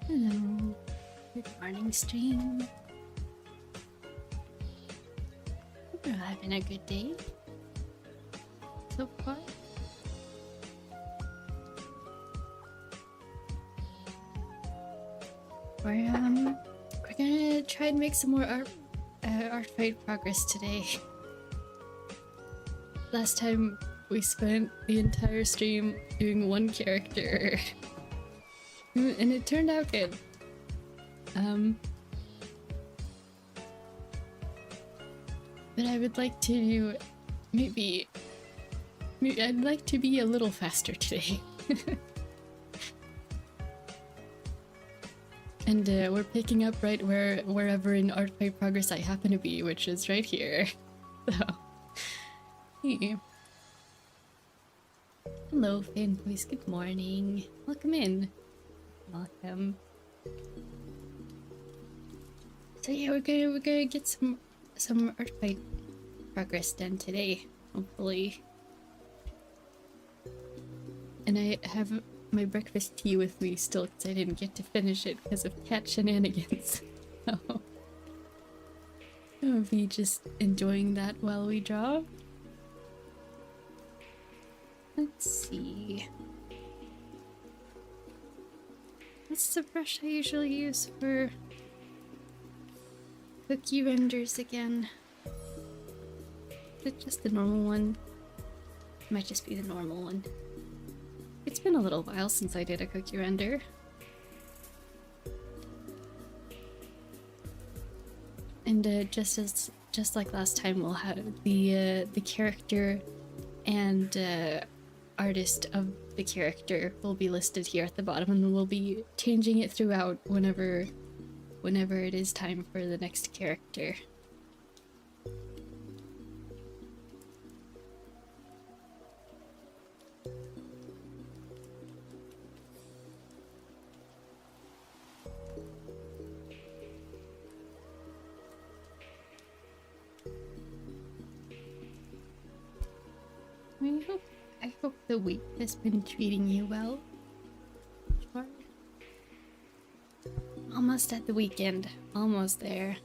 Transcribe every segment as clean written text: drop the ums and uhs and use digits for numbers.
Hello. Good morning, stream. Hope you're having a good day so far. We're gonna try and make some more Artfight progress today. Last time we spent the entire stream doing one character, and it turned out good. But I would like to maybe I'd like to be a little faster today. And we're picking up right wherever in Artfight progress I happen to be, which is right here. So, hey. Hello, fanboys. Good morning. Welcome in. Welcome. So yeah, we're gonna get some Artfight progress done today, hopefully. And I have my breakfast tea with me still because I didn't get to finish it because of cat shenanigans. So I'll be just enjoying that while we draw. Let's see. What's the brush I usually use for cookie renders again? Is it just the normal one? Might just be the normal one. It's been a little while since I did a cookie render. And just like last time, we'll have the character and artist of the character will be listed here at the bottom, and we'll be changing it throughout whenever it is time for the next character. I hope the week has been treating you well. Sure. Almost at the weekend. Almost there.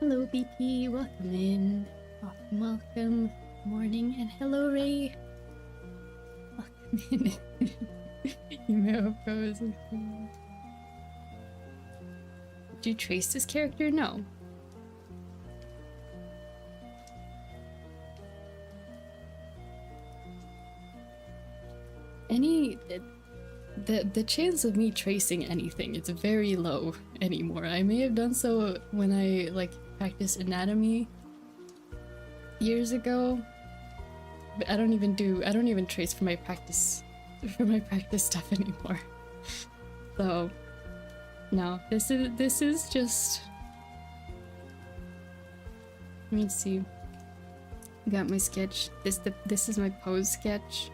Hello BP, welcome in. Welcome. Morning, and hello Ray. Welcome in. You may have pros. Did you trace this character? No. The chance of me tracing anything is very low anymore. I may have done so when I practiced anatomy years ago, but I don't even trace for my practice stuff anymore. So no, this is just, let me see. Got my sketch. This is my pose sketch.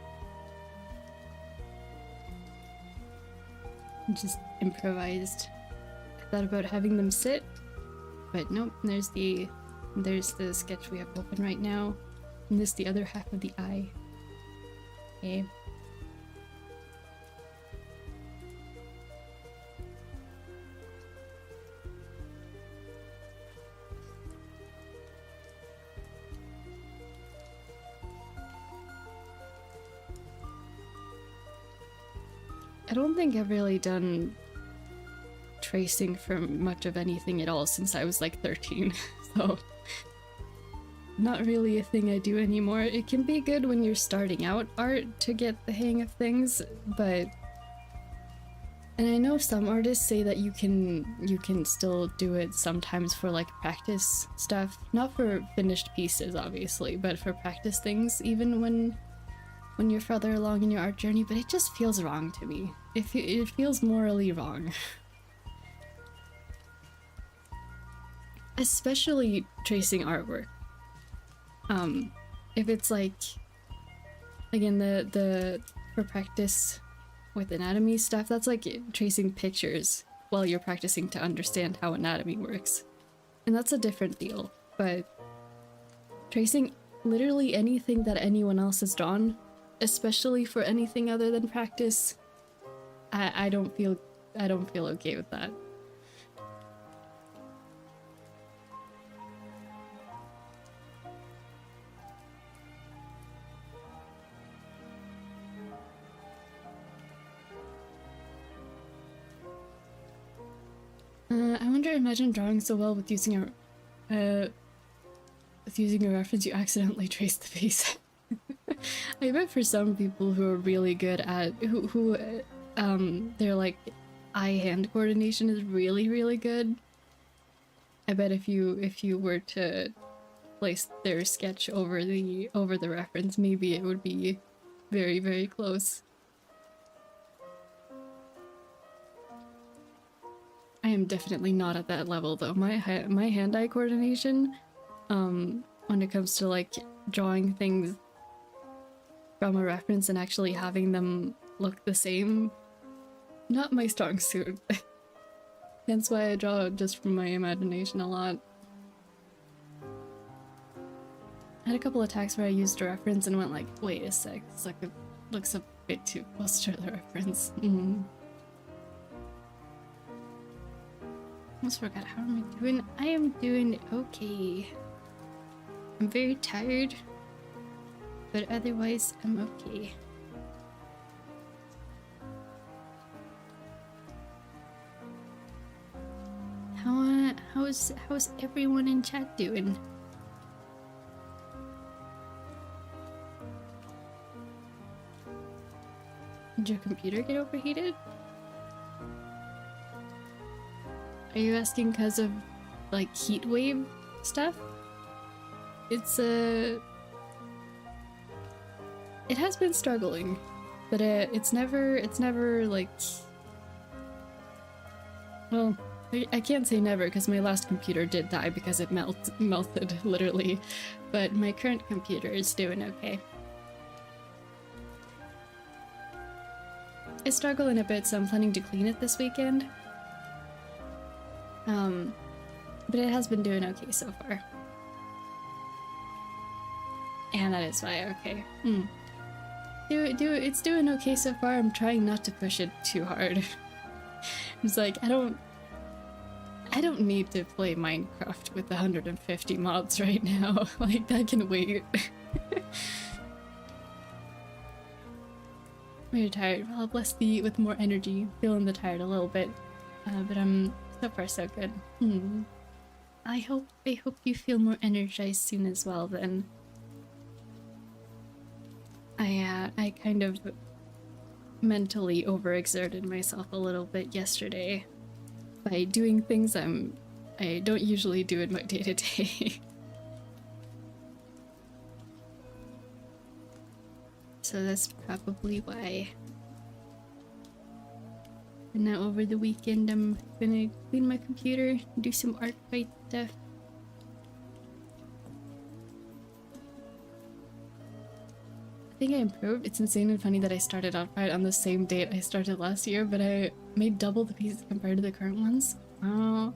Just improvised. I thought about having them sit, but nope. There's the sketch we have open right now, and this is the other half of the eye. Okay. I don't think I've really done tracing for much of anything at all since I was like 13, so not really a thing I do anymore. It can be good when you're starting out art to get the hang of things, but And I know some artists say that you can still do it sometimes for like practice stuff, not for finished pieces obviously, but for practice things, even when you're further along in your art journey. But it just feels wrong to me. It feels morally wrong. Especially tracing artwork. If it's like, again, the for practice with anatomy stuff, that's like tracing pictures while you're practicing to understand how anatomy works. And that's a different deal. But tracing literally anything that anyone else has drawn, especially for anything other than practice, I don't feel okay with that. I wonder, imagine drawing so well with using a reference you accidentally traced the face. I bet for some people who are really good at who their like eye-hand coordination is really good. I bet if you were to place their sketch over the reference, maybe it would be very close. I am definitely not at that level though. My hand-eye coordination, when it comes to like drawing things from a reference and actually having them look the same, not my strong suit. Hence why I draw just from my imagination a lot. I had a couple attacks where I used a reference and went like, wait a sec, this looks a bit too close to the reference. Almost forgot, how am I doing? I am doing okay. I'm very tired, but otherwise I'm okay. How's everyone in chat doing? Did your computer get overheated? Are you asking because of like heat wave stuff? It's it has been struggling, but it's never like, well, I can't say never because my last computer did die because it melted literally, but my current computer is doing okay. It's struggling a bit, so I'm planning to clean it this weekend. But it has been doing okay so far. And that is why, okay. It's doing okay so far. I'm trying not to push it too hard. It's like, I don't need to play Minecraft with 150 mods right now. Like, that can wait. Very tired. Well, bless thee with more energy. Feeling the tired a little bit. But I'm so far so good. I hope you feel more energized soon as well then. I kind of mentally overexerted myself a little bit yesterday by doing things I don't usually do in my day-to-day. So that's probably why. And now over the weekend I'm gonna clean my computer, do some Artfight stuff. I think I improved. It's insane and funny that I started Artfight on the same date I started last year, but I made double the pieces compared to the current ones. Wow.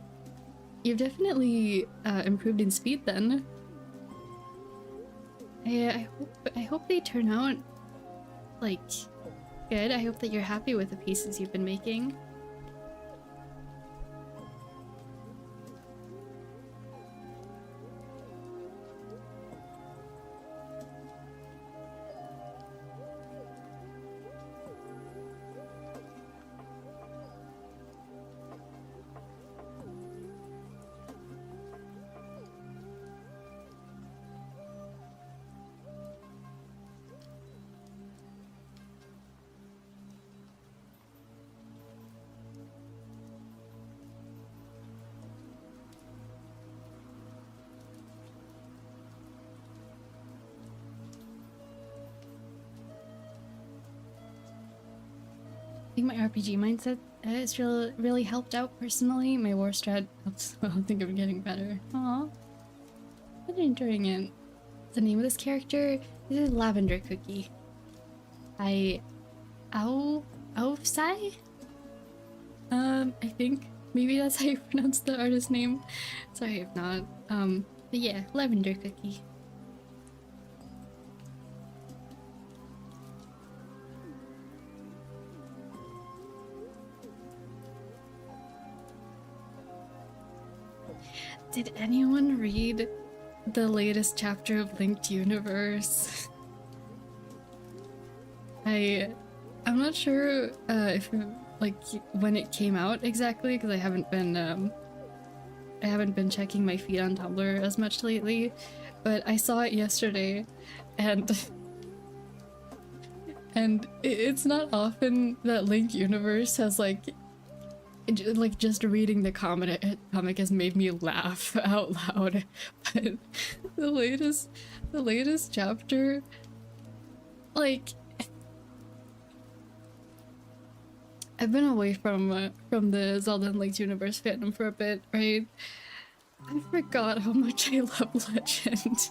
You've definitely improved in speed then. I hope they turn out like good. I hope that you're happy with the pieces you've been making. think my RPG mindset has really helped out personally. My war strat helps. I think I'm getting better. Aw, I'm enjoying it. The name of this character is Lavender Cookie. Sai? I think maybe that's how you pronounce the artist name. Sorry if not. But yeah, Lavender Cookie. Did anyone read the latest chapter of Linked Universe? I'm not sure if like when it came out exactly, because I haven't been checking my feed on Tumblr as much lately, but I saw it yesterday, and it's not often that Linked Universe has like just reading the comic has made me laugh out loud. But the latest chapter, like, I've been away from the Zelda and Linked Universe fandom for a bit, right? I forgot how much I love Legend.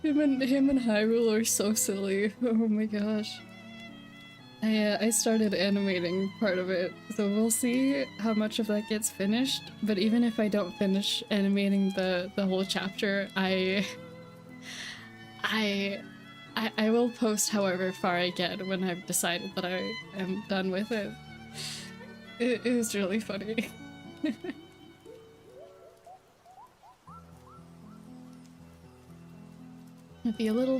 Him and Hyrule are so silly. Oh my gosh. I started animating part of it, so we'll see how much of that gets finished. But even if I don't finish animating the whole chapter, I will post however far I get when I've decided that I am done with it. It was really funny. It'd be a little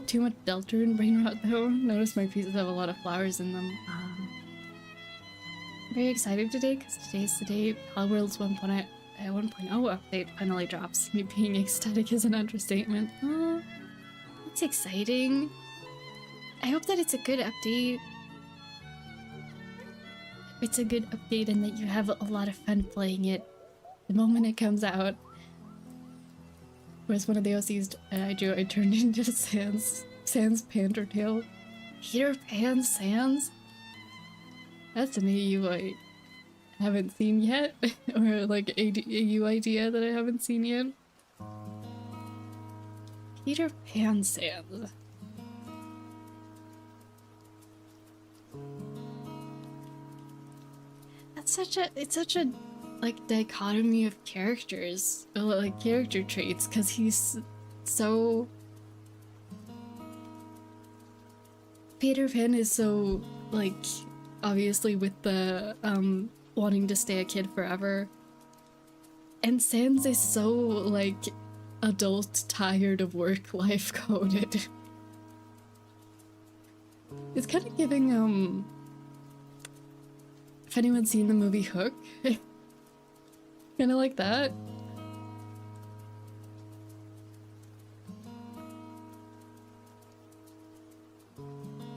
too much Deltarune brain rot though. Notice my pieces have a lot of flowers in them. I'm very excited today because today's the day Palworld's 1.0 update finally drops. Me being ecstatic is an understatement. Oh, it's exciting. I hope that it's a good update. It's a good update and that you have a lot of fun playing it the moment it comes out. Whereas one of the OCs I turned into Sans Pantertail. Peter Pan Sans? That's an AU I haven't seen yet. Or like AU idea that I haven't seen yet. Peter Pan Sans. It's such a like dichotomy of characters, like character traits, because he's so Peter Pan is so like obviously with the wanting to stay a kid forever, and Sans is so like adult tired of work life coded. It's kind of giving if anyone's seen the movie Hook. Kind of like that.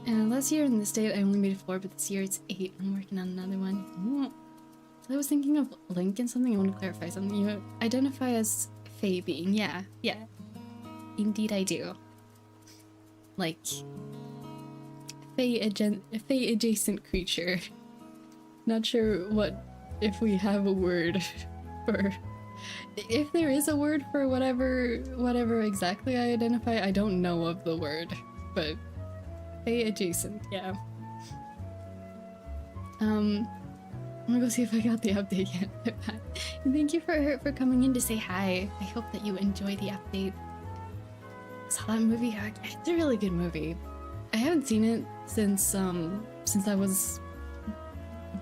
And last year in this state I only made 4, but this year it's 8. I'm working on another one. Ooh. So I was thinking of Link and something. I want to clarify something. You identify as Fae being. Yeah. Indeed I do. Like Fae adjacent creature. Not sure if we have a word for, if there is a word for whatever exactly I identify. I don't know of the word, but Fae adjacent, yeah. I'm gonna go see if I got the update yet. And thank you for coming in to say hi. I hope that you enjoy the update. Saw that movie. It's a really good movie. I haven't seen it since I was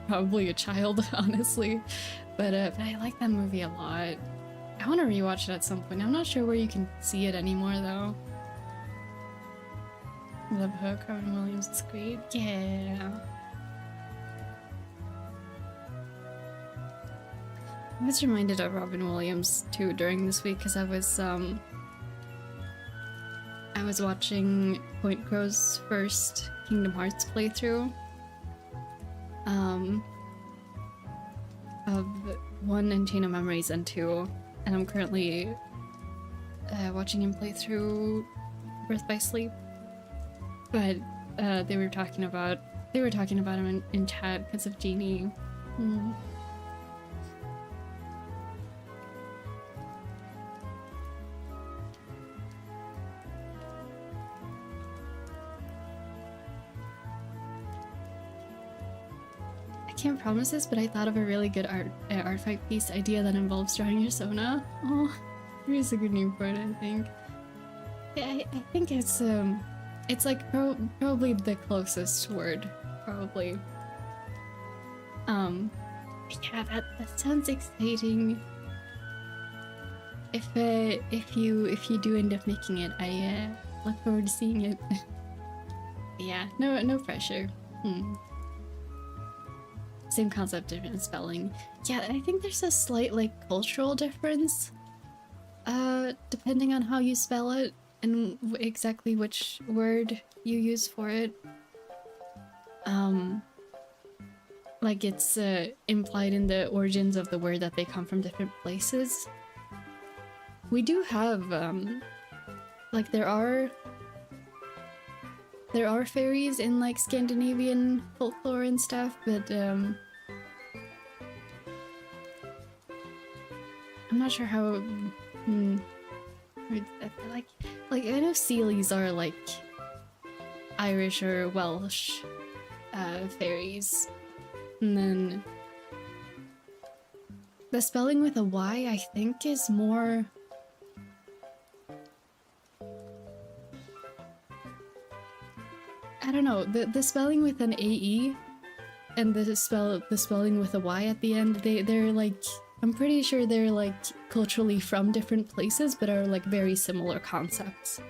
probably a child, honestly, but I like that movie a lot. I want to rewatch it at some point. I'm not sure where you can see it anymore though. Love Hook. Robin Williams is great. Yeah. I was reminded of Robin Williams too during this week because I was watching Point Crow's first Kingdom Hearts playthrough. Of 1 and Chain of Memories and 2, and I'm currently watching him play through Birth by Sleep. But they were talking about him in chat because of Genie. Mm. I can't promise this, but I thought of a really good Artfight piece idea that involves drawing your Sona. Oh, here's a good name for it, I think. Yeah, I think it's like probably the closest word, probably. Yeah, that sounds exciting. If you do end up making it, I look forward to seeing it. Yeah, no pressure. Same concept, different spelling. Yeah, I think there's a slight like cultural difference, depending on how you spell it and exactly which word you use for it. Like it's implied in the origins of the word that they come from different places. We do have like there are fairies in like Scandinavian folklore and stuff, but I'm not sure how. Like I know Sealies are like Irish or Welsh fairies, and then the spelling with a Y I think is more. I don't know, the spelling with an AE and the spelling with a Y at the end, they're like, I'm pretty sure they're like culturally from different places but are like very similar concepts.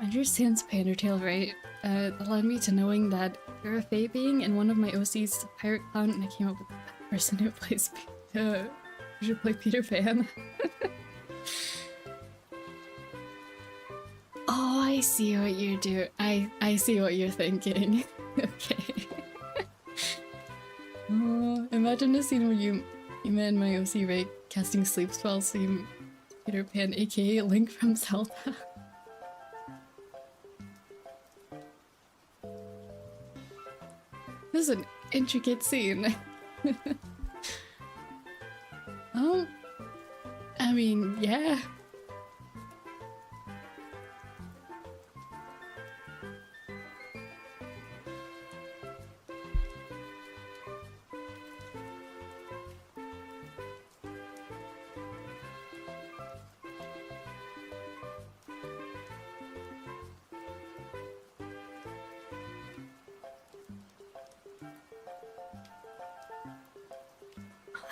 Understands Pandertail, right? That led me to knowing that you're a Fae being, and one of my OCs is a pirate clown, and I came up with the person who plays should play Peter Pan. Oh, I see what you're doing. I see what you're thinking. Okay. Oh, imagine a scene where you and my OC Ray casting sleep spells, so you Peter Pan, aka Link from Zelda. This is an intricate scene. I mean, yeah.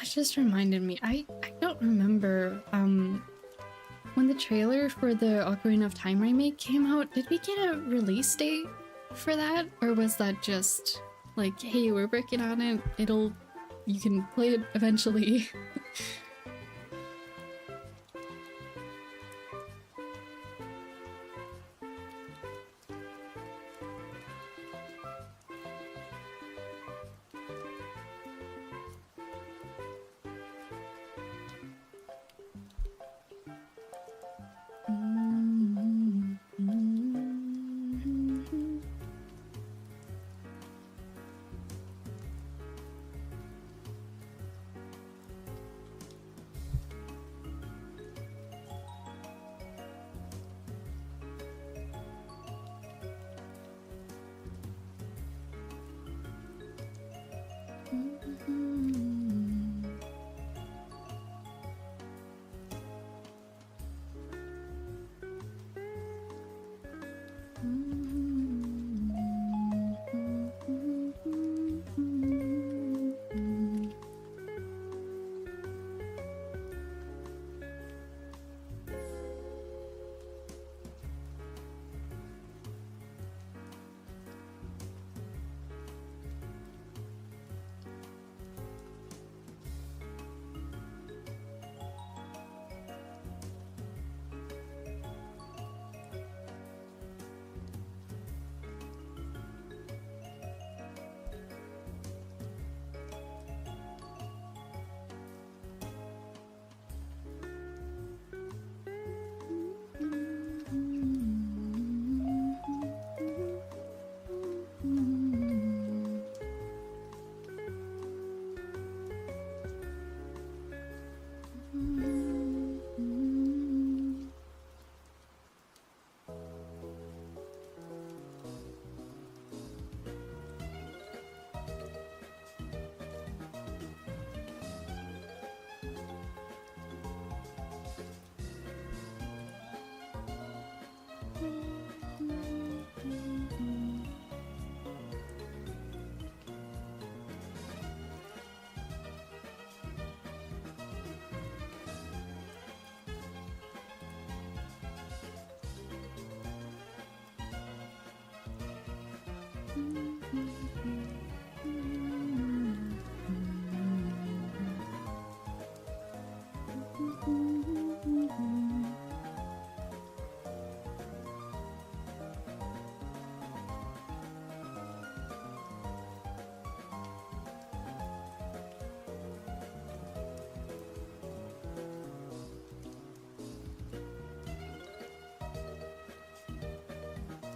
That just reminded me, I don't remember, when the trailer for the Ocarina of Time remake came out, did we get a release date for that? Or was that just like, hey, we're working on it, you can play it eventually?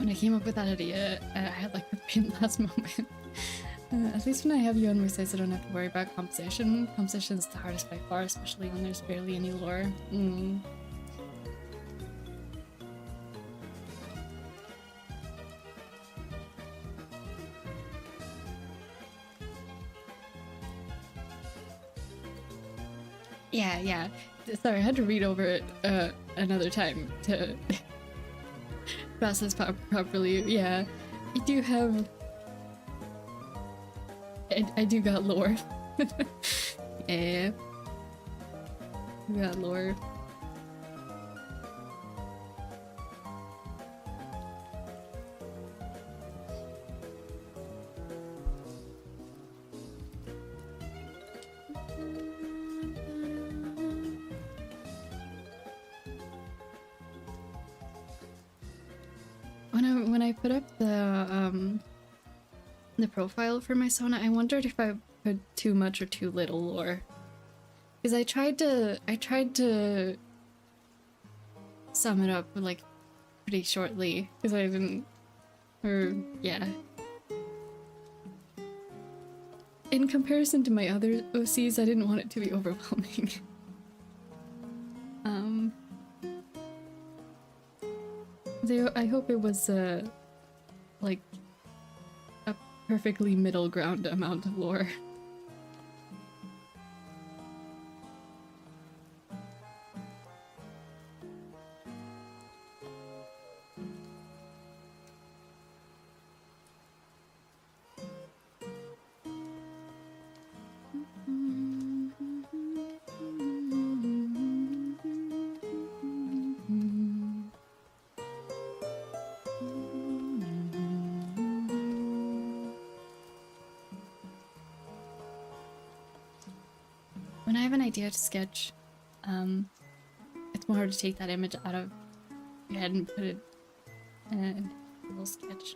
when I came up with that idea, I had like the pain last moment. At least when I have you on my side, I don't have to worry about composition. Composition is the hardest by far, especially when there's barely any lore. Yeah. Sorry, I had to read over it another time to process properly. Yeah, I do have... I do got lore. Yeah. I got lore. When I put up the profile for my Sona, I wondered if I put too much or too little lore. Because I tried to sum it up like pretty shortly, because I didn't, yeah. In comparison to my other OCs, I didn't want it to be overwhelming. I hope it was like a perfectly middle ground amount of lore. When I have an idea to sketch, it's more hard to take that image out of your head and put it in a little sketch.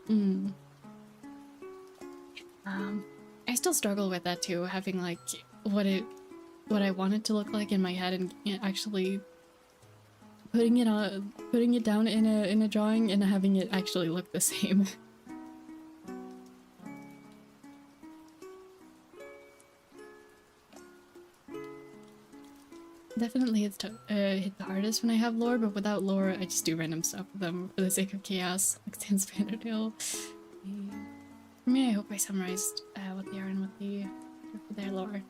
I still struggle with that too, having like what I want it to look like in my head and actually putting it down in a drawing and having it actually look the same. Definitely it's hit the hardest when I have lore, but without lore, I just do random stuff with them for the sake of chaos, like Sans Vanderbilt. For me, I hope I summarized what they are and what they for their lore.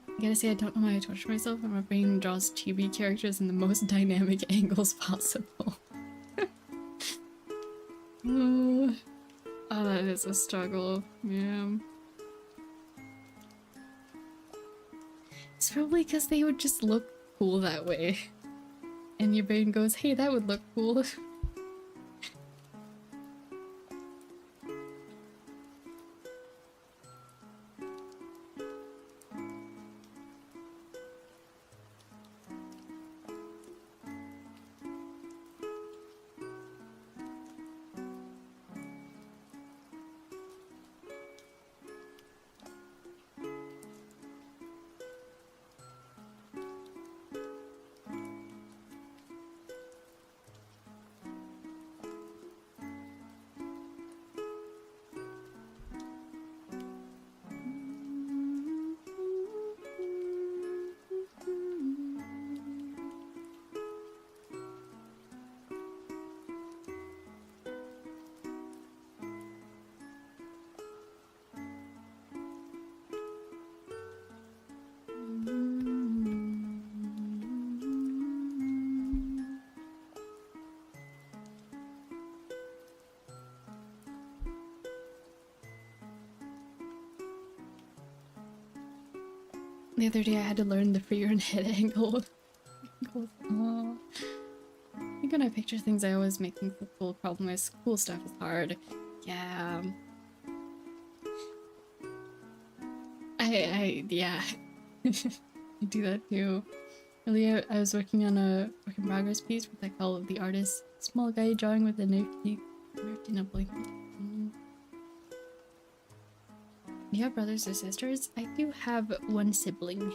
I gotta say, I don't know why I torture myself, but my brain draws chibi characters in the most dynamic angles possible. Oh, that is a struggle, yeah. It's probably because they would just look cool that way. And your brain goes, hey, that would look cool. The other day I had to learn the free and head angle. Oh. I think when I picture things I always make things look cool. Problem is, cool stuff is hard. Yeah. Yeah. I do that too. Earlier I was working on a work in progress piece with I call the artist small guy drawing with a nerfy blanket. Do you have brothers or sisters? I do have one sibling.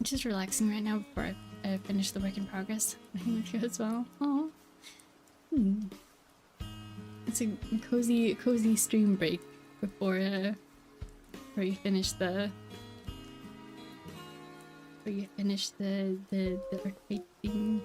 Just relaxing right now before I finish the work in progress. I think you as well. Oh, it's a cozy stream break before you finish the Artfight thing.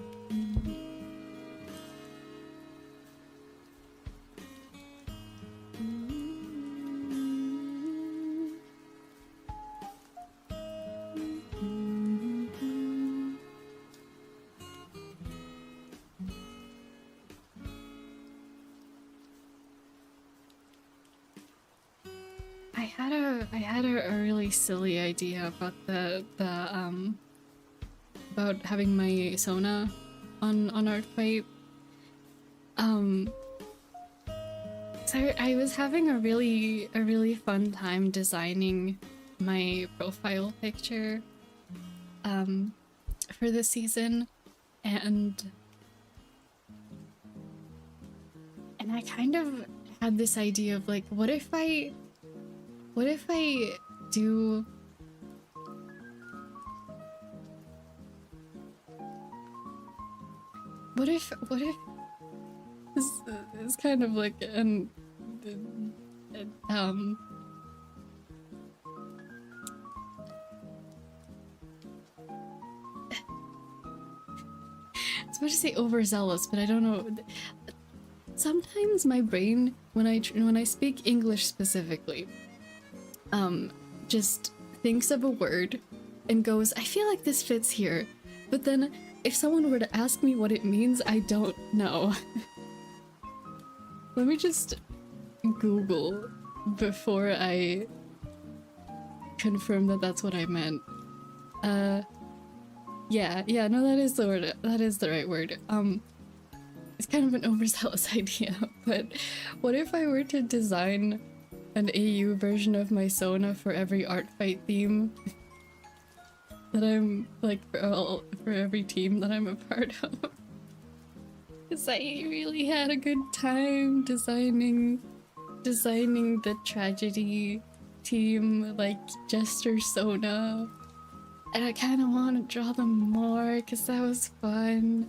I had a really silly idea about about having my Sona on Artfight. So I was having a really fun time designing my profile picture for this season, and I kind of had this idea of like, what if I do what if this is kind of like an I was about to say overzealous, but I don't know. Sometimes my brain, when I speak English specifically, just thinks of a word and goes, I feel like this fits here. But then if someone were to ask me what it means, I don't know. Let me just Google before I confirm that that's what I meant. Yeah, no, that is the word. That is the right word. It's kind of an overzealous idea, but what if I were to design an AU version of my Sona for every Artfight theme that I'm like for every team that I'm a part of? Because I really had a good time designing the tragedy team, like Jester Sona, and I kind of want to draw them more because that was fun.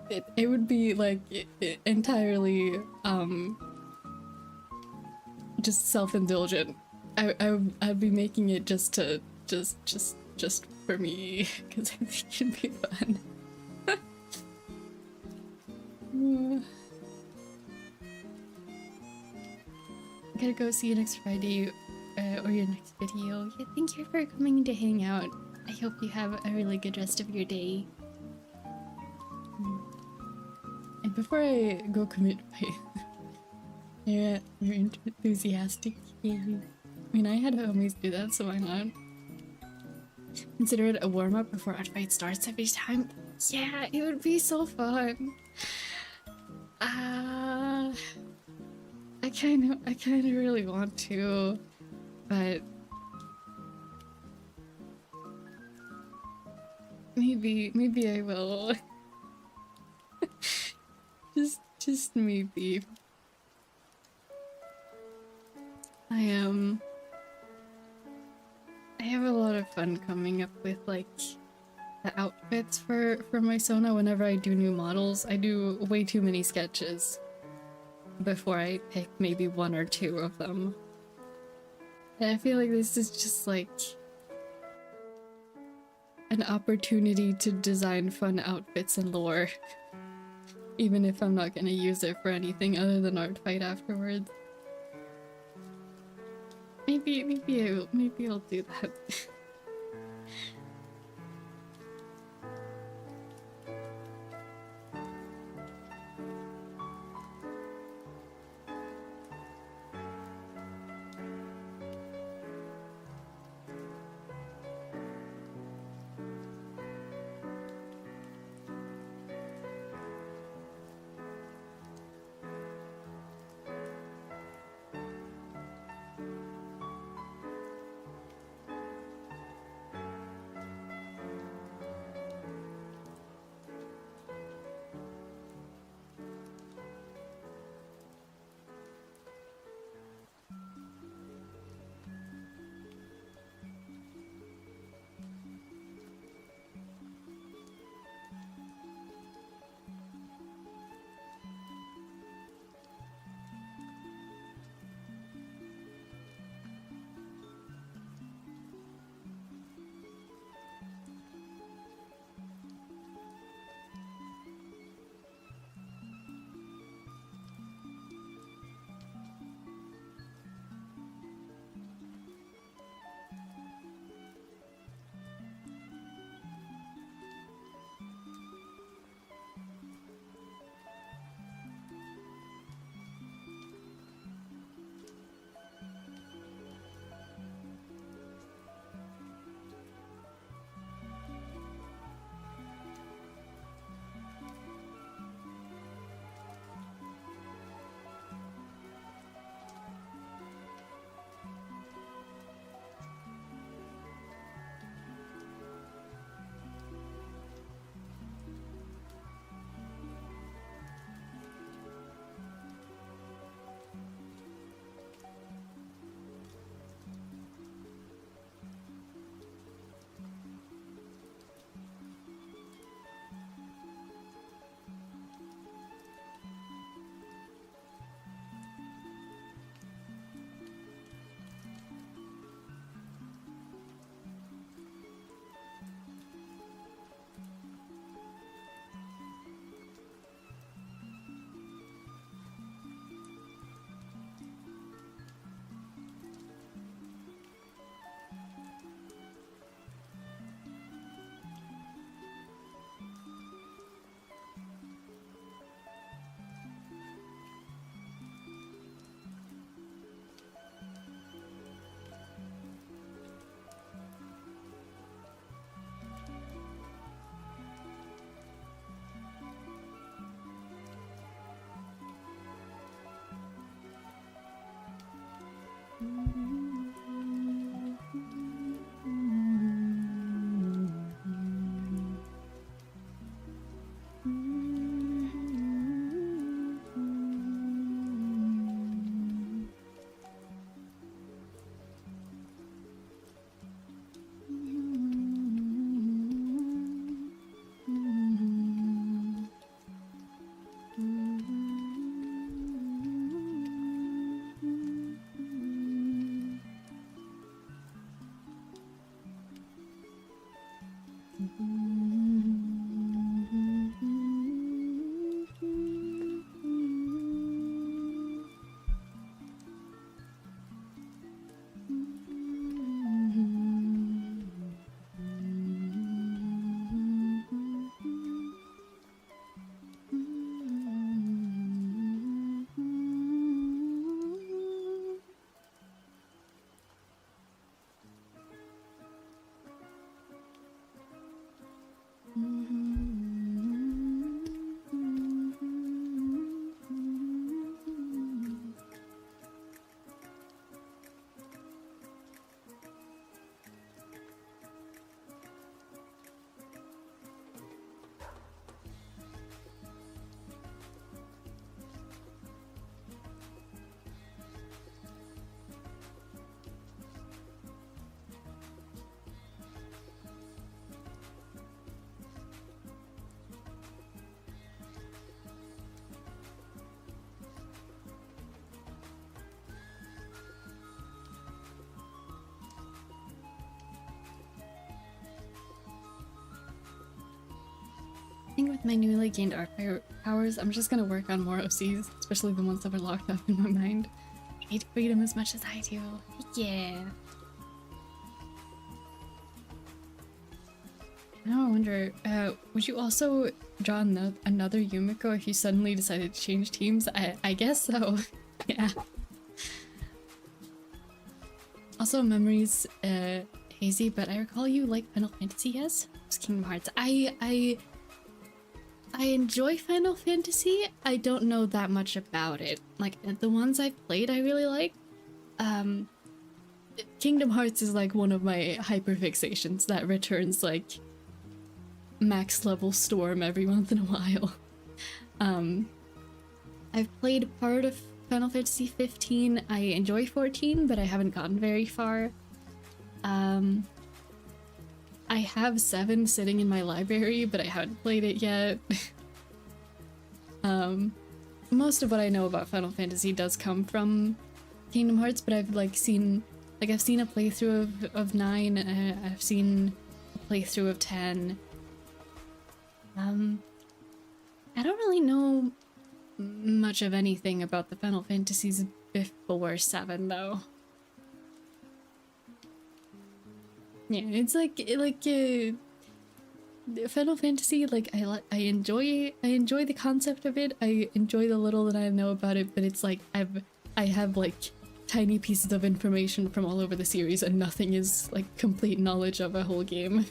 It would be like entirely just self-indulgent. I'd be making it just for me because I think it'd be fun. Gotta go, see you next Friday or your next video. Yeah, thank you for coming to hang out. I hope you have a really good rest of your day. And before I go commit you're enthusiastic. I mean, I had to always do that, so why not? Consider it a warm-up before Artfight starts every time. Yeah, it would be so fun. I kind of really want to, but maybe I will. just maybe. I have a lot of fun coming up with like the outfits for my Sona. Whenever I do new models, I do way too many sketches before I pick maybe one or two of them. And I feel like this is just like an opportunity to design fun outfits and lore. Even if I'm not gonna use it for anything other than Artfight afterwards. Maybe I'll do that. think with my newly gained Artfight powers, I'm just gonna work on more OCs, especially the ones that were locked up in my mind. I need freedom as much as I do. Yeah. Now I wonder, would you also draw another Yumiko if you suddenly decided to change teams? I guess so. Yeah. Also, memories, hazy, but I recall you like Final Fantasy, yes? It's Kingdom Hearts. I enjoy Final Fantasy. I don't know that much about it. Like, the ones I've played I really like. Kingdom Hearts is like one of my hyperfixations that returns like max level Storm every once in a while. I've played part of Final Fantasy 15. I enjoy 14, but I haven't gotten very far. I have 7 sitting in my library, but I haven't played it yet. Most of what I know about Final Fantasy does come from Kingdom Hearts, but I've seen a playthrough of 9, I've seen a playthrough of 10. I don't really know much of anything about the Final Fantasies before 7, though. Yeah, it's like Final Fantasy. Like I enjoy the concept of it. I enjoy the little that I know about it, but it's like I have like tiny pieces of information from all over the series, and nothing is like complete knowledge of a whole game.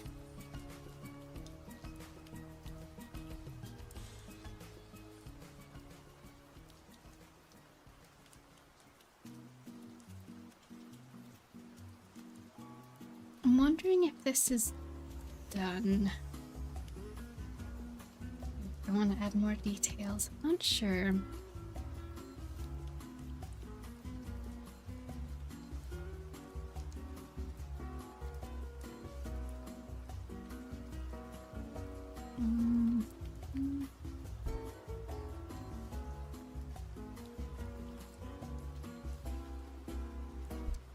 I'm wondering if this is done. I want to add more details. I'm not sure.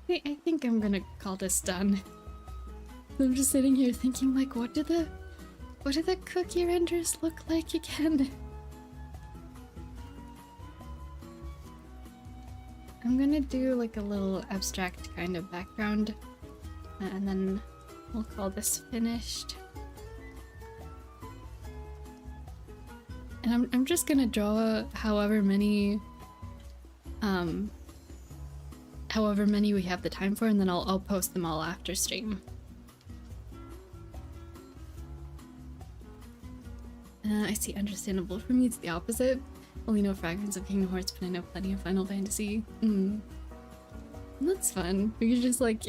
I think I'm gonna call this done. I'm just sitting here thinking, like, what do the cookie renders look like again? I'm gonna do like a little abstract kind of background, and then we'll call this finished. And I'm just gonna draw however many we have the time for, and then I'll post them all after stream. I see. Understandable. For me, it's the opposite. Only know fragments of Kingdom Hearts, but I know plenty of Final Fantasy. That's fun. We could just like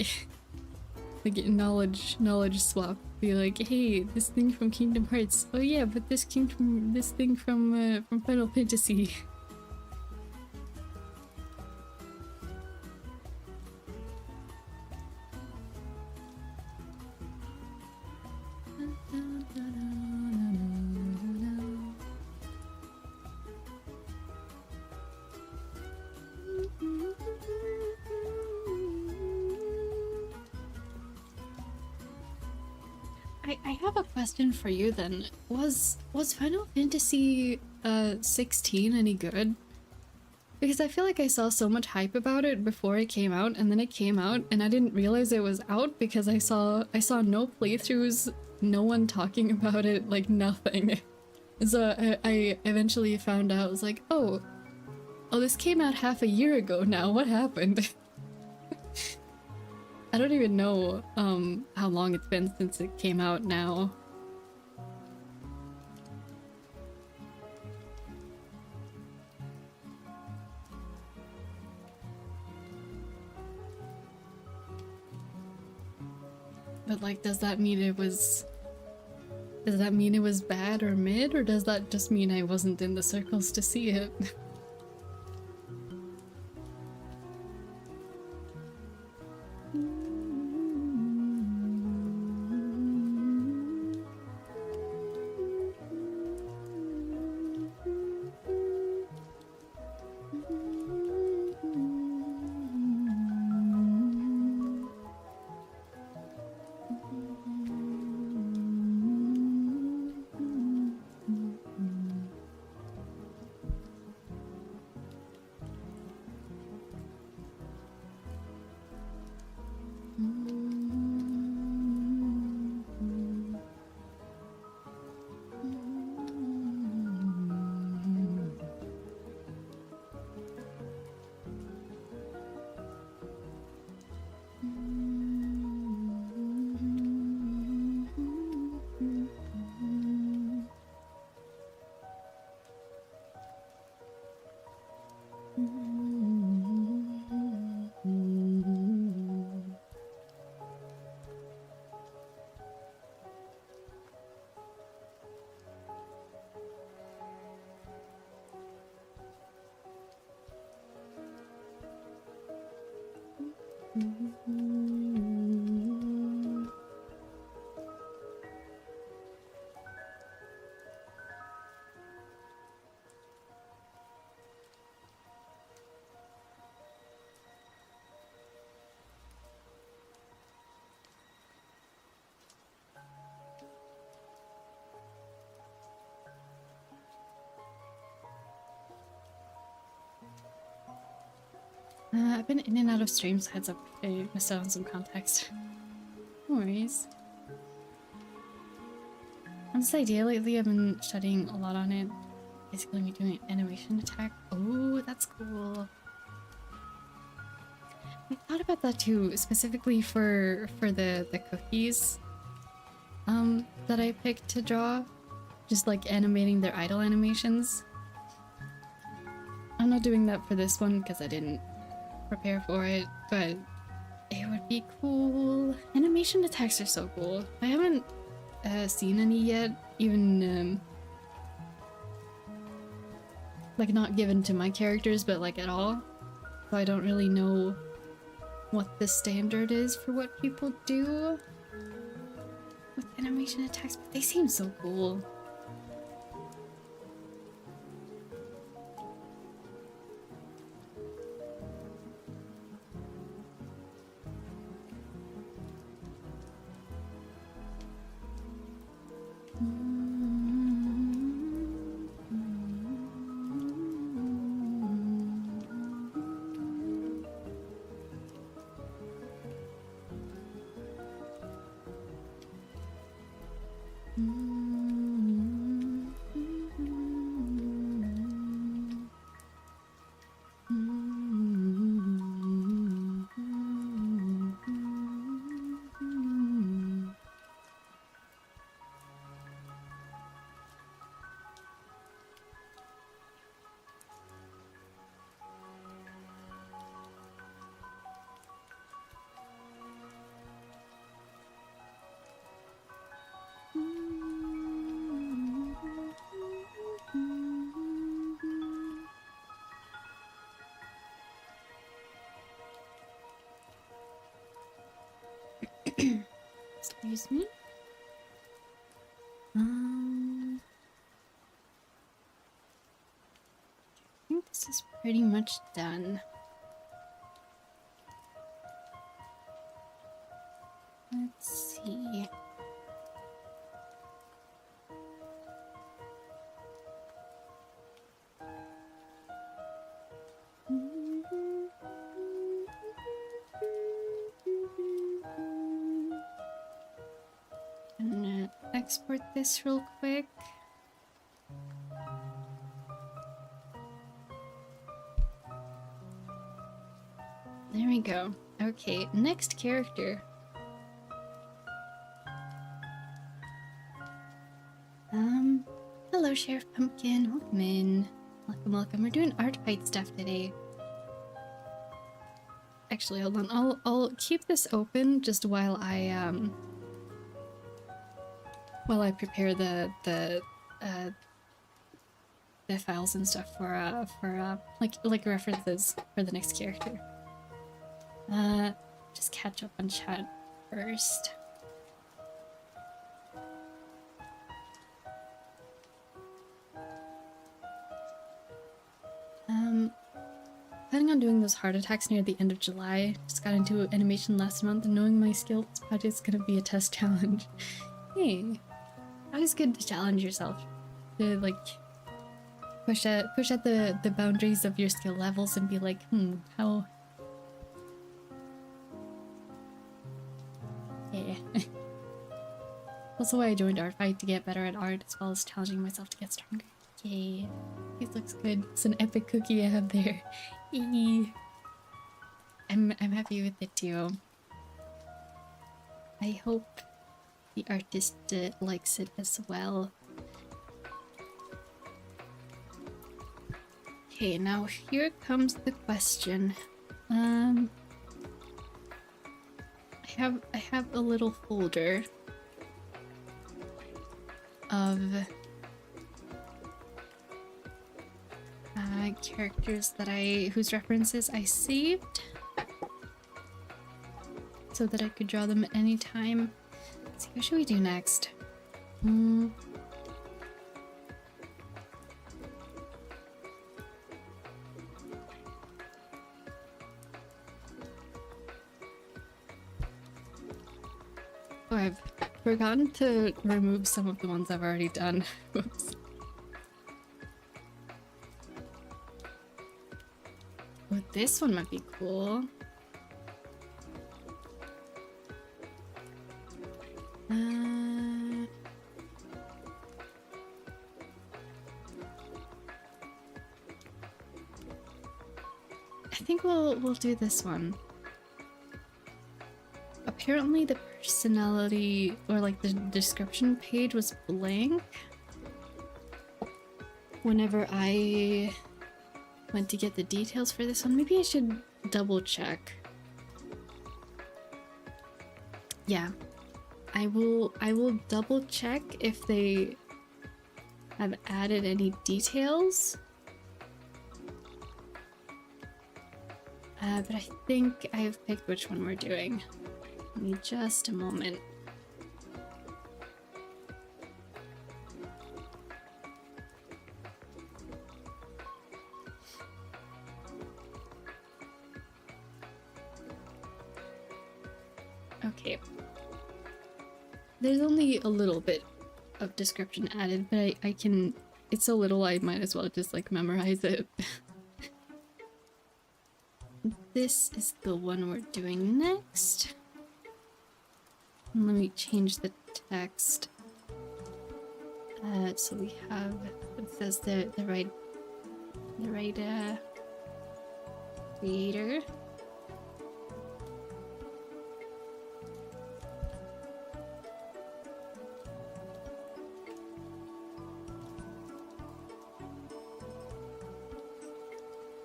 knowledge swap. Be like, hey, this thing from Kingdom Hearts. Oh yeah, but this thing from Final Fantasy. I have a question for you then. Was Final Fantasy 16 any good? Because I feel like I saw so much hype about it before it came out, and then it came out and I didn't realize it was out because I saw no playthroughs, no one talking about it, like nothing. So I eventually found out. I was like, oh, this came out half a year ago now. What happened? I don't even know how long it's been since it came out now. But like, does that mean it was bad or mid, or does that just mean I wasn't in the circles to see it? I've been in and out of streams, heads up, I missed out on some context. No worries. On this idea lately, I've been studying a lot on it. Basically me doing an animation attack. Oh, that's cool. I thought about that too, specifically for the cookies that I picked to draw. Just like animating their idle animations. I'm not doing that for this one because I didn't prepare for it, but it would be cool. Animation attacks are so cool. I haven't seen any yet, even like not given to my characters, but like at all. So I don't really know what the standard is for what people do with animation attacks, but they seem so cool. Excuse me. I think this is pretty much done. Let's see. I'm gonna export this real quick. There we go. Okay, next character. Hello, Sheriff Pumpkin. Welcome in. Welcome, welcome. We're doing Artfight stuff today. Actually, hold on. I'll keep this open just while I prepare the files and stuff for like references for the next character. Just catch up on chat first. Planning on doing those heart attacks near the end of July. Just got into animation last month, and knowing my skills project's gonna be a test challenge. Hey, always good to challenge yourself. To like push at the boundaries of your skill levels and be like, how. Yeah. Also why I joined Artfight, to get better at art as well as challenging myself to get stronger. Yay. It looks good. It's an epic cookie I have there. Eee. I'm happy with it too. I hope the artist likes it as well. Okay, now here comes the question. I have a little folder of characters that whose references I saved so that I could draw them at any time. Let's see, what should we do next? Oh, I've forgotten to remove some of the ones I've already done. Whoops. Oh, this one might be cool. I think we'll do this one. Apparently the personality or like the description page was blank whenever I went to get the details for this one. Maybe I should double check. Yeah, I will double check if they have added any details. But I think I have picked which one we're doing. Give me just a moment. Okay. There's only a little bit of description added, but I can... It's so little I might as well just like memorize it. This is the one we're doing next. And let me change the text. So we have, it says the right creator.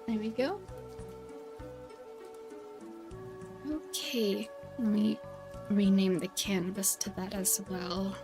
There we go. Okay, let me rename the canvas to that as well.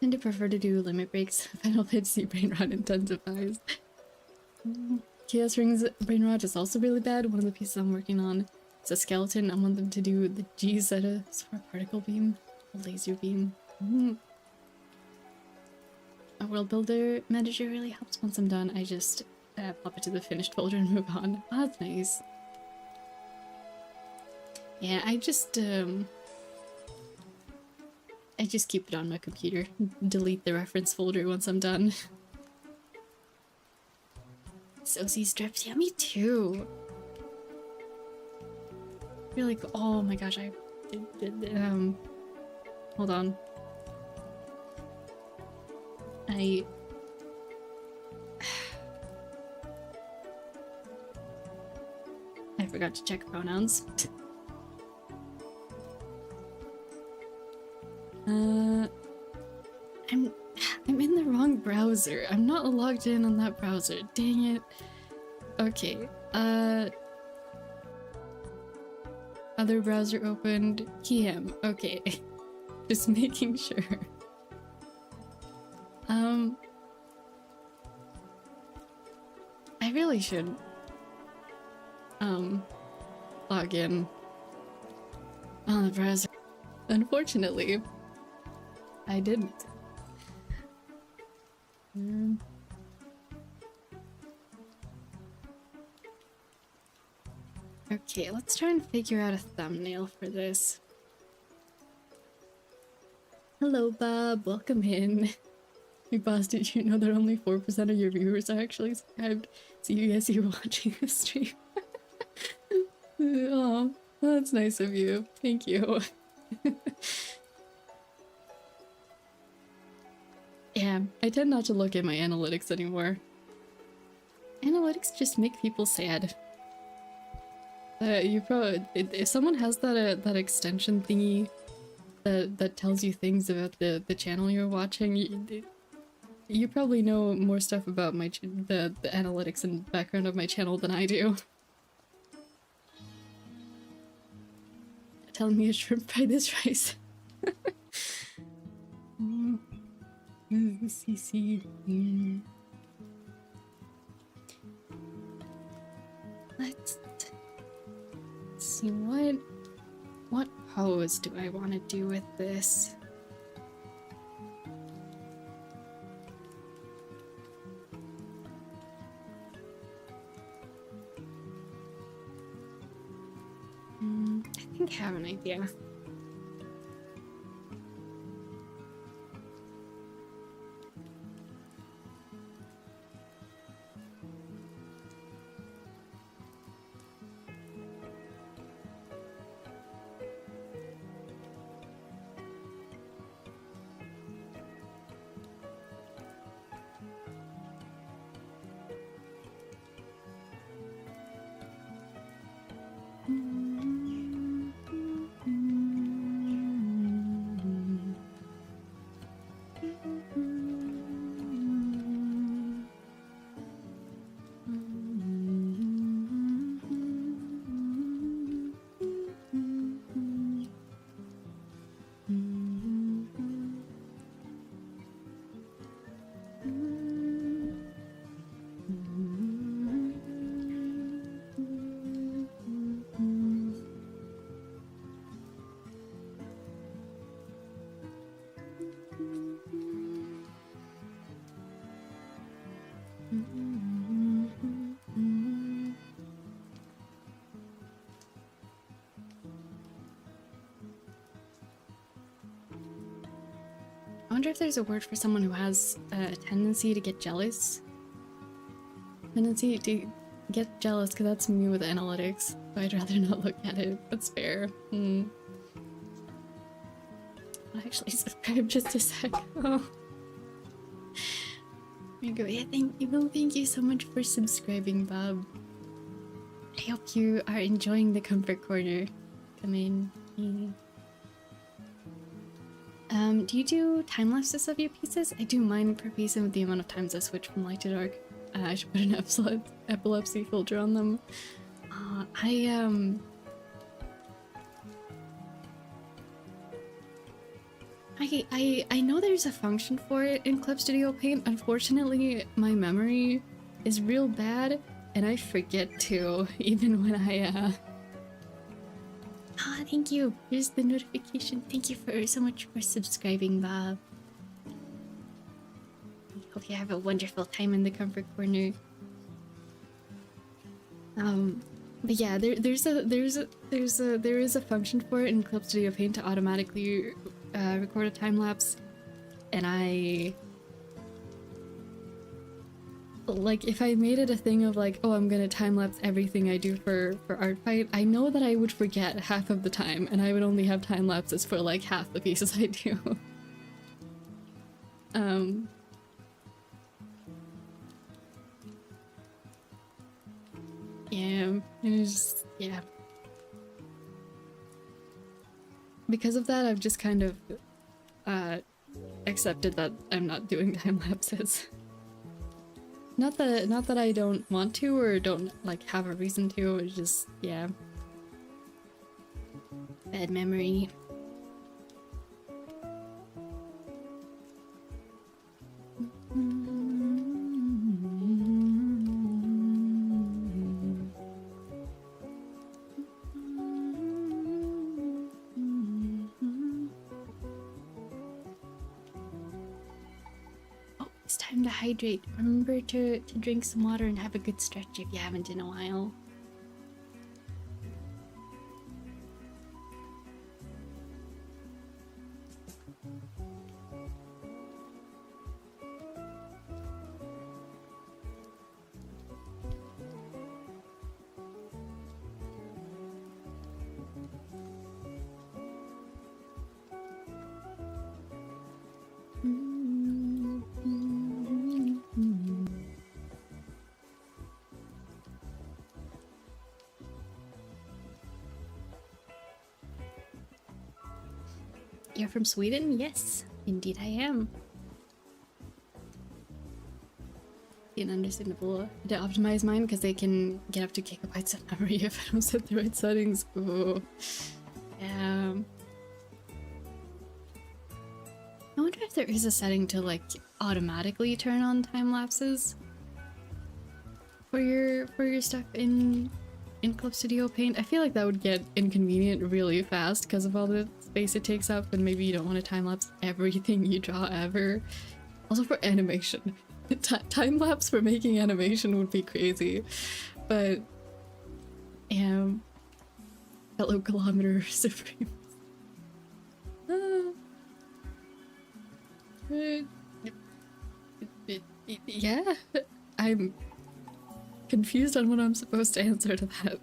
I tend to prefer to do limit breaks. Final Fantasy brain rot intensifies. Chaos Rings brain rot is also really bad. One of the pieces I'm working on is a skeleton. I want them to do the G's at a particle beam, a laser beam. A world builder manager really helps once I'm done. I just pop it to the finished folder and move on. Oh, that's nice. Yeah, I just keep it on my computer. Delete the reference folder once I'm done. Sosie strips, yeah, me too. I feel like, oh my gosh, hold on. I forgot to check pronouns. I'm in the wrong browser. I'm not logged in on that browser. Dang it. Okay. Other browser opened. Keyham. Okay. Just making sure. I really should log in on the browser. Unfortunately, I didn't. Okay, let's try and figure out a thumbnail for this. Hello, Bob. Welcome in. Hey, boss, did you know that only 4% of your viewers are actually subscribed? So you guys are watching the stream. Oh, that's nice of you. Thank you. Yeah, I tend not to look at my analytics anymore. Analytics just make people sad. You probably, if someone has that extension thingy that tells you things about the channel you're watching, you probably know more stuff about my the analytics and background of my channel than I do. Telling me a shrimp fried this rice. CC. Let's see what pose do I want to do with this? I think I have an idea. I wonder if there's a word for someone who has a tendency to get jealous. Tendency to get jealous, because that's me with analytics. I'd rather not look at it. That's fair. I'll actually subscribe just a sec. Oh. There you go. Yeah, thank you so much for subscribing, Bob. I hope you are enjoying the comfort corner. Come in. Do you do time lapses of your pieces? I do mine per piece, and with the amount of times I switch from light to dark. I should put an epilepsy filter on them. I know there's a function for it in Clip Studio Paint. Unfortunately, my memory is real bad, and I forget to, even when I thank you. Here's the notification. Thank you so much for subscribing, Bob. Hope you have a wonderful time in the comfort corner. But yeah, there is a function for it in Clip Studio Paint to automatically record a time lapse, and I like if I made it a thing of like, oh, I'm gonna time lapse everything I do for Artfight, I know that I would forget half of the time, and I would only have time lapses for like half the pieces I do. Yeah, it's yeah. Because of that, I've just kind of accepted that I'm not doing time lapses. Not that I don't want to or don't like have a reason to. It's just yeah. Bad memory. To hydrate. Remember to drink some water and have a good stretch if you haven't in a while. You're from Sweden? Yes, indeed I am. Understandable to optimize mine because they can get up to gigabytes of memory if I don't set the right settings. Ooh. I wonder if there is a setting to like automatically turn on time lapses for your stuff in Clip Studio Paint. I feel like that would get inconvenient really fast because of all the space it takes up, and maybe you don't want to time lapse everything you draw ever. Also for animation. Time lapse for making animation would be crazy, but fellow kilometer supreme. Yeah, I'm confused on what I'm supposed to answer to that.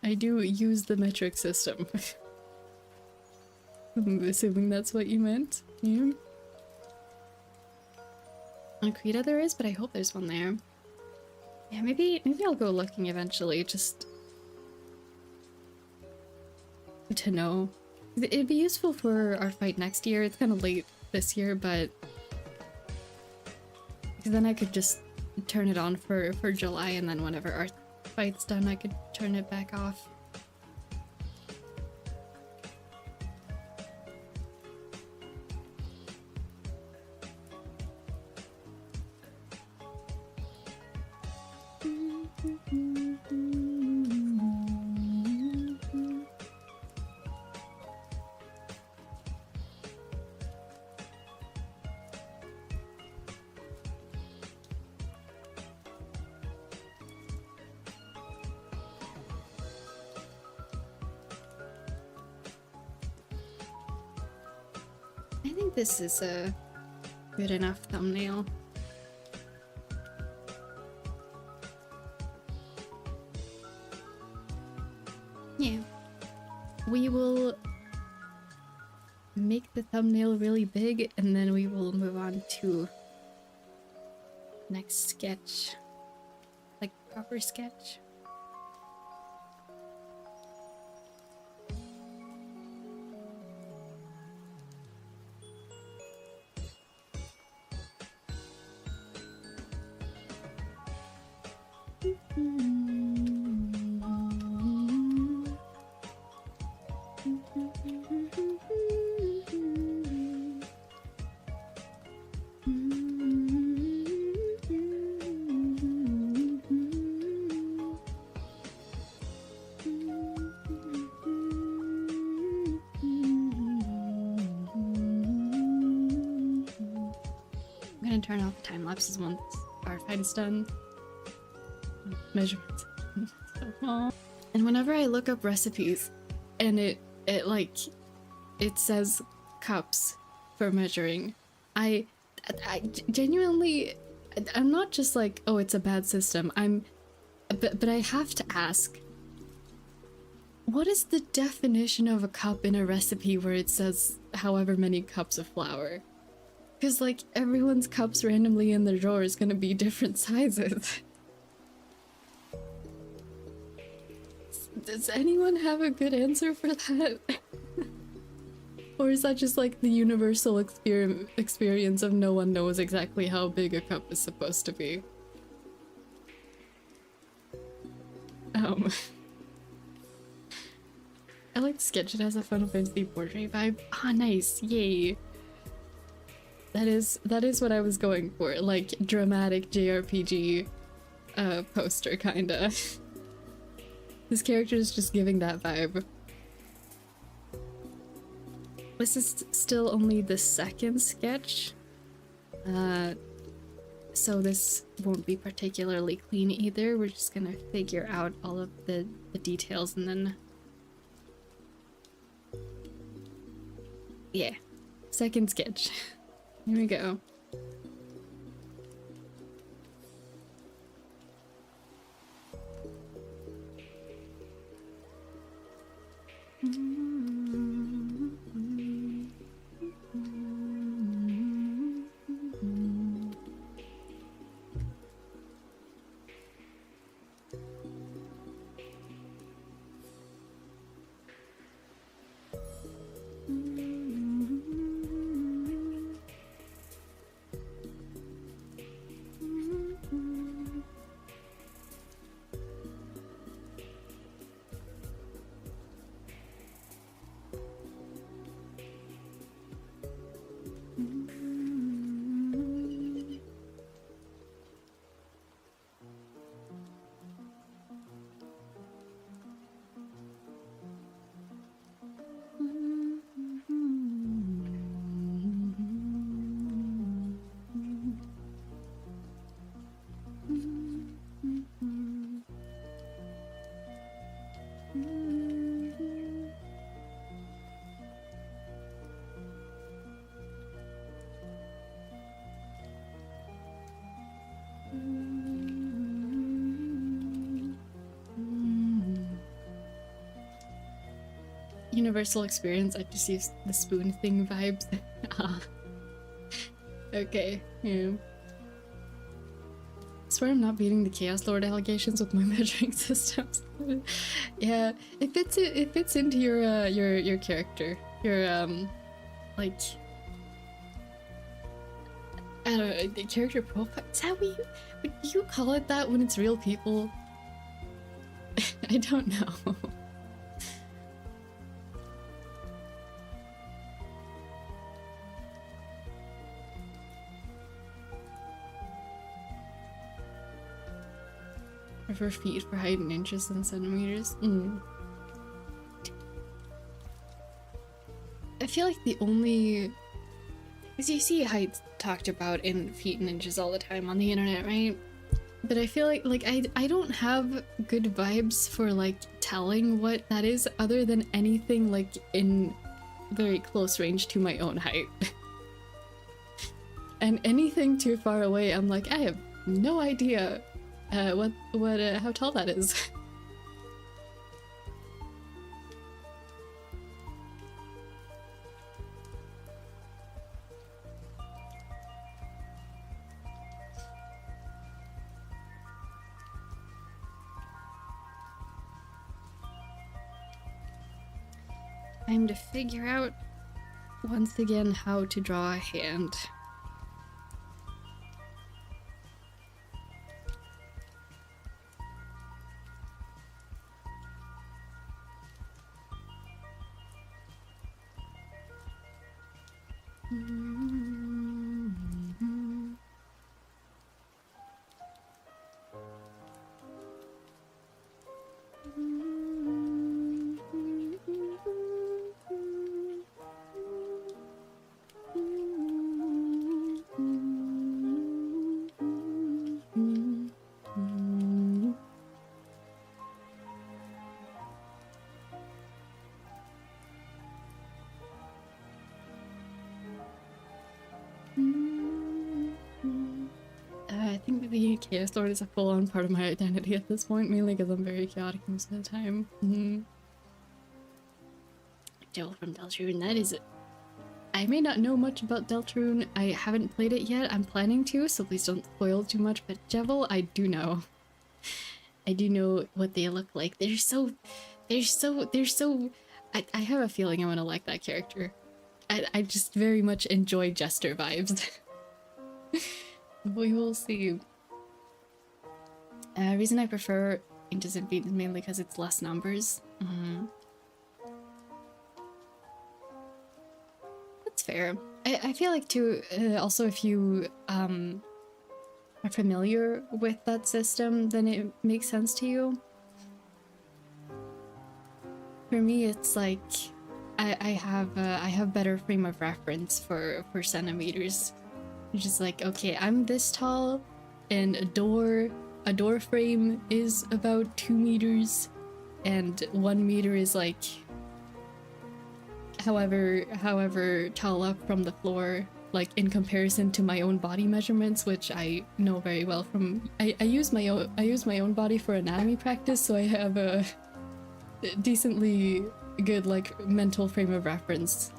I do use the metric system. I'm assuming that's what you meant. Yeah. On Krita there is, but I hope there's one there. Yeah, maybe I'll go looking eventually, just to know. It'd be useful for our fight next year. It's kind of late this year, but then I could just turn it on for July, and then whenever our fight's done, I could turn it back off. I think this is a good enough thumbnail. Yeah. We will make the thumbnail really big, and then we will move on to next sketch. Like proper sketch. I'm gonna turn off the time lapses once our fight is done. Measurements. And whenever I look up recipes and it says cups for measuring, I genuinely, I'm not just like, oh, it's a bad system. But I have to ask, what is the definition of a cup in a recipe where it says however many cups of flour? Because like everyone's cups randomly in their drawer is gonna be different sizes. Does anyone have a good answer for that? Or is that just like the universal experience of no one knows exactly how big a cup is supposed to be? I like to sketch. It has a Final Fantasy portrait vibe. Ah, nice. Yay. That is what I was going for. Like dramatic JRPG poster kinda. This character is just giving that vibe. This is still only the second sketch. So this won't be particularly clean either. We're just gonna figure out all of the details and then... Yeah. Second sketch. Here we go. universal experience. I just use the spoon thing vibes. Okay, yeah. I swear I'm not beating the Chaos Lord allegations with my measuring systems. Yeah, it fits into your character. Your like, I don't know, the character profile. Is that what would you call it that when it's real people? I don't know. Prefer feet for height in inches than centimeters. I feel like the only... Because you see height talked about in feet and inches all the time on the internet, right? But I feel like I don't have good vibes for like telling what that is other than anything like in very close range to my own height. And anything too far away, I'm like, I have no idea how tall that is. Time to figure out once again how to draw a hand. I think the Chaos Lord is a full-on part of my identity at this point, mainly because I'm very chaotic most of the time. Joel from Deltarune, that is... I may not know much about Deltarune, I haven't played it yet, I'm planning to, so please don't spoil too much, but Jevil, I do know. I do know what they look like. They're so... I have a feeling I'm gonna like that character. I just very much enjoy Jester vibes. We will see. Reason I prefer inches and feet is mainly because it's less numbers. That's fair. I feel like too, also if you are familiar with that system, then it makes sense to you. For me, it's like I have better frame of reference for centimeters. It's just like, okay, I'm this tall, and a door frame is about 2 meters, and 1 meter is like however tall up from the floor, like in comparison to my own body measurements, which I know very well from I use my own body for anatomy practice, so I have a decently good like mental frame of reference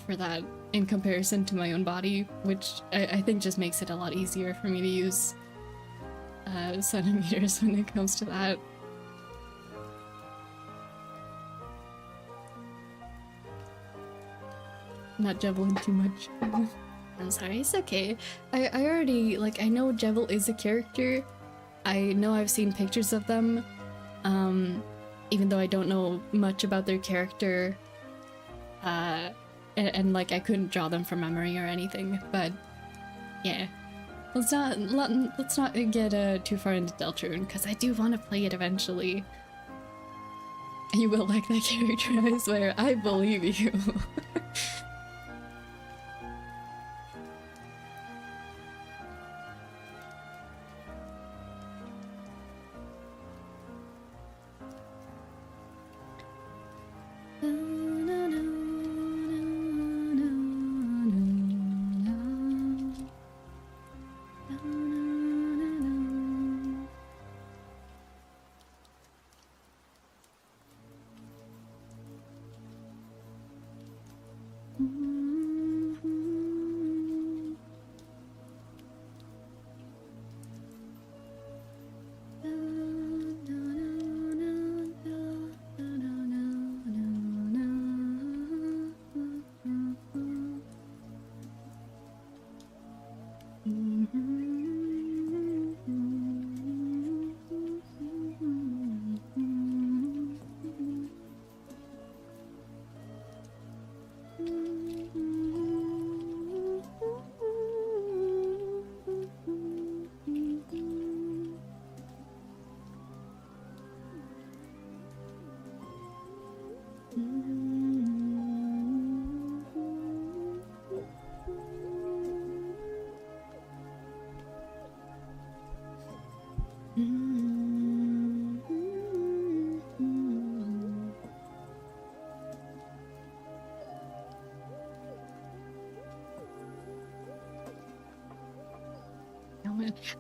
for that in comparison to my own body, which I think just makes it a lot easier for me to use centimeters when it comes to that. Not Jevil too much. I'm sorry, it's okay. I already, like, I know Jevil is a character. I know I've seen pictures of them, even though I don't know much about their character. And like I couldn't draw them from memory or anything, but yeah. Let's not get too far into Deltarune, because I do want to play it eventually. You will like that character, I swear. I believe you.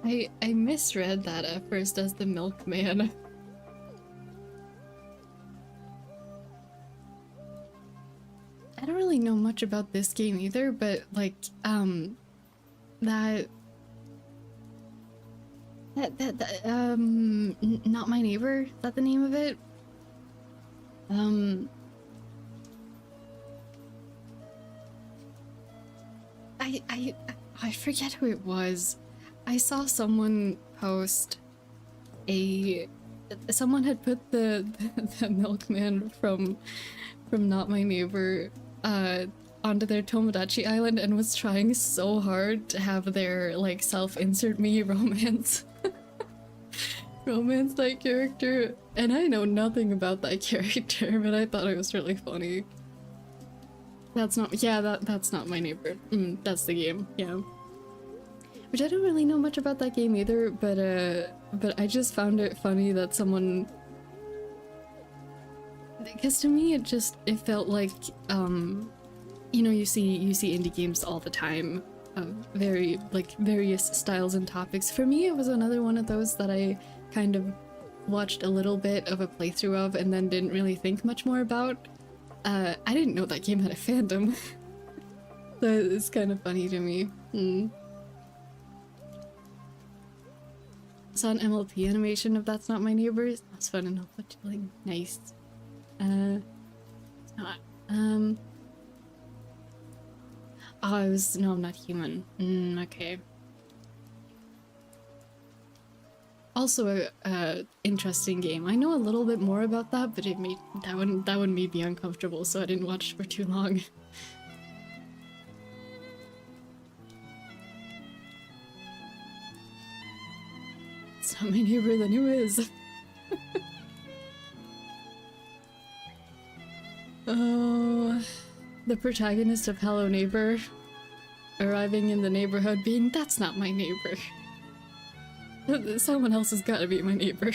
I misread that at first as the milkman. I don't really know much about this game either, but like Not My Neighbor, is that the name of it? I forget who it was. I saw someone post someone had put the milkman from Not My Neighbor onto their Tomodachi Island and was trying so hard to have their like self-insert me romance that character, and I know nothing about that character, but I thought it was really funny. That's not My Neighbor. That's the game, yeah. Which I don't really know much about that game either, but I just found it funny that someone, because to me it felt like you know, you see indie games all the time of very like various styles and topics. For me, it was another one of those that I kind of watched a little bit of a playthrough of and then didn't really think much more about. I didn't know that game had a fandom. So it's kind of funny to me. Saw an MLP animation of That's Not My Neighbor. That's fun enough, but like nice. It's not. Oh, it was no, I'm Not Human. Okay. Also a interesting game. I know a little bit more about that, but that one made me uncomfortable, so I didn't watch for too long. It's not my neighbor, then who is? Oh, the protagonist of Hello Neighbor arriving in the neighborhood being, that's not my neighbor. Someone else has gotta be my neighbor.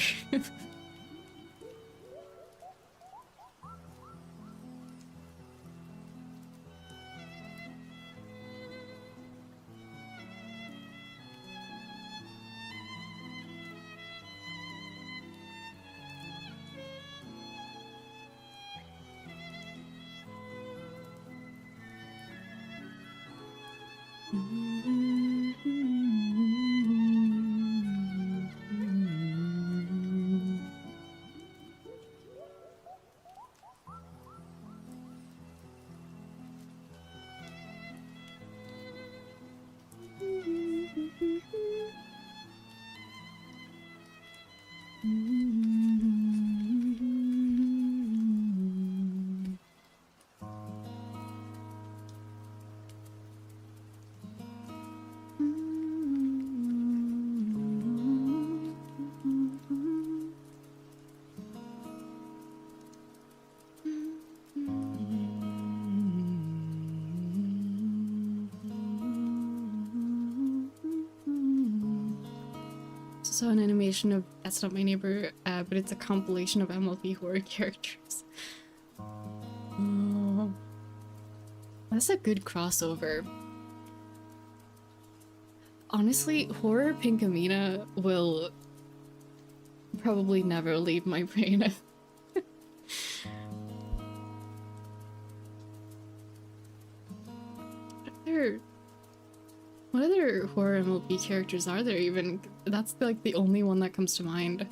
So an animation of That's Not My Neighbor, but it's a compilation of MLP horror characters. Oh, that's a good crossover. Honestly, horror Pinkamena will probably never leave my brain. what other horror MLP characters are there even? That's like the only one that comes to mind.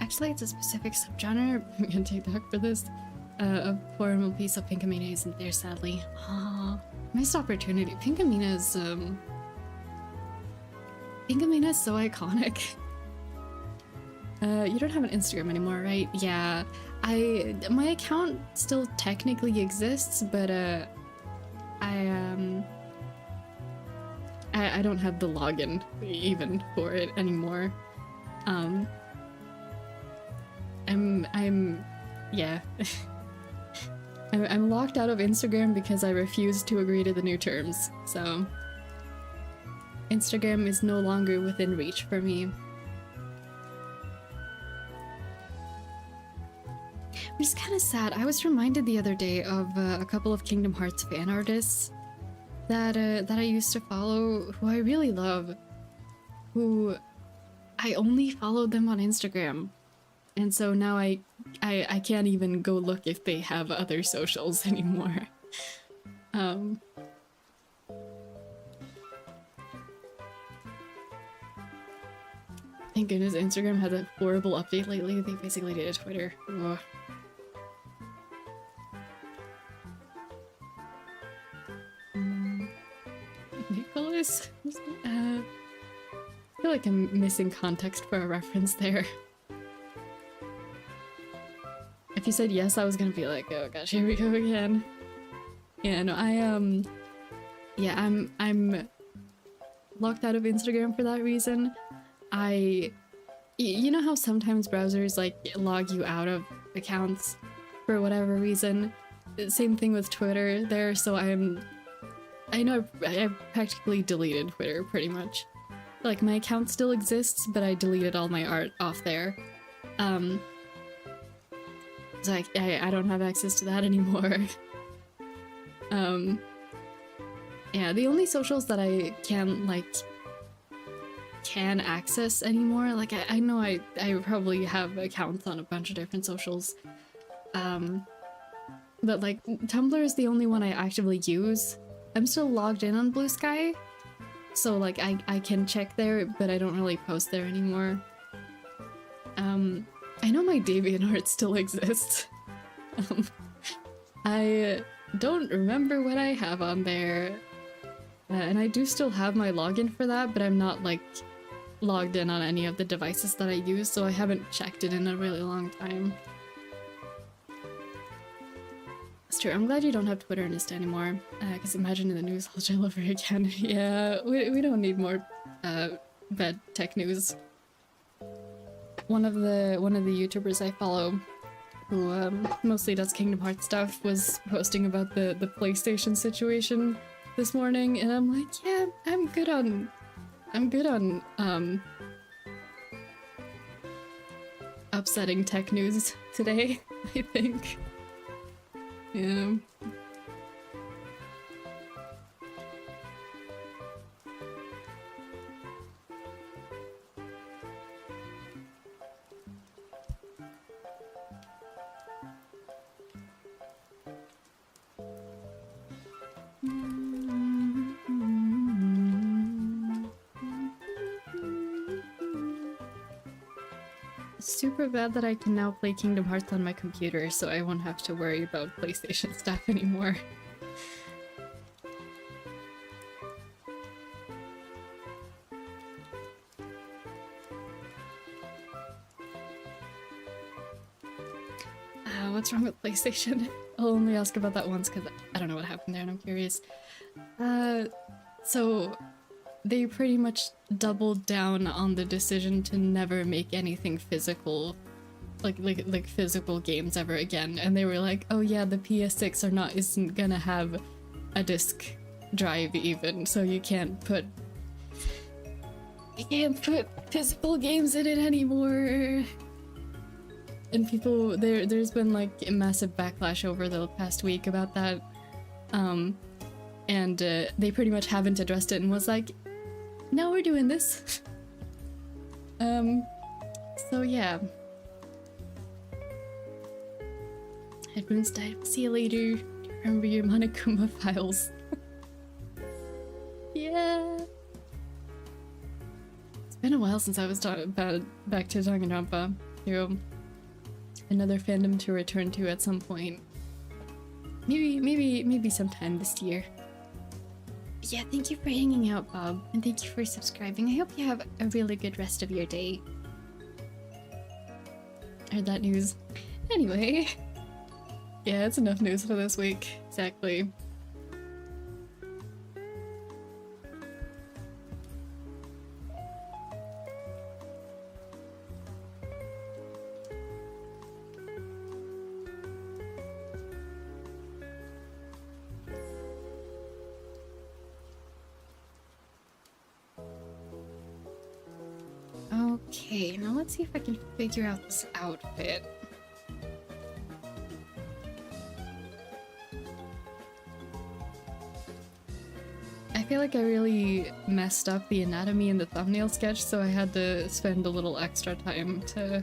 Actually, it's a specific subgenre. I'm gonna take that for this. Of horror MLP, so Pinkamena isn't there, sadly. Ah, missed opportunity. Pinkamena's so iconic. You don't have an Instagram anymore, right? Yeah, my account still technically exists, but I don't have the login even for it anymore. Yeah. I'm locked out of Instagram because I refused to agree to the new terms, so Instagram is no longer within reach for me. Which is kind of sad. I was reminded the other day of a couple of Kingdom Hearts fan artists that I used to follow, who I really love, who I only followed them on Instagram. And so now I can't even go look if they have other socials anymore. Thank goodness Instagram had a horrible update lately. They basically did a Twitter. Ugh. Nicholas? I feel like I'm missing context for a reference there. If you said yes, I was gonna be like, oh gosh, here we go again. Yeah, no, yeah, I'm locked out of Instagram for that reason. You know how sometimes browsers like log you out of accounts for whatever reason? Same thing with Twitter there, so I know I've practically deleted Twitter pretty much. Like, my account still exists, but I deleted all my art off there. So I don't have access to that anymore. Yeah, the only socials that I can access anymore, like I know I probably have accounts on a bunch of different socials, but like Tumblr is the only one I actively use. I'm still logged in on Blue Sky, so like I can check there, but I don't really post there anymore. I know my DeviantArt still exists. I don't remember what I have on there, and I do still have my login for that, but I'm not like logged in on any of the devices that I use, so I haven't checked it in a really long time. That's true. I'm glad you don't have Twitter and Insta anymore, because imagine in the news all over again. Yeah, we don't need more bad tech news. One of the YouTubers I follow, who mostly does Kingdom Hearts stuff, was posting about the PlayStation situation this morning, and I'm like, yeah, I'm good on upsetting tech news today, I think. Yeah. Super glad that I can now play Kingdom Hearts on my computer, so I won't have to worry about PlayStation stuff anymore. What's wrong with PlayStation? I'll only ask about that once because I don't know what happened there and I'm curious. So they pretty much doubled down on the decision to never make anything physical, like physical games ever again. And they were like, oh yeah, the PS6 isn't gonna have a disc drive even, so you can't put physical games in it anymore. And people, there's been like a massive backlash over the past week about that. And they pretty much haven't addressed it and was like, no, we're doing this. So yeah. Headphones died. See you later. Remember your Monokuma files. Yeah. It's been a while since I was back to Danganronpa. Another fandom to return to at some point. Maybe sometime this year. But yeah, thank you for hanging out, Bob, and thank you for subscribing. I hope you have a really good rest of your day. Heard that news. Anyway. Yeah, it's enough news for this week. Exactly. Okay, now let's see if I can figure out this outfit. I feel like I really messed up the anatomy in the thumbnail sketch, so I had to spend a little extra time to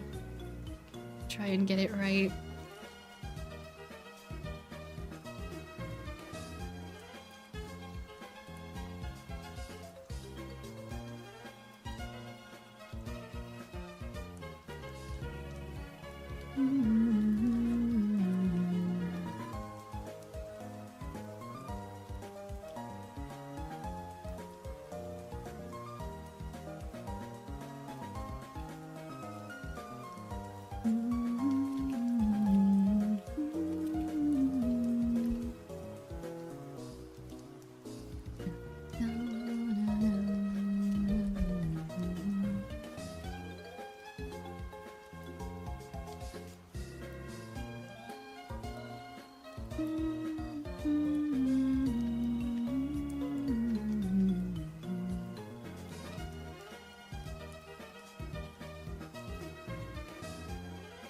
try and get it right.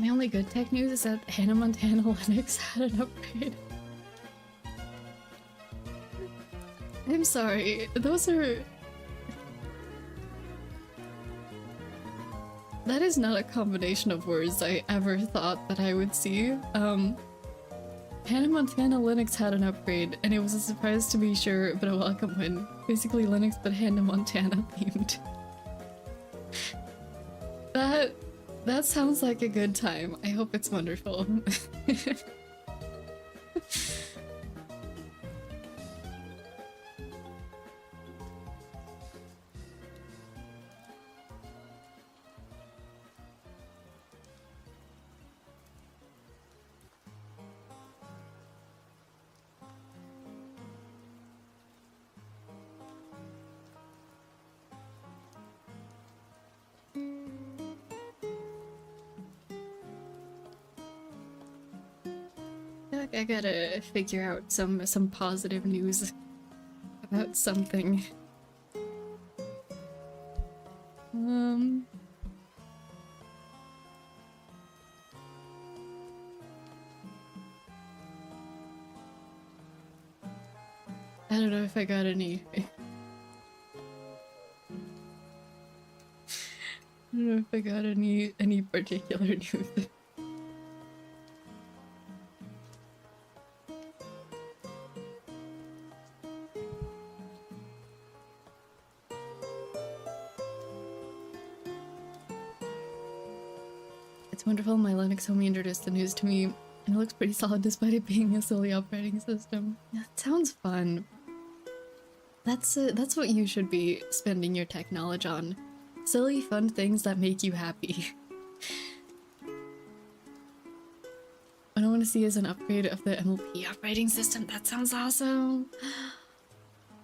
My only good tech news is that Hannah Montana Linux had an upgrade. I'm sorry, those are... That is not a combination of words I ever thought that I would see. Hannah Montana Linux had an upgrade, and it was a surprise to be sure, but a welcome one. Basically Linux, but Hannah Montana themed. That sounds like a good time. I hope it's wonderful. I gotta figure out some positive news about something. I don't know if I got any. I don't know if I got any particular news. It's wonderful. My Linux homie introduced the news to me, and it looks pretty solid despite it being a silly operating system. Yeah, it sounds fun. That's what you should be spending your tech knowledge on. Silly, fun things that make you happy. What I want to see is an upgrade of the MLP operating system. That sounds awesome.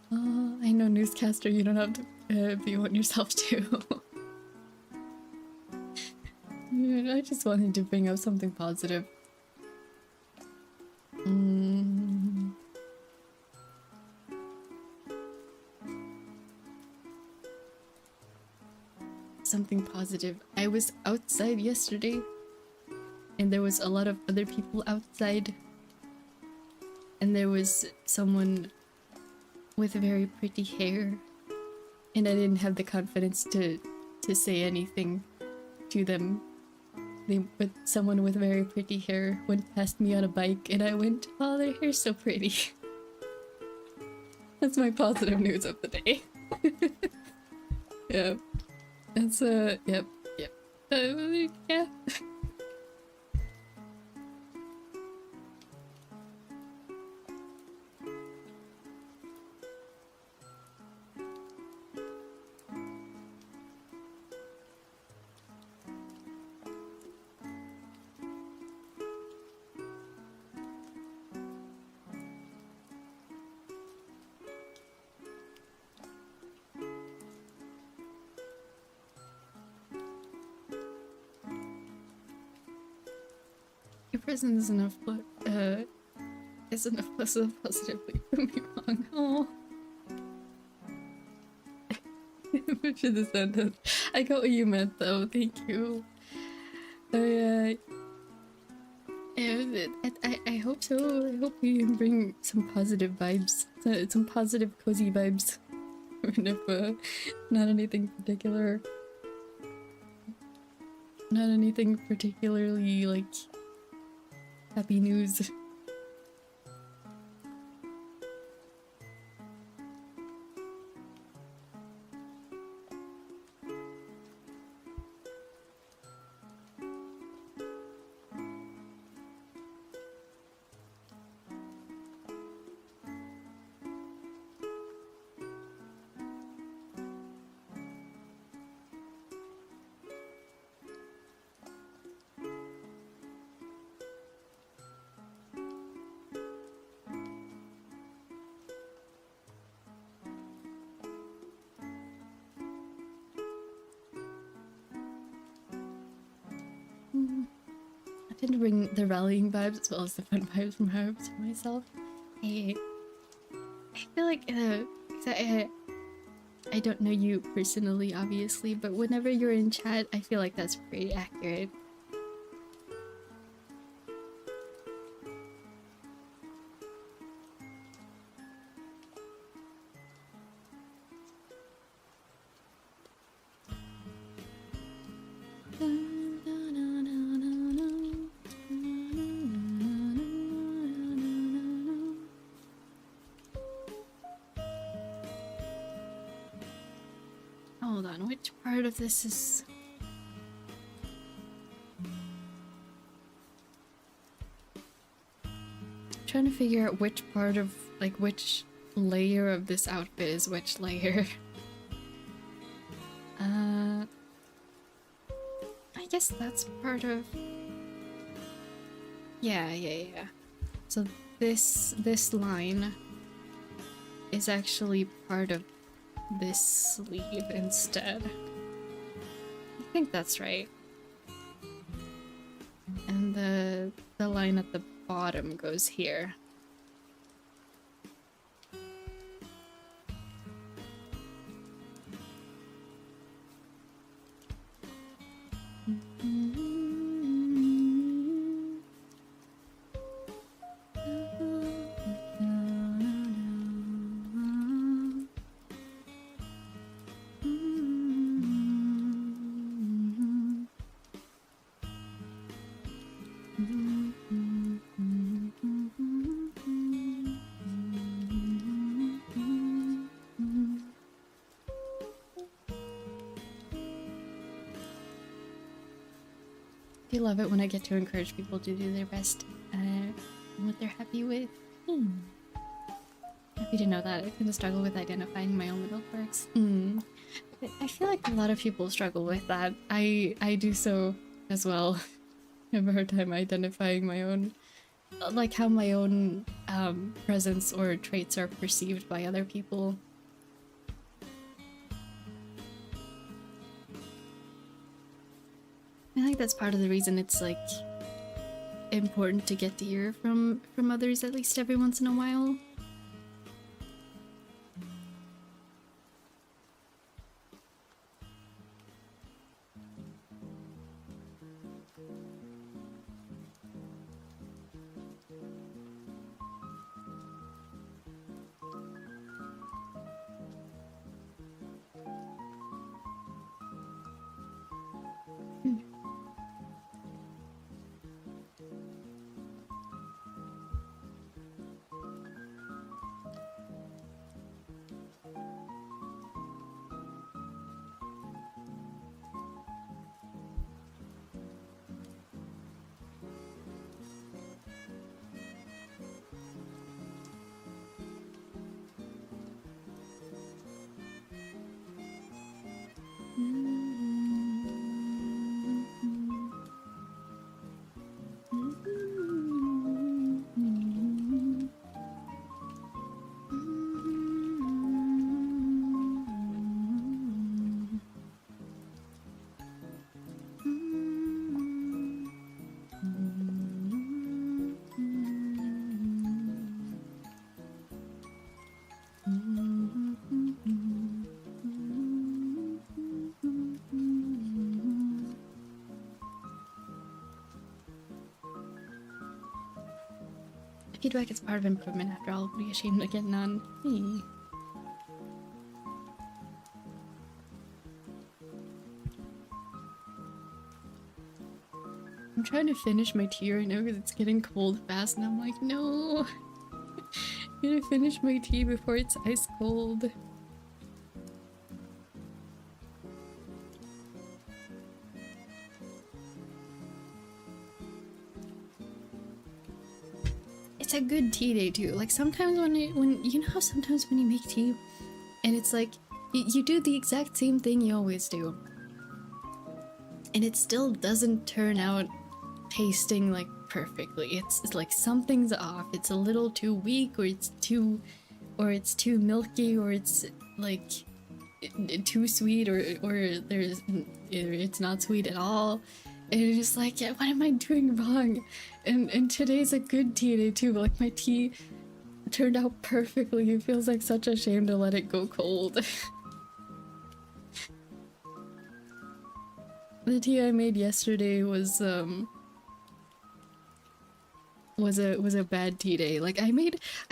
I know, newscaster, you don't have to be one yourself too. I just wanted to bring up something positive. Something positive. I was outside yesterday, and there was a lot of other people outside, and there was someone with very pretty hair, and I didn't have the confidence to say anything to them. But someone with very pretty hair went past me on a bike, and I went, "Oh, their hair's so pretty." That's my positive news of the day. Yeah. That's yep. Yeah. Your presence is enough, is enough positively. Don't be wrong. Oh. Which is the sentence? I got what you meant though. Thank you. I hope so. I hope we can bring some positive vibes, some positive cozy vibes. Even if not anything particular. Not anything particularly like happy news. I tend to bring the rallying vibes as well as the fun vibes from Herbs for myself. I feel like, I don't know you personally, obviously, but whenever you're in chat, I feel like that's pretty accurate. Hold on, which part of this is... I'm trying to figure out which part of, like, which layer of this outfit is which layer. I guess that's part of... Yeah. So this line is actually part of this sleeve instead. I think that's right. And the line at the bottom goes here. I love it when I get to encourage people to do their best and what they're happy with. Happy to know that. I kind of struggle with identifying my own little quirks. I feel like a lot of people struggle with that. I do so as well. I have a hard time identifying my own, like how my own presence or traits are perceived by other people. I think that's part of the reason it's like important to get to hear from others at least every once in a while. Feedback is part of improvement after all. Be ashamed to get none. Hey. I'm trying to finish my tea right now because it's getting cold fast and I'm like, no. I'm gonna finish my tea before it's ice cold. It's a good tea day too. Like sometimes when you know how sometimes when you make tea and it's like you do the exact same thing you always do and it still doesn't turn out tasting like perfectly. It's like something's off. It's a little too weak, or it's too milky, or it's like too sweet, or it's not sweet at all. And it's just like, yeah, what am I doing wrong? And today's a good tea day too. Like my tea turned out perfectly. It feels like such a shame to let it go cold. The tea I made yesterday was a bad tea day. Like I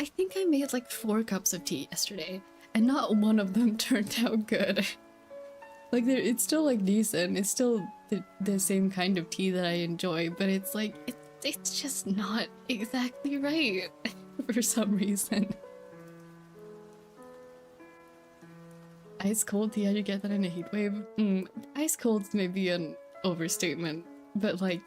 think I made like 4 cups of tea yesterday, and not one of them turned out good. Like it's still like decent. It's still the same kind of tea that I enjoy, but it's like it's just not exactly right for some reason. Ice cold tea, how'd you get that in a heat wave? Ice cold's maybe an overstatement, but like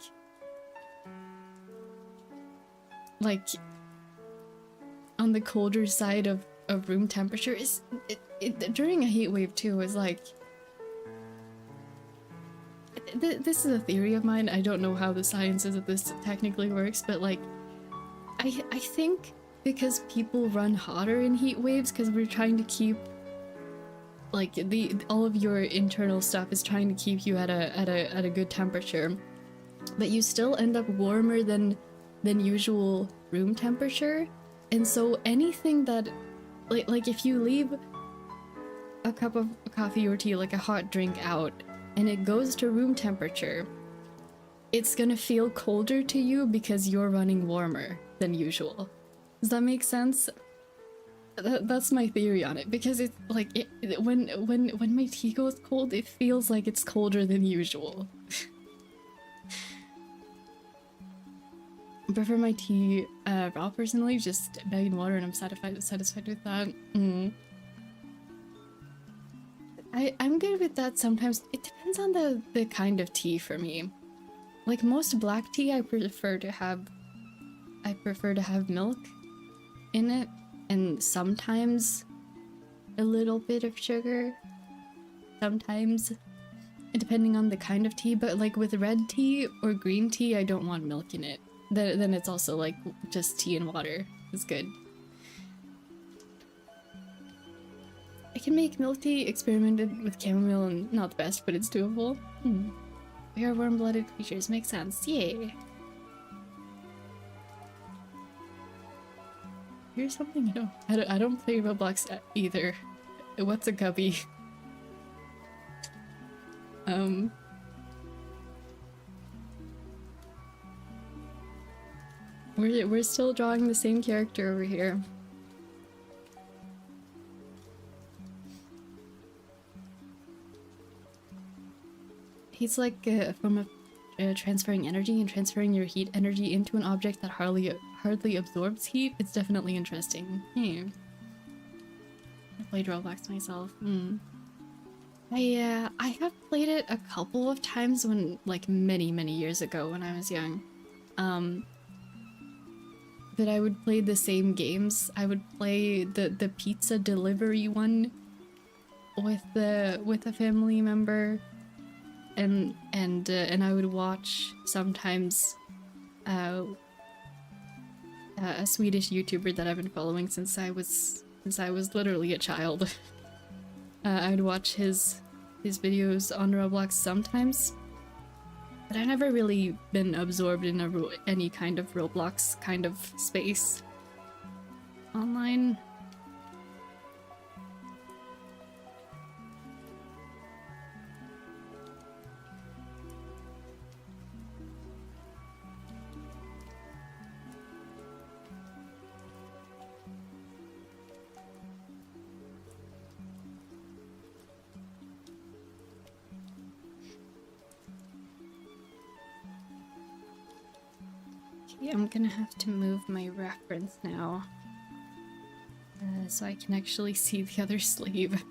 on the colder side of room temperature is during a heat wave too is like this is a theory of mine. I don't know how the sciences of this technically works, but like I think because people run hotter in heat waves because we're trying to keep like all of your internal stuff is trying to keep you at a good temperature, but you still end up warmer than usual room temperature. And so anything that like if you leave a cup of coffee or tea, like a hot drink out, and it goes to room temperature, it's gonna feel colder to you because you're running warmer than usual. Does that make sense? That's my theory on it, because it's like when my tea goes cold, it feels like it's colder than usual. I prefer my tea raw personally, just bag in water, and I'm satisfied with that. I'm good with that sometimes. It depends on the kind of tea for me. like most black tea, I prefer to have milk in it, and sometimes a little bit of sugar. Sometimes, depending on the kind of tea, but like with red tea or green tea, I don't want milk in it. Then it's also like just tea and water. It's good. I can make milk tea, experimented with chamomile, and not the best, but it's doable. We are warm-blooded creatures, makes sense. Yay. Here's something I don't play Roblox either. What's a gubby? We're still drawing the same character over here. He's like from transferring energy and transferring your heat energy into an object that hardly absorbs heat. It's definitely interesting. I played Roblox myself. I have played it a couple of times when, like, many years ago when I was young. But I would play the same games. I would play the pizza delivery one with a family member, and I would watch sometimes a Swedish YouTuber that I've been following since I was literally a child. I would watch his videos on Roblox sometimes, but I've never really been absorbed in any kind of Roblox kind of space online. I'm gonna have to move my reference now, so I can actually see the other sleeve.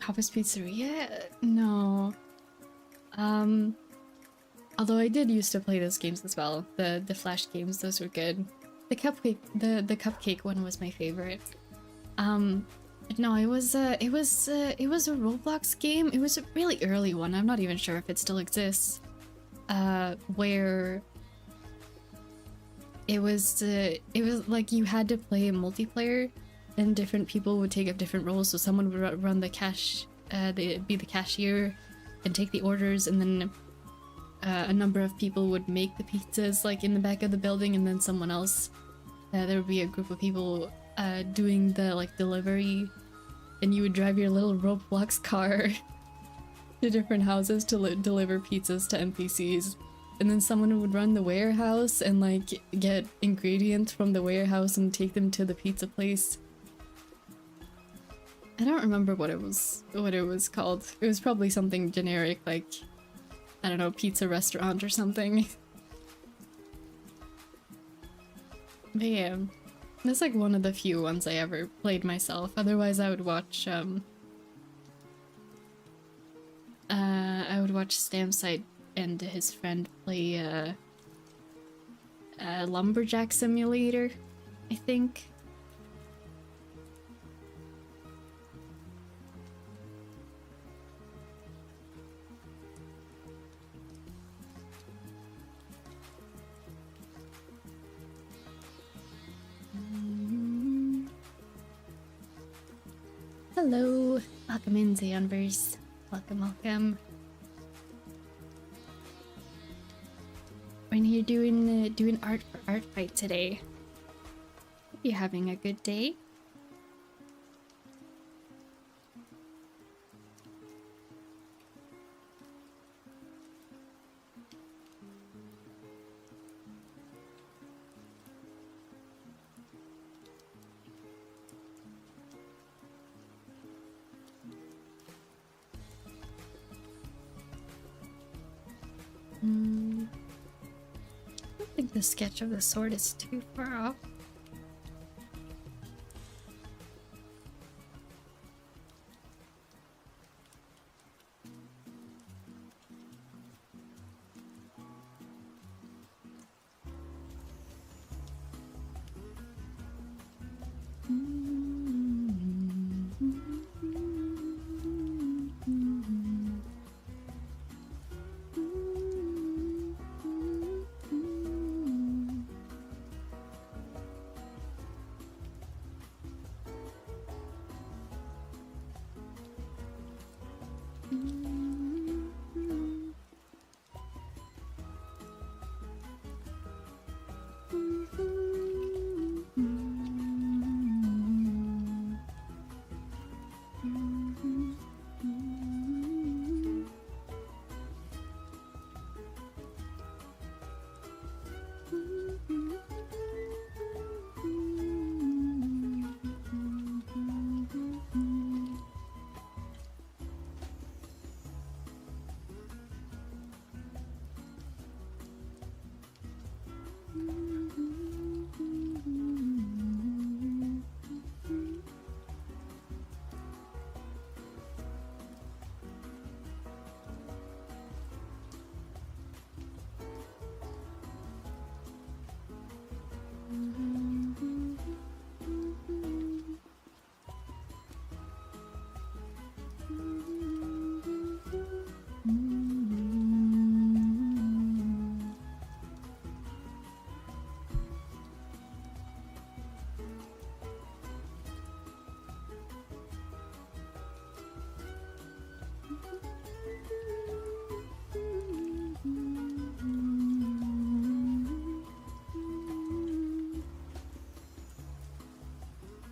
Papa's Pizzeria? No. Although I did used to play those games as well. The Flash games, those were good. The cupcake one was my favorite. No, it was a Roblox game. It was a really early one. I'm not even sure if it still exists. Where it was like you had to play multiplayer, and different people would take up different roles. So someone would run the cash, they'd be the cashier and take the orders, and then a number of people would make the pizzas like in the back of the building, and then someone else, there would be a group of people doing the like delivery, and you would drive your little Roblox car to different houses to deliver pizzas to NPCs. And then someone would run the warehouse and like get ingredients from the warehouse and take them to the pizza place. I don't remember what it was called. It was probably something generic, like, I don't know, pizza restaurant or something. But yeah, that's like one of the few ones I ever played myself. Otherwise I would watch Stamsite and his friend play Lumberjack Simulator, I think. Hello, welcome in, Xeonverse. Welcome. We're here doing art for Artfight today. You having a good day? I don't think the sketch of the sword is too far off.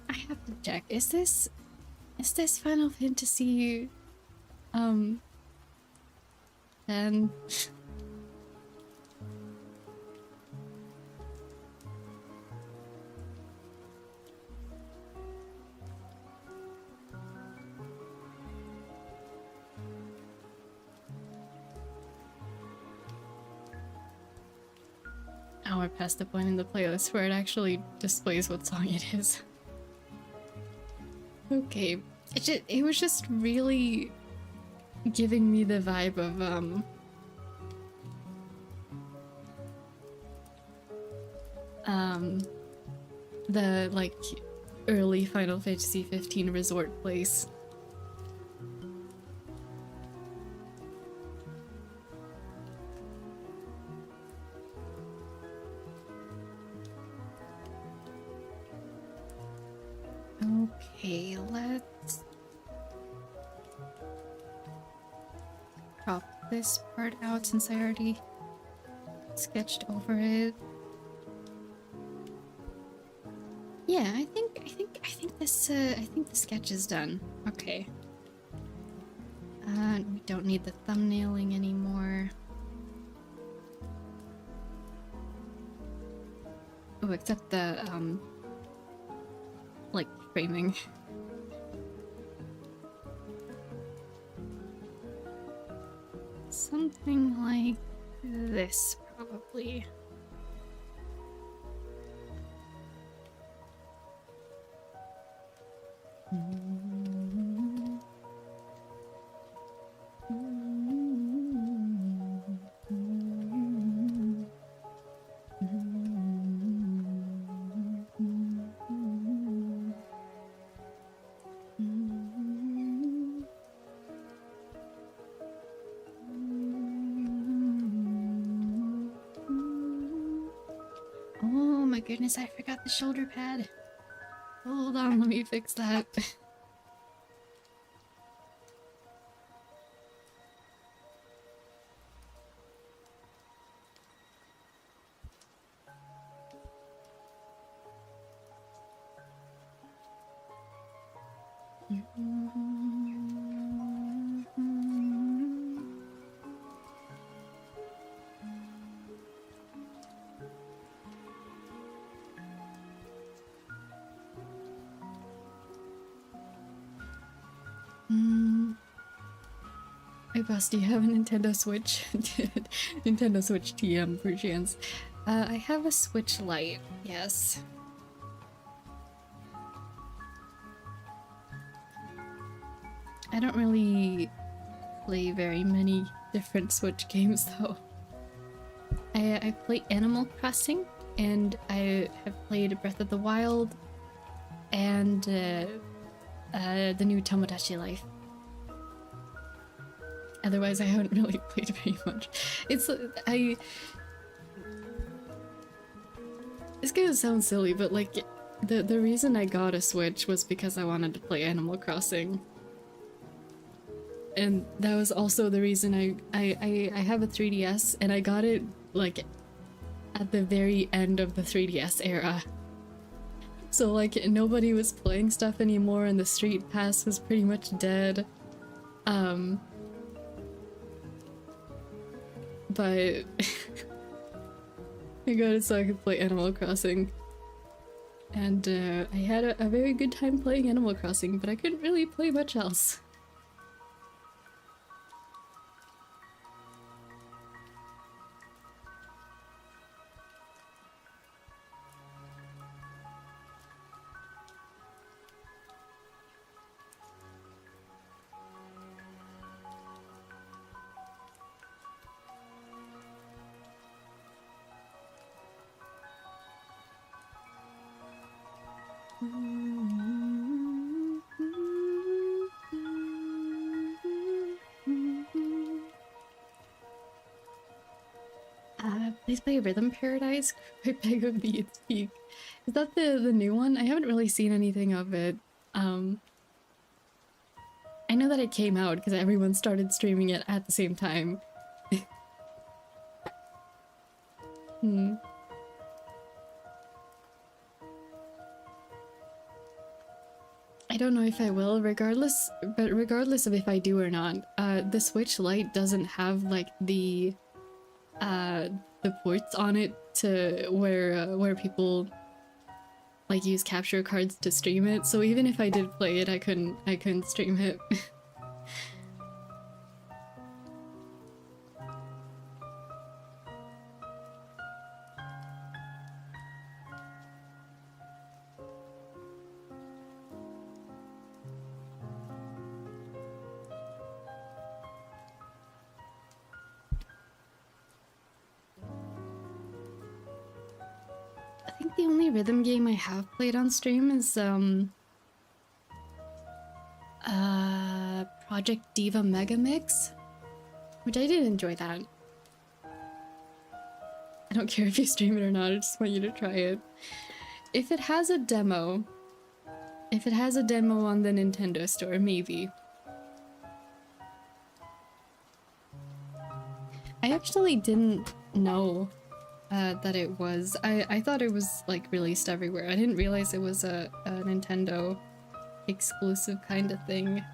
I have to check. Is this Final Fantasy 10? Now we're past the point in the playlist where it actually displays what song it is. Okay, it was just really giving me the vibe of the like early Final Fantasy 15 resort place. Okay, let's crop this part out since I already sketched over it. Yeah, I think the sketch is done. Okay. We don't need the thumbnailing anymore. Oh, except the like framing. Something like this, probably. Oh my goodness, I forgot the shoulder pad. Hold on, let me fix that. Hey boss, do you have a Nintendo Switch? Nintendo Switch TM per chance. I have a Switch Lite, yes. I don't really play very many different Switch games though. I play Animal Crossing, and I have played Breath of the Wild, and the new Tomodachi Life. Otherwise, I haven't really played very much. It's It's gonna sound silly, but like the reason I got a Switch was because I wanted to play Animal Crossing. And that was also the reason I have a 3DS, and I got it like at the very end of the 3DS era. So like nobody was playing stuff anymore, and the Street Pass was pretty much dead. But I got it so I could play Animal Crossing. And I had a very good time playing Animal Crossing, but I couldn't really play much else. Please play Rhythm Paradise by Peg of Beats Peak. Is that the new one? I haven't really seen anything of it. I know that it came out because everyone started streaming it at the same time. I don't know if I will, regardless of if I do or not. The Switch Lite doesn't have like the ports on it to where people like use capture cards to stream it. So even if I did play it, I couldn't stream it. I think the only rhythm game I have played on stream is Project Diva Mega Mix, which I did enjoy that. I don't care if you stream it or not, I just want you to try it. If it has a demo on the Nintendo store, maybe. I actually didn't know that it was. I thought it was like released everywhere. I didn't realize it was a Nintendo exclusive kind of thing.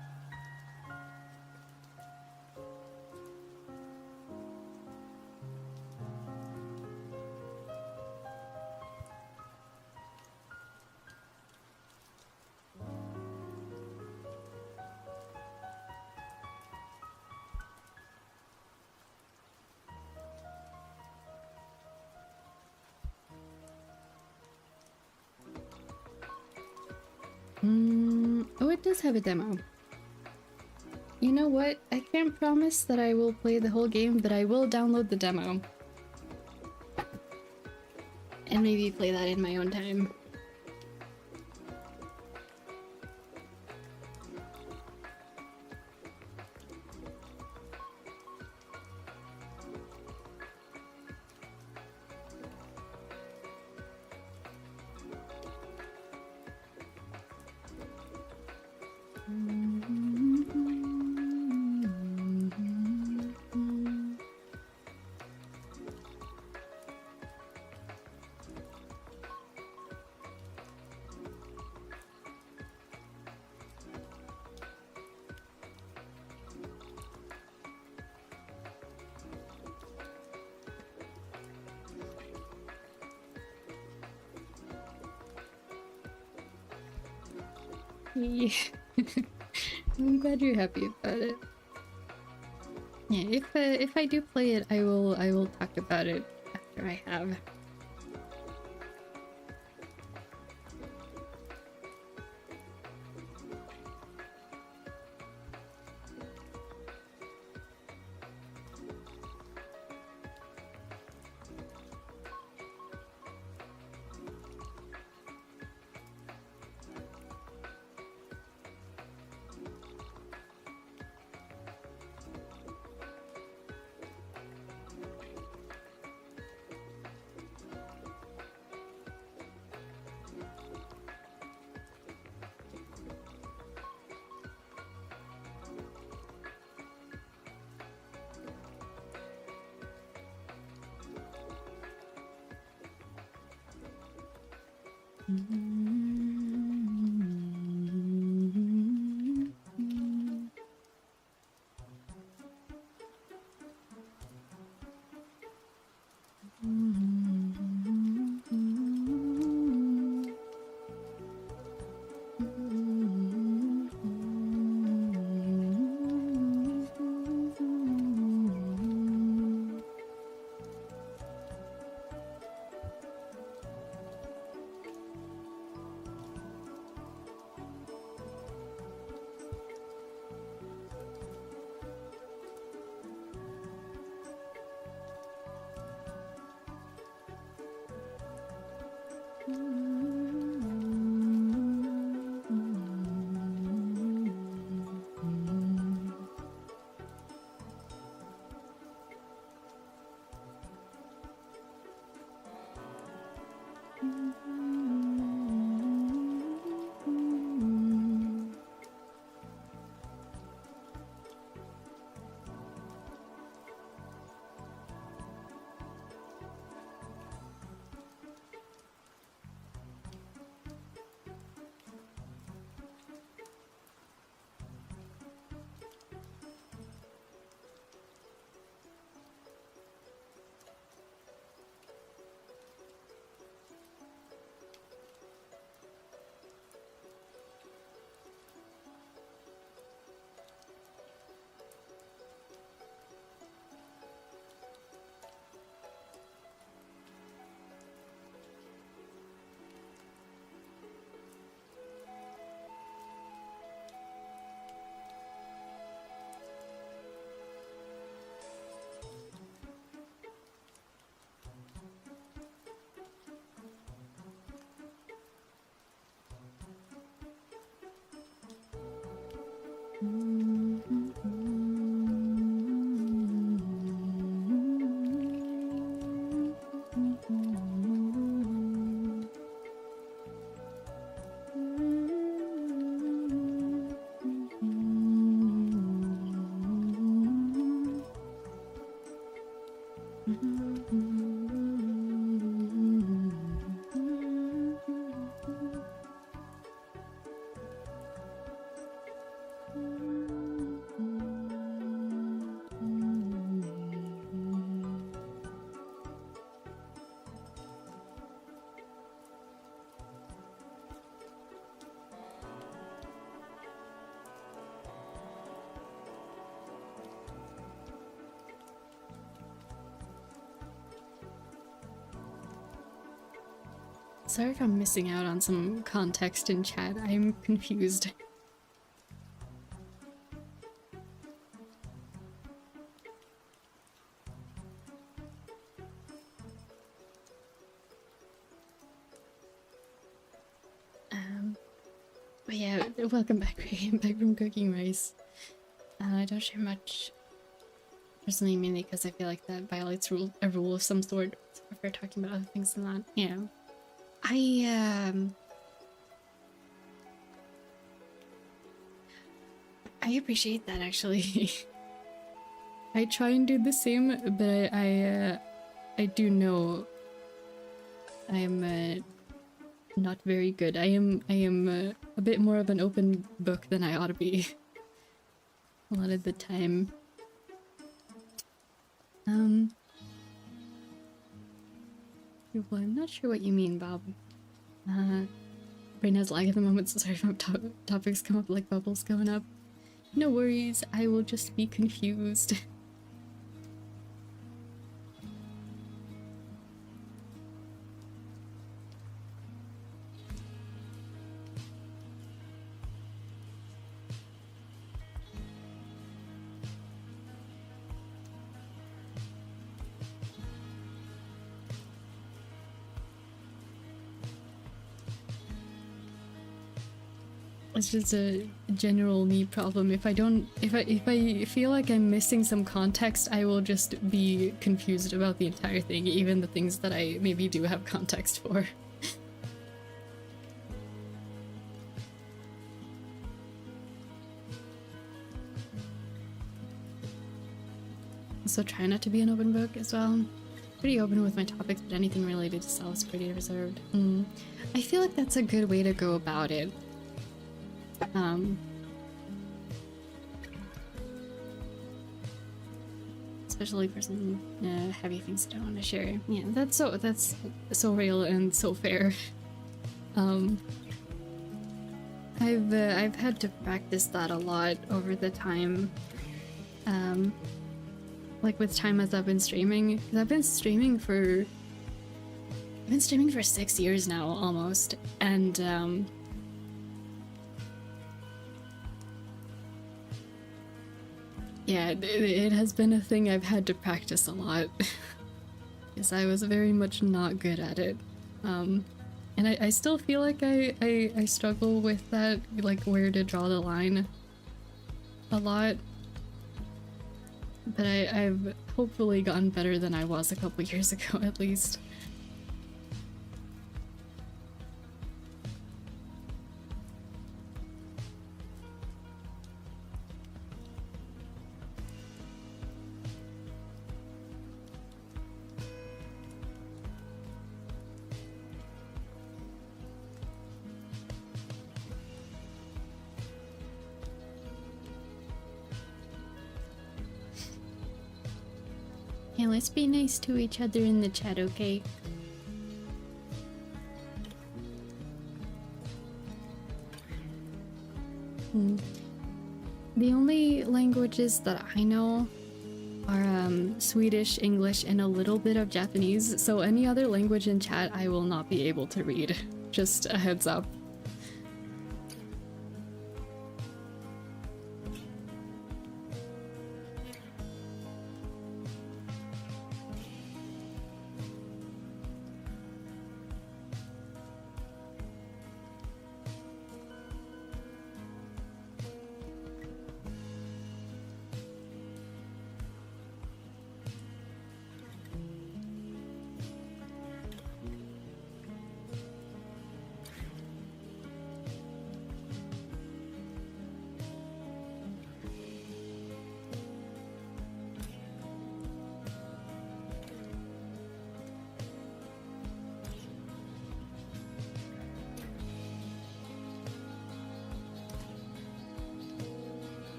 Oh, it does have a demo. You know what? I can't promise that I will play the whole game, but I will download the demo. And maybe play that in my own time. Yeah. I'm glad you're happy about it. Yeah, if I do play it, I will talk about it after I have. Sorry if I'm missing out on some context in chat. I'm confused. But yeah, welcome back, Ray. I'm back from cooking rice. I don't share much personally, mainly because I feel like that violates a rule of some sort. So I prefer talking about other things than that. Yeah. I appreciate that, actually. I try and do the same, but I do know I'm not very good. I am a bit more of an open book than I ought to be. A lot of the time. Well, I'm not sure what you mean, Bob. brain has lag at the moment, so sorry if topics come up like bubbles going up. No worries, I will just be confused. It's just a general me problem. If I feel like I'm missing some context, I will just be confused about the entire thing, even the things that I maybe do have context for. So try not to be an open book as well. Pretty open with my topics, but anything related to Cell is pretty reserved. I feel like that's a good way to go about it. Especially for some heavy things I don't want to share. Yeah, that's so real and so fair. I've had to practice that a lot over the time. Like with time as I've been streaming, because I've been streaming for 6 years now almost, and yeah, it has been a thing I've had to practice a lot because I was very much not good at it. And I still feel like I struggle with that, like where to draw the line a lot. But I've hopefully gotten better than I was a couple years ago at least. Yeah, let's be nice to each other in the chat, okay? The only languages that I know are Swedish, English, and a little bit of Japanese, so any other language in chat I will not be able to read. Just a heads up.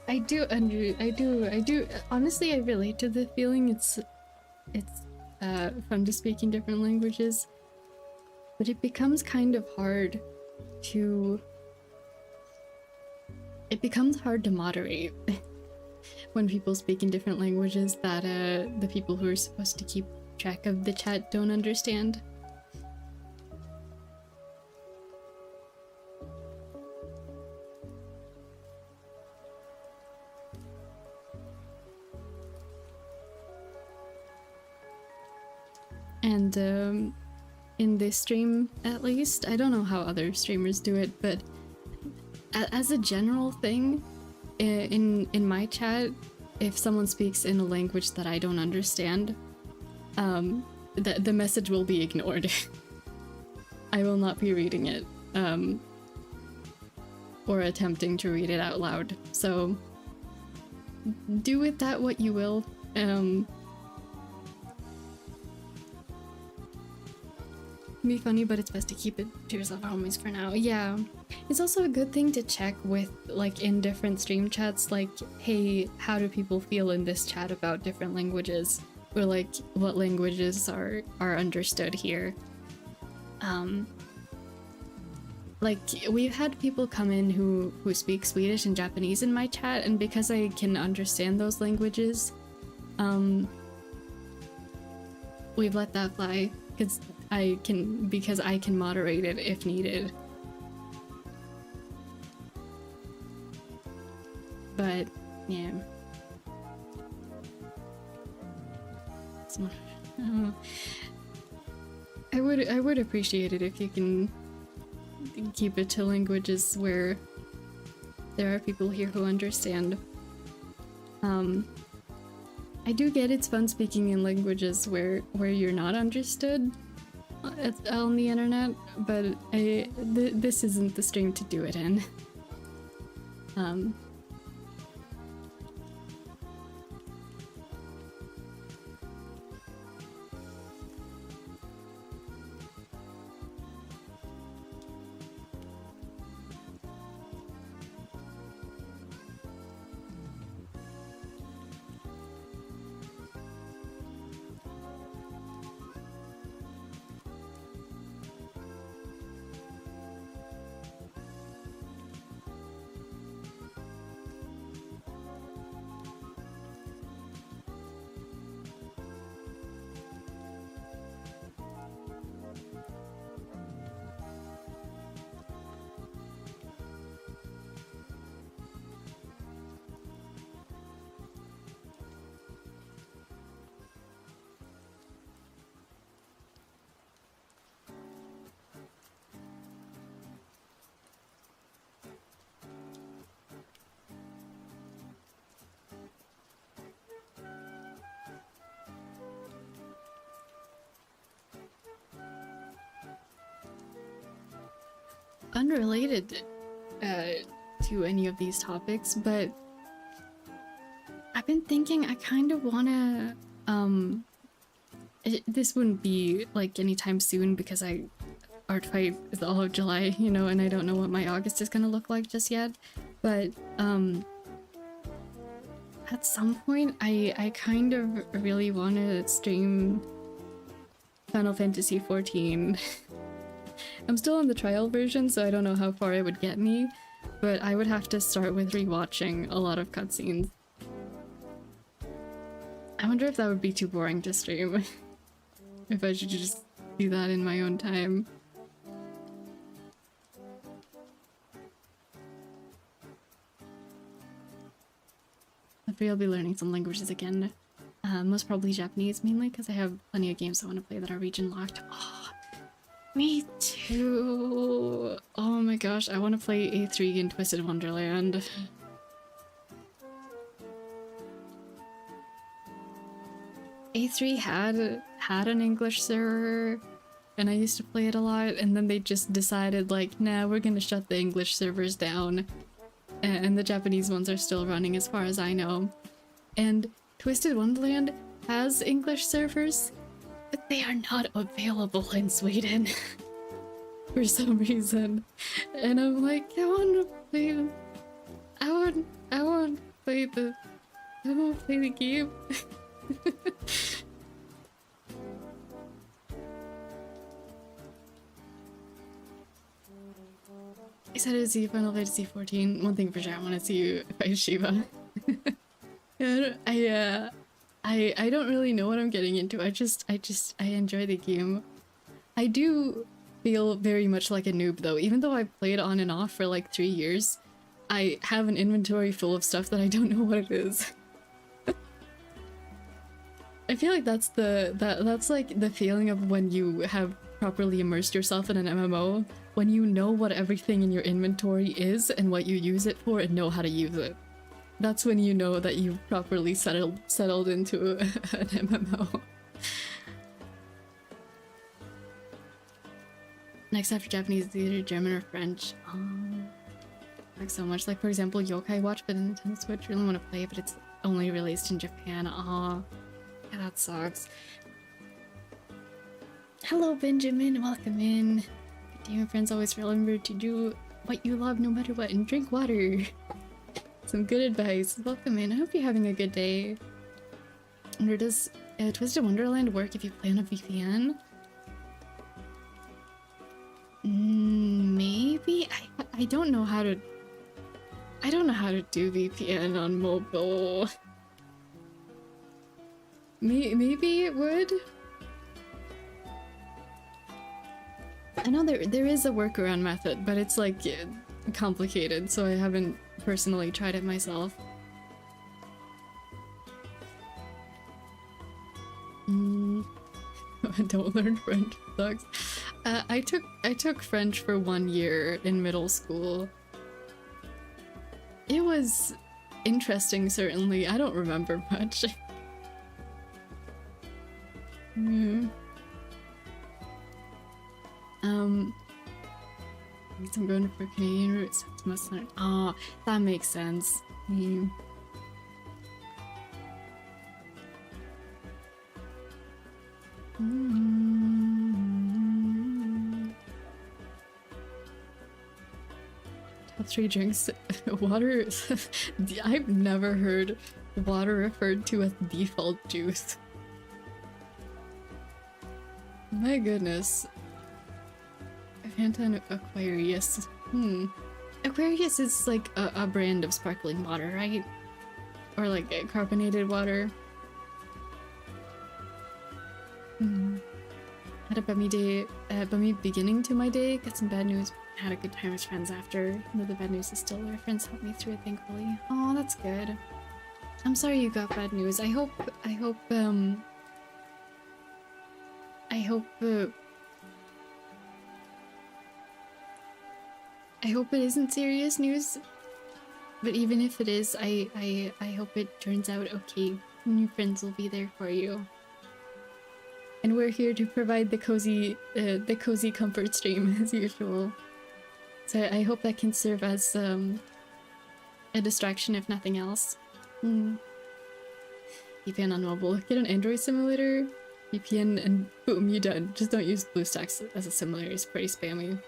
I do. Honestly, I relate to the feeling. It's fun to speak in different languages, but it becomes kind of hard to. It becomes hard to moderate when people speak in different languages that the people who are supposed to keep track of the chat don't understand. And in this stream, at least, I don't know how other streamers do it, but as a general thing, in my chat, if someone speaks in a language that I don't understand, the message will be ignored. I will not be reading it, or attempting to read it out loud. So do with that what you will. Be funny, but it's best to keep it to yourself always for now. Yeah, it's also a good thing to check with, like, in different stream chats, like, hey, how do people feel in this chat about different languages, or like what languages are understood here. Like, we've had people come in who speak Swedish and Japanese in my chat, and because I can understand those languages, we've let that fly. Because I can moderate it if needed. But yeah. I would appreciate it if you can keep it to languages where there are people here who understand. I do get it's fun speaking in languages where you're not understood on the internet, but this isn't the stream to do it in. Unrelated to any of these topics, but I've been thinking I kind of wanna this wouldn't be like anytime soon because Artfight is all of July, you know, and I don't know what my August is gonna look like just yet, but at some point I kind of really want to stream Final Fantasy XIV. I'm still on the trial version, so I don't know how far it would get me, but I would have to start with rewatching a lot of cutscenes. I wonder if that would be too boring to stream. If I should just do that in my own time. Hopefully I'll be learning some languages again. Most probably Japanese, mainly because I have plenty of games I want to play that are region locked. Oh, me too! Oh my gosh, I want to play A3 in Twisted Wonderland. A3 had an English server, and I used to play it a lot, and then they just decided, like, nah, we're gonna shut the English servers down. And the Japanese ones are still running as far as I know. And Twisted Wonderland has English servers, but they are not available in Sweden for some reason. And I'm like, I want to play, I want play the game. Excited to see Final Fantasy 14. One thing for sure, I want to see you fight Shiva. I don't really know what I'm getting into. I enjoy the game. I do feel very much like a noob though. Even though I've played on and off for like 3 years, I have an inventory full of stuff that I don't know what it is. I feel like that's like the feeling of when you have properly immersed yourself in an MMO, when you know what everything in your inventory is and what you use it for and know how to use it. That's when you know that you've properly settled into an MMO. Next after Japanese is either German or French. Oh, like so much. Like for example, Yokai Watch, but in Nintendo Switch, really want to play, but it's only released in Japan. Oh, yeah, that sucks. Hello, Benjamin. Welcome in. Good day, my friends. Always remember to do what you love, no matter what, and drink water. Some good advice. Welcome in. I hope you're having a good day. Where does Twisted Wonderland work if you play on a VPN? Maybe. I don't know how to. I don't know how to do VPN on mobile. Maybe it would. I know there is a workaround method, but it's like complicated, so I haven't personally tried it myself. Don't learn French, sucks. I took French for 1 year in middle school. It was interesting, certainly. I don't remember much. I'm going for Canadian roots. Must learn. Ah, that makes sense. Top 3 drinks. Water. I've never heard water referred to as default juice. My goodness. Fanta and Aquarius. Aquarius is like a brand of sparkling water, right? Or like carbonated water. Had a bummy day, bummy beginning to my day. Got some bad news. Had a good time with friends after. Though the bad news is still there. Friends helped me through it, thankfully. Oh, that's good. I'm sorry you got bad news. I hope it isn't serious news, but even if it is, I hope it turns out okay. Your friends will be there for you, and we're here to provide the cozy comfort stream as usual. So I hope that can serve as a distraction, if nothing else. VPN on mobile. Get an Android simulator, VPN, and boom, you're done. Just don't use BlueStacks as a simulator. It's pretty spammy.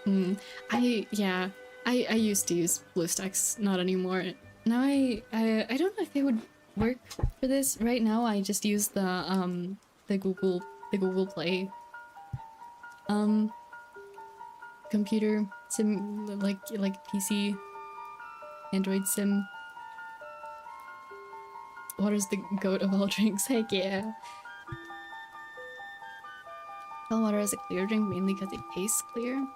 I used to use BlueStacks, not anymore. Now I don't know if it would work for this. Right now I just use the Google Play computer sim, like PC Android sim. Water's the goat of all drinks. Heck yeah. Well, water is a clear drink mainly because it tastes clear.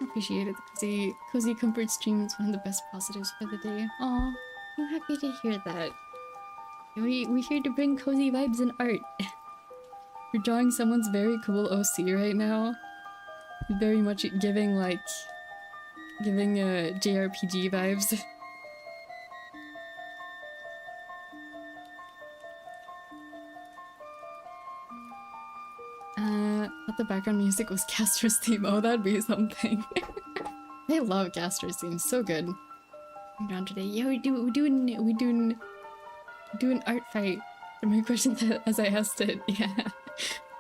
Appreciate it. The cozy comfort stream is one of the best positives for the day. Aw, I'm happy to hear that. We're here to bring cozy vibes and art. We're drawing someone's very cool OC right now. Very much giving JRPG vibes. Thought the background music was Castor's theme. Oh, that'd be something. I love Castor's theme. So good. I'm down today. Yeah, we're doing Artfight. For my questions as I asked it. Yeah.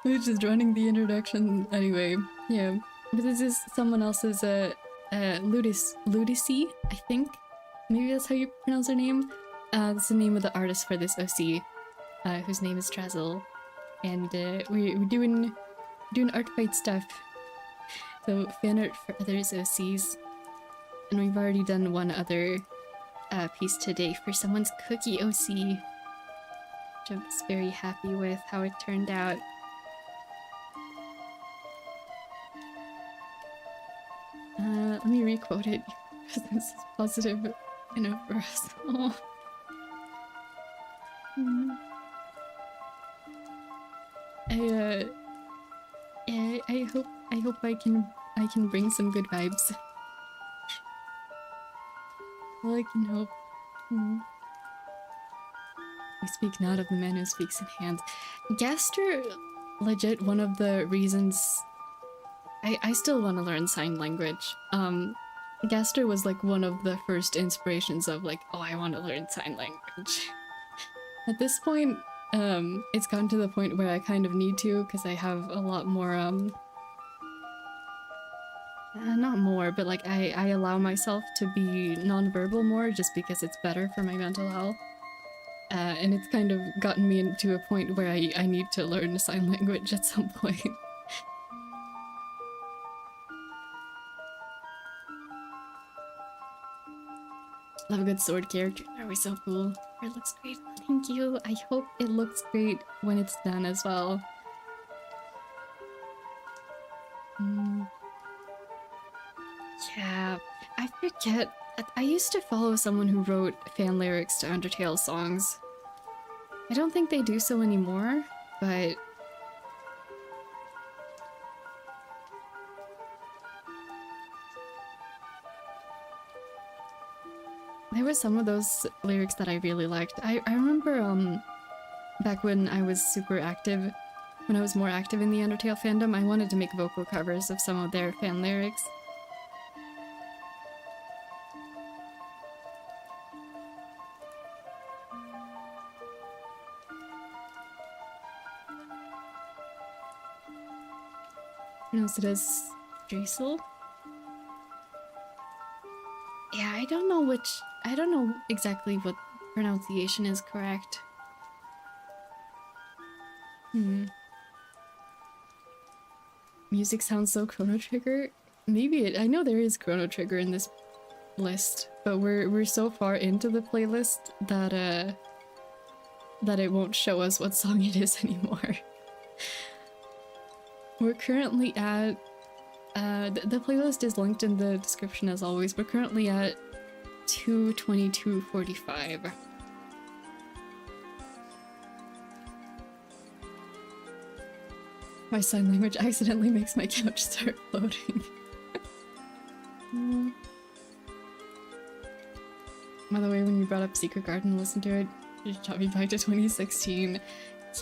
We're just running the introduction anyway. Yeah. But this is someone else's Ludici, I think. Maybe that's how you pronounce her name. That's the name of the artist for this OC, whose name is Trazzle. And we're doing Artfight stuff. So fan art for others OCs. And we've already done one other piece today for someone's cookie OC, which I was very happy with how it turned out. Let me requote it because this is positive enough for us. Oh. I hope I can bring some good vibes. All I can hope. We speak not of the man who speaks in hand. Gaster, legit, one of the reasons I still want to learn sign language. Gaster was like one of the first inspirations of like, oh, I want to learn sign language. At this point, it's gotten to the point where I kind of need to, because I have a lot more, not more, but like I allow myself to be nonverbal more just because it's better for my mental health. And it's kind of gotten me into a point where I need to learn sign language at some point. Love a good sword character. They're always so cool. It looks great. Thank you. I hope it looks great when it's done as well. Yeah, I forget. I used to follow someone who wrote fan lyrics to Undertale songs. I don't think they do so anymore, but there were some of those lyrics that I really liked. I remember back when I was super active, when I was more active in the Undertale fandom, I wanted to make vocal covers of some of their fan lyrics. Pronounce it as Drazel? Yeah, I don't know exactly what pronunciation is correct. Music sounds so Chrono Trigger. Maybe I know there is Chrono Trigger in this list, but we're so far into the playlist that that it won't show us what song it is anymore. We're currently at the playlist is linked in the description as always. We're currently at 2:22:45. My sign language accidentally makes my couch start floating. By the way, when you brought up Secret Garden, listen to it. It brought me back to 2016.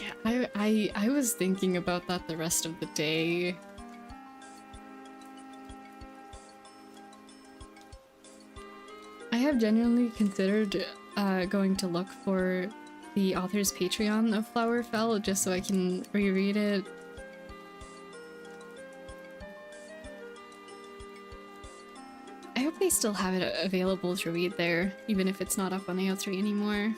Yeah, I was thinking about that the rest of the day. I have genuinely considered going to look for the author's Patreon of Flowerfell just so I can reread it. I hope they still have it available to read there, even if it's not up on AO3 anymore.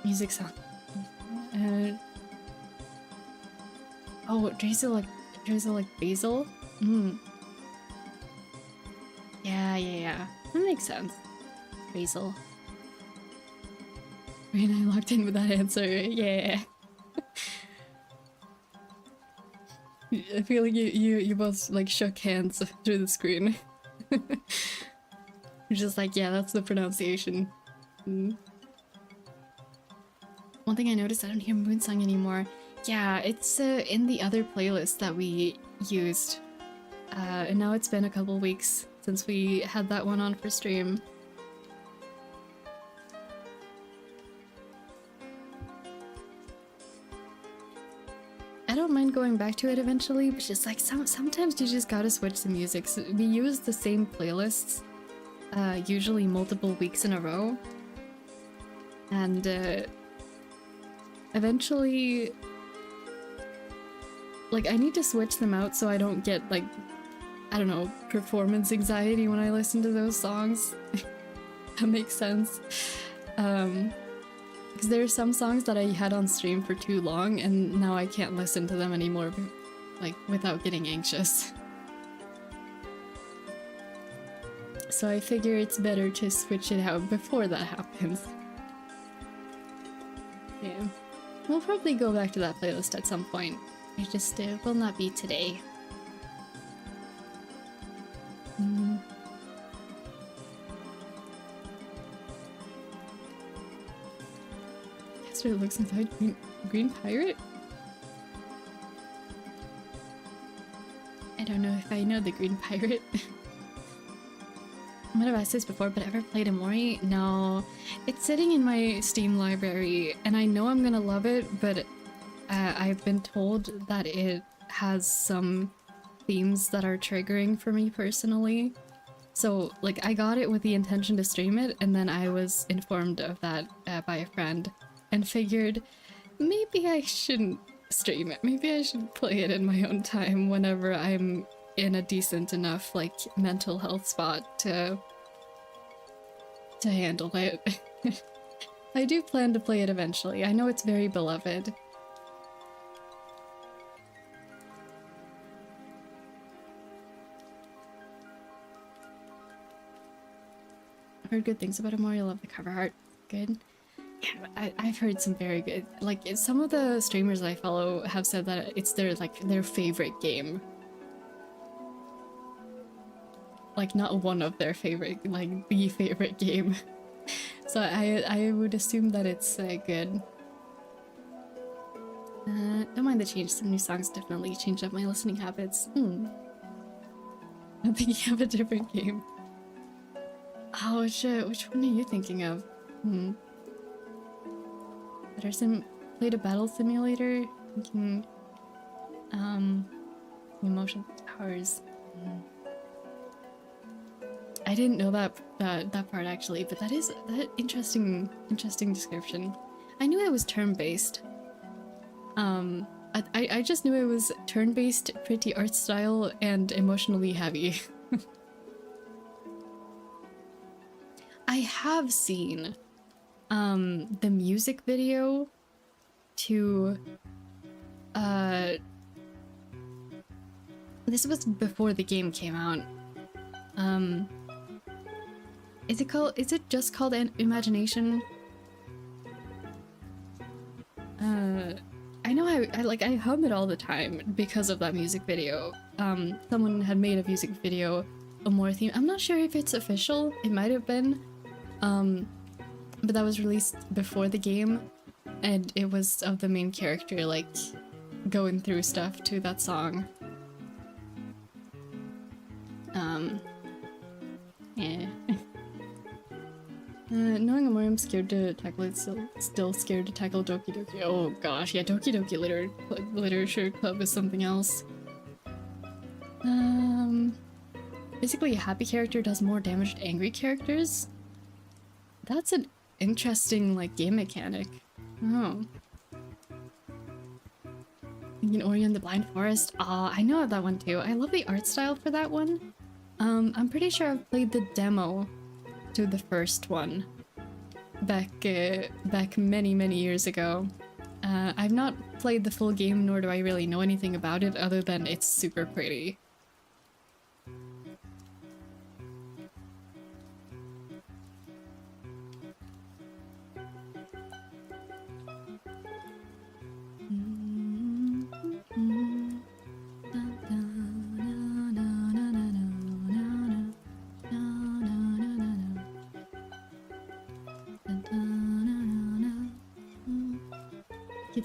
Music sound. Oh, Drazel like basil? Yeah. That makes sense. Basil. Right, I locked in with that answer. Yeah. I feel like you both like shook hands through the screen. You're just like, yeah, that's the pronunciation. One thing I noticed, I don't hear Moonsong anymore. Yeah, it's in the other playlist that we used. And now it's been a couple weeks since we had that one on for stream. I don't mind going back to it eventually, but just like sometimes you just gotta switch the music. So we use the same playlists, usually multiple weeks in a row, and eventually, like, I need to switch them out so I don't get, like, I don't know, performance anxiety when I listen to those songs. That makes sense. Because there are some songs that I had on stream for too long, and now I can't listen to them anymore, like, without getting anxious. So I figure it's better to switch it out before that happens. Yeah. We'll probably go back to that playlist at some point. It just will not be today. Guess what it looks inside Green Pirate? I don't know if I know the Green Pirate. I might have asked this before, but ever played Amori? No. It's sitting in my Steam library, and I know I'm gonna love it, but I've been told that it has some themes that are triggering for me personally. So, like, I got it with the intention to stream it, and then I was informed of that by a friend, and figured maybe I shouldn't stream it. Maybe I should play it in my own time whenever I'm in a decent enough, like, mental health spot to handle it. I do plan to play it eventually. I know it's very beloved. I've heard good things about Amori. I love the cover art. Good. Yeah, I've heard some very good. Like, some of the streamers I follow have said that it's their favorite game. Like, not one of their favorite, like, the favorite game. So I would assume that it's good. Don't mind the change. Some new songs definitely changed up my listening habits. I'm thinking of a different game. Oh shit, which one are you thinking of? Patterson played a battle simulator? Thinking, emotion powers. I didn't know that part actually, but that interesting description. I knew it was turn-based. I just knew it was turn-based, pretty art style, and emotionally heavy. I have seen the music video to this was before the game came out. Is it just called Imagination? I know I hum it all the time because of that music video. Someone had made a music video, a more theme. I'm not sure if it's official. It might have been. But that was released before the game, and it was of the main character, like, going through stuff to that song. Yeah. Knowing Amori, I'm scared to tackle it, still scared to tackle Doki Doki. Oh gosh, yeah, Doki Doki Literature Club is something else. Basically a happy character does more damage to angry characters? That's an interesting, like, game mechanic. Oh. Thinking Ori and the Blind Forest? Ah, I know that one too. I love the art style for that one. I'm pretty sure I've played the demo to the first one back many years ago. I've not played the full game, nor do I really know anything about it other than it's super pretty.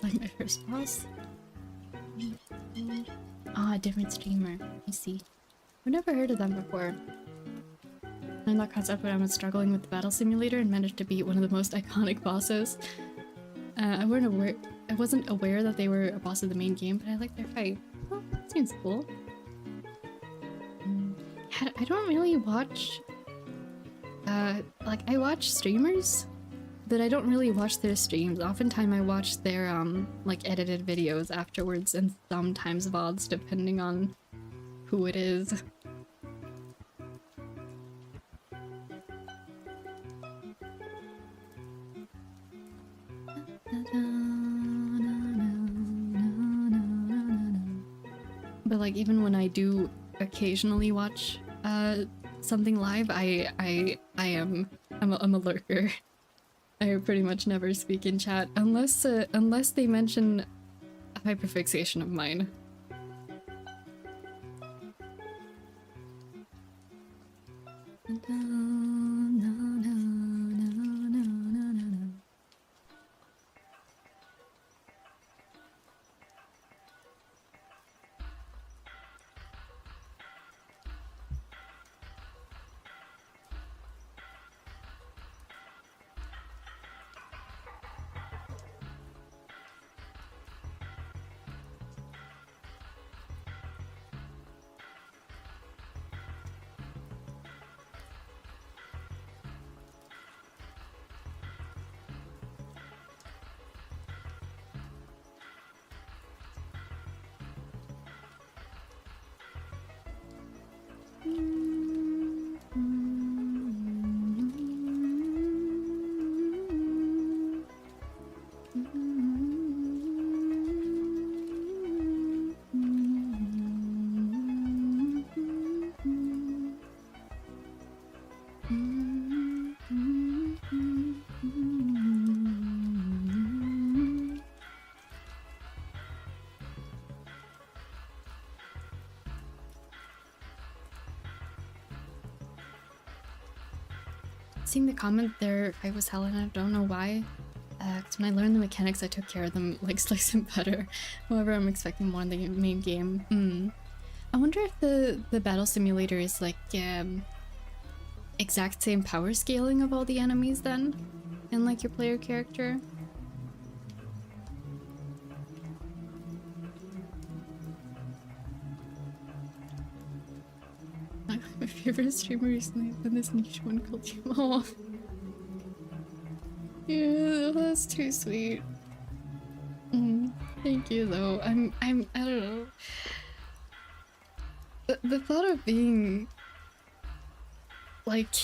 Like my first boss? Ah, different streamer. I see. I've never heard of them before. I'm that concept when I was struggling with the battle simulator and managed to beat one of the most iconic bosses. I I wasn't aware that they were a boss of the main game, but I like their fight. Oh, that seems cool. Yeah, I don't really watch like I watch streamers, but I don't really watch their streams. Oftentimes I watch their like edited videos afterwards, and sometimes VODs depending on who it is. But like even when I do occasionally watch something live, I'm a lurker. I pretty much never speak in chat unless unless they mention a hyperfixation of mine. Seeing the comment there, I was hell and I don't know why. Because when I learned the mechanics, I took care of them like slicing better. However, I'm expecting more in the main game. I wonder if the battle simulator is like exact same power scaling of all the enemies then, in like your player character. My favorite streamer recently has been this niche one called Timo. Yeah, that's too sweet. Thank you though. I don't know. The thought of being like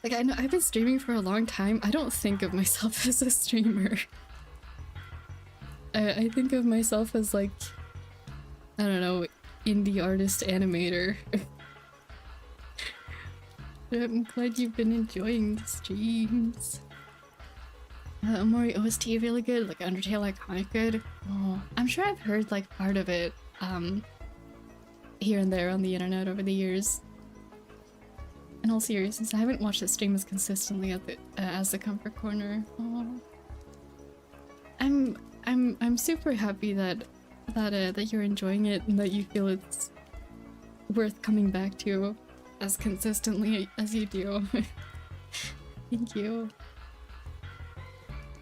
I know I've been streaming for a long time. I don't think of myself as a streamer. I think of myself as like, I don't know, indie artist animator. I'm glad you've been enjoying the streams. Mori OST really good, like Undertale Iconic good. Oh, I'm sure I've heard like part of it here and there on the internet over the years. In all seriousness, I haven't watched the stream as consistently as the Comfort Corner. Oh. I'm super happy that you're enjoying it and that you feel it's worth coming back to as consistently as you do. Thank you.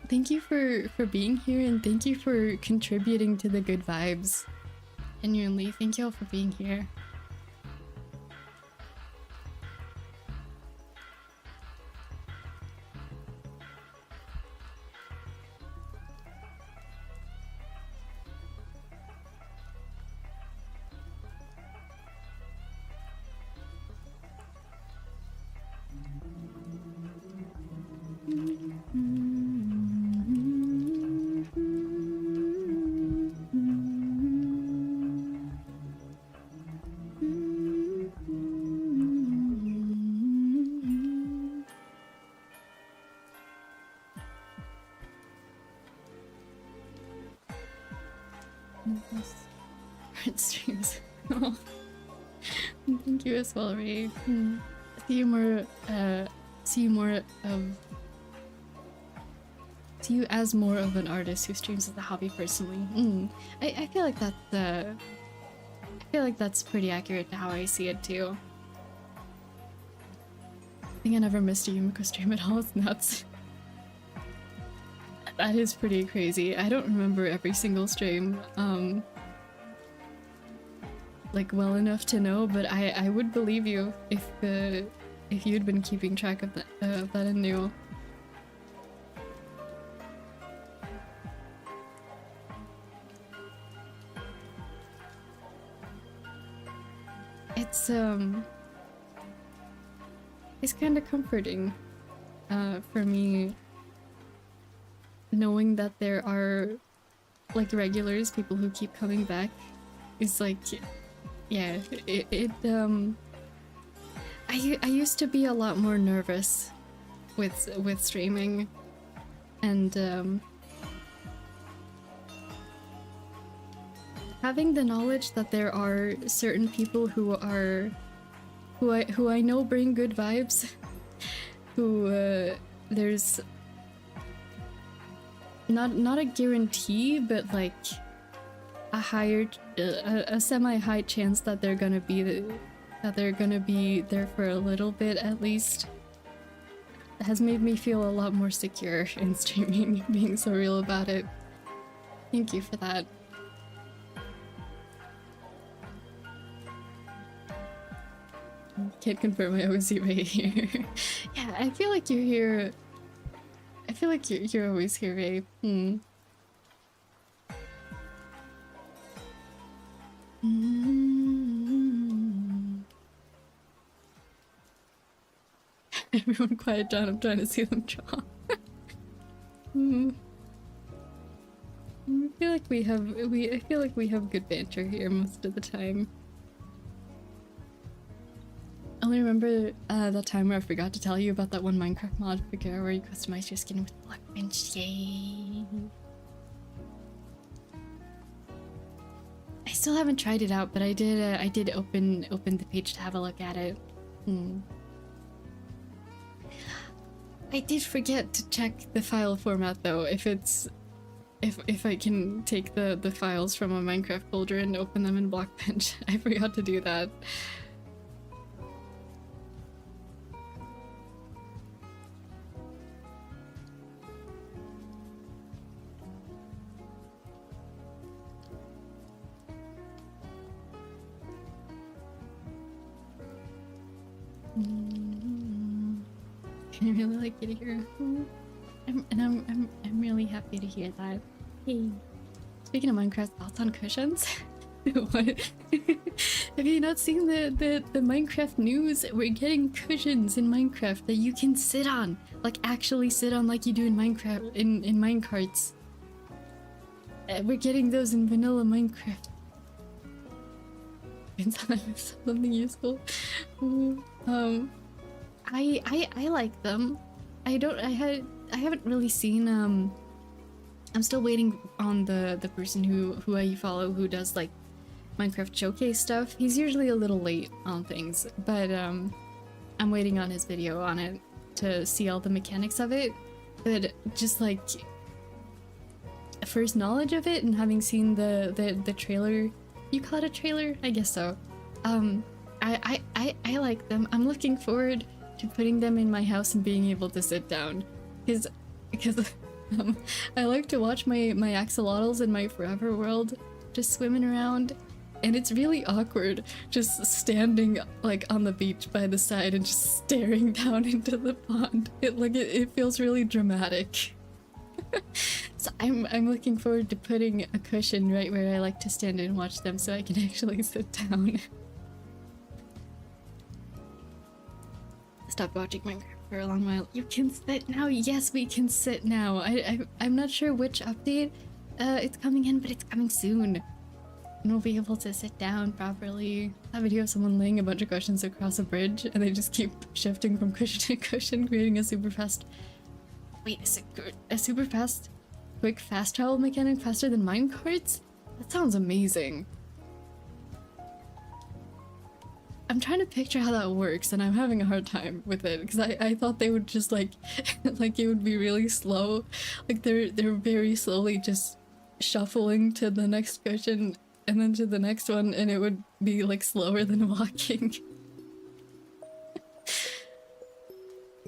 Thank you for being here, and thank you for contributing to the good vibes. Genuinely, thank you all for being here. Streams. Oh. Thank you as well, Ray. See you as more of an artist who streams as a hobby personally. I feel like that's pretty accurate to how I see it too. I think I never missed a Yumiko stream at all. It's nuts. That is pretty crazy. I don't remember every single stream, like well enough to know, but I would believe you if you'd been keeping track of that and knew. It's kind of comforting for me knowing that there are like regulars, people who keep coming back. It's like, yeah, I used to be a lot more nervous with streaming, and having the knowledge that there are certain people who I know bring good vibes, who there's not a guarantee, but like a semi-high chance that they're gonna be there for a little bit at least, has made me feel a lot more secure in streaming, being so real about it. Thank you for that. Can't confirm I always see Ray here. Yeah, I feel like you're here. I feel like you're always here, Ray. Everyone quiet down, I'm trying to see them draw. I feel like we have good banter here most of the time. I only remember that time where I forgot to tell you about that one Minecraft mod figure where you customized your skin with black bench. Yay! I still haven't tried it out, but I did open the page to have a look at it. I did forget to check the file format though, if I can take the files from a Minecraft folder and open them in Blockbench. I forgot to do that. I really like you to hear. I'm really happy to hear that. Hey, speaking of Minecraft, thoughts on cushions? What? Have you not seen the Minecraft news? We're getting cushions in Minecraft that you can sit on, like actually sit on, like you do in Minecraft in minecarts. We're getting those in vanilla Minecraft. Something useful. I like them. I haven't really seen I'm still waiting on the person who I follow who does like Minecraft showcase stuff. He's usually a little late on things, but I'm waiting on his video on it to see all the mechanics of it. But just like first knowledge of it and having seen the trailer, you call it a trailer? I guess so. I like them. I'm looking forward to putting them in my house and being able to sit down, because I like to watch my axolotls in my forever world just swimming around, and it's really awkward just standing like on the beach by the side and just staring down into the pond. It feels really dramatic. So I'm looking forward to putting a cushion right where I like to stand and watch them so I can actually sit down. Stopped watching Minecraft for a long while. You can sit now? Yes, we can sit now. I'm not sure which update it's coming in, but it's coming soon. And we'll be able to sit down properly. That video of someone laying a bunch of cushions across a bridge and they just keep shifting from cushion to cushion, creating a super fast... Wait, a super fast, quick fast travel mechanic faster than minecarts? That sounds amazing. I'm trying to picture how that works, and I'm having a hard time with it because I thought they would just like like it would be really slow, like they're very slowly just shuffling to the next cushion and then to the next one, and it would be like slower than walking.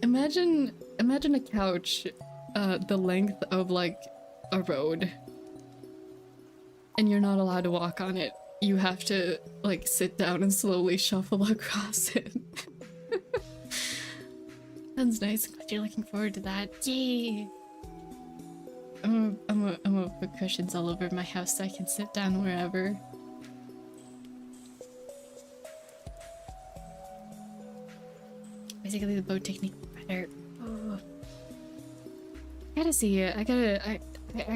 Imagine a couch the length of like a road, and you're not allowed to walk on it. You have to like sit down and slowly shuffle across it. Sounds nice. Glad you're looking forward to that. Yay! I'm gonna put cushions all over my house so I can sit down wherever. Basically, the boat technique better. Oh. I gotta see it. I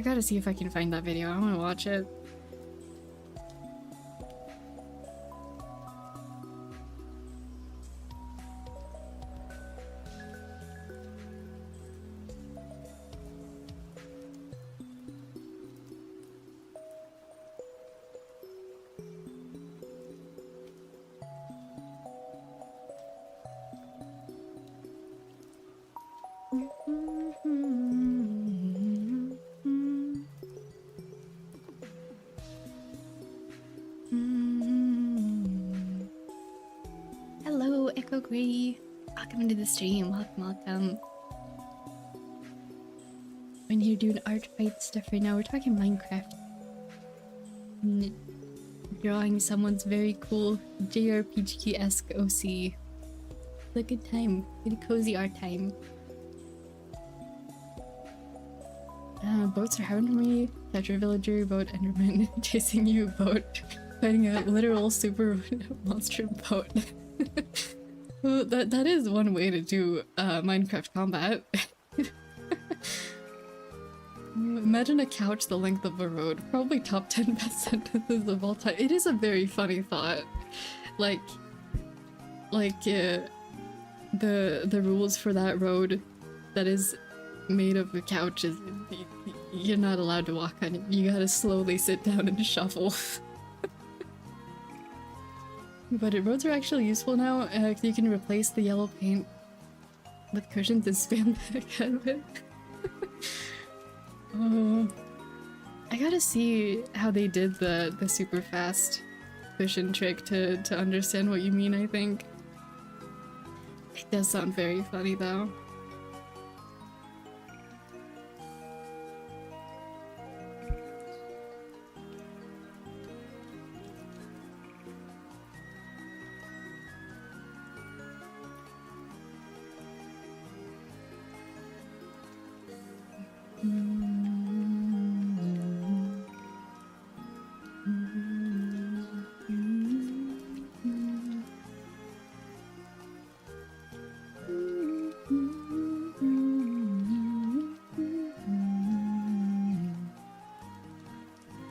gotta see if I can find that video. I wanna watch it. Hello, Echo Grey. Welcome to the stream. Welcome. When you're doing Artfight stuff right now, we're talking Minecraft. And drawing someone's very cool JRPG-esque OC. It's a good time. Good cozy art time. Boats are hard for me. Catcher villager, boat enderman, chasing you, boat, fighting a literal super monster boat. Well, that is one way to do Minecraft combat. Imagine a couch the length of a road. Probably top 10 best sentences of all time. It is a very funny thought. Like the rules for that road that is made of a couch is you're not allowed to walk on it. You gotta slowly sit down and shuffle. But roads are actually useful now. You can replace the yellow paint with cushions and spam the heck out of it. I gotta see how they did the super fast cushion trick to understand what you mean, I think. It does sound very funny though.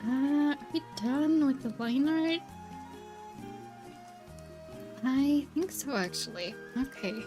Are we done with the line art? I think so, actually. Okay.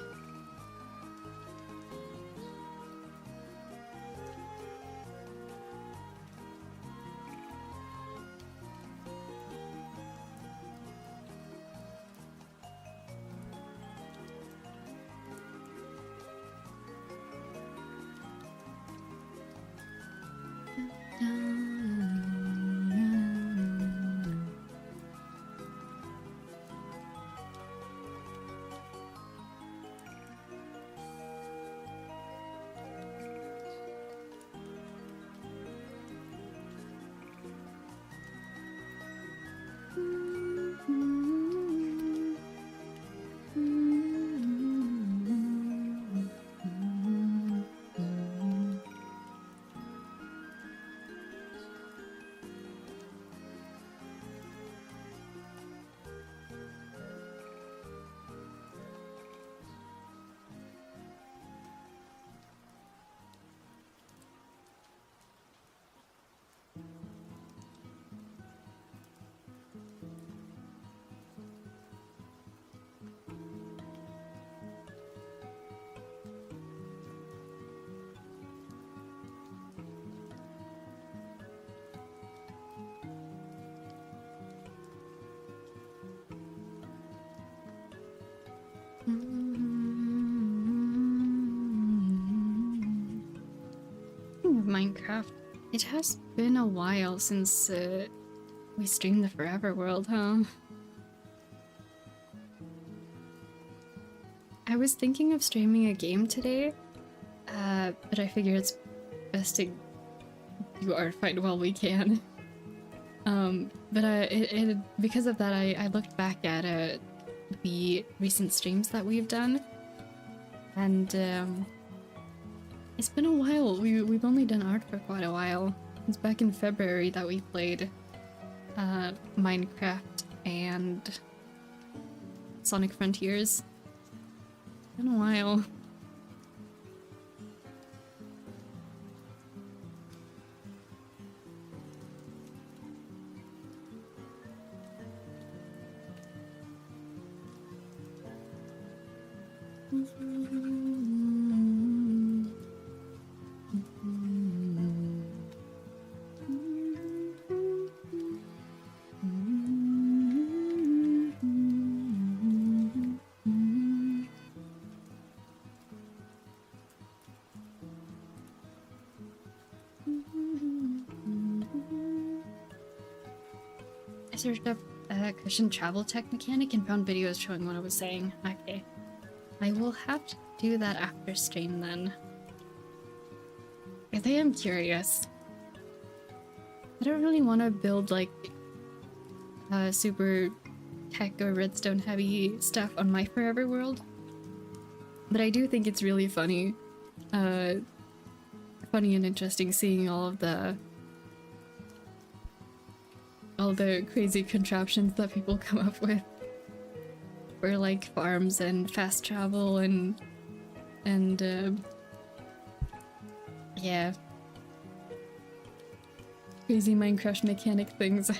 Minecraft. It has been a while since we streamed the Forever World, huh? I was thinking of streaming a game today, but I figure it's best to do Artfight while we can. But because of that, I looked back at the recent streams that we've done, and it's been a while. We've only done art for quite a while. It's back in February that we played Minecraft and Sonic Frontiers. It's been a while. I searched up cushion travel tech mechanic and found videos showing what I was saying. Okay. I will have to do that after stream then. Because I am curious. I don't really want to build like super tech or redstone heavy stuff on my forever world. But I do think it's really funny. Funny and interesting seeing all the crazy contraptions that people come up with for like farms and fast travel and yeah, crazy Minecraft mechanic things.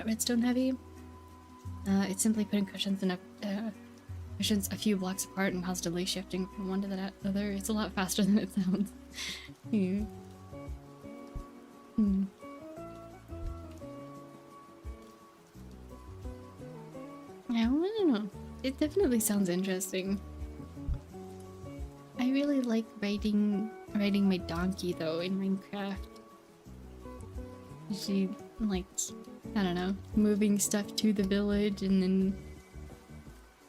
Redstone heavy. It's simply putting cushions in cushions a few blocks apart and constantly shifting from one to the other. It's a lot faster than it sounds. Yeah. Yeah, well, I don't know. It definitely sounds interesting. I really like riding my donkey though in Minecraft. She like, I don't know, moving stuff to the village and then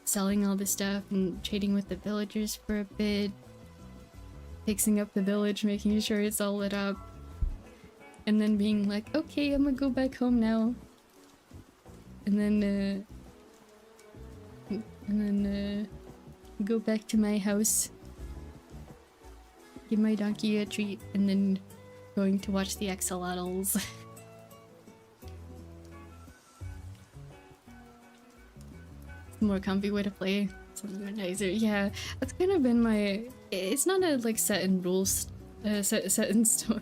selling all the stuff and trading with the villagers for a bit, fixing up the village, making sure it's all lit up, and then being like, okay, I'm gonna go back home now, and then go back to my house, give my donkey a treat, and then going to watch the axolotls. More comfy way to play, something nicer. Yeah, that's kind of been my. It's not a like set in rules, set in stone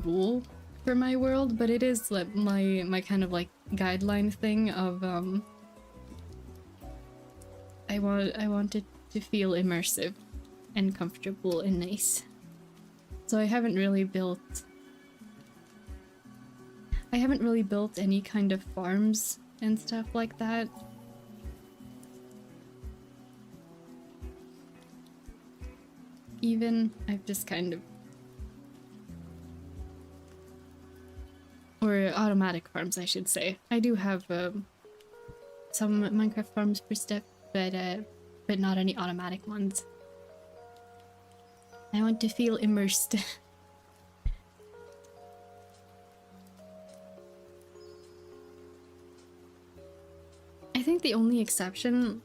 rule for my world, but it is like my kind of like guideline thing of I want it to feel immersive and comfortable and nice. So I haven't really built any kind of farms and stuff like that. even. I've just kind of... Or automatic farms, I should say. I do have some Minecraft farms for stuff, but not any automatic ones. I want to feel immersed. I think the only exception,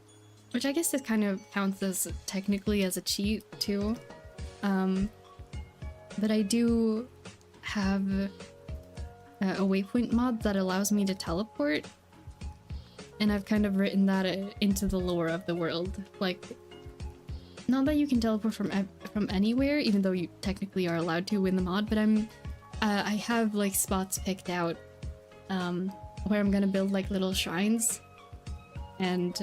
which I guess it kind of counts as technically as a cheat too, but I do have a waypoint mod that allows me to teleport, and I've kind of written that into the lore of the world. Like, not that you can teleport from anywhere, even though you technically are allowed to in the mod, but I have like spots picked out where I'm gonna build like little shrines, and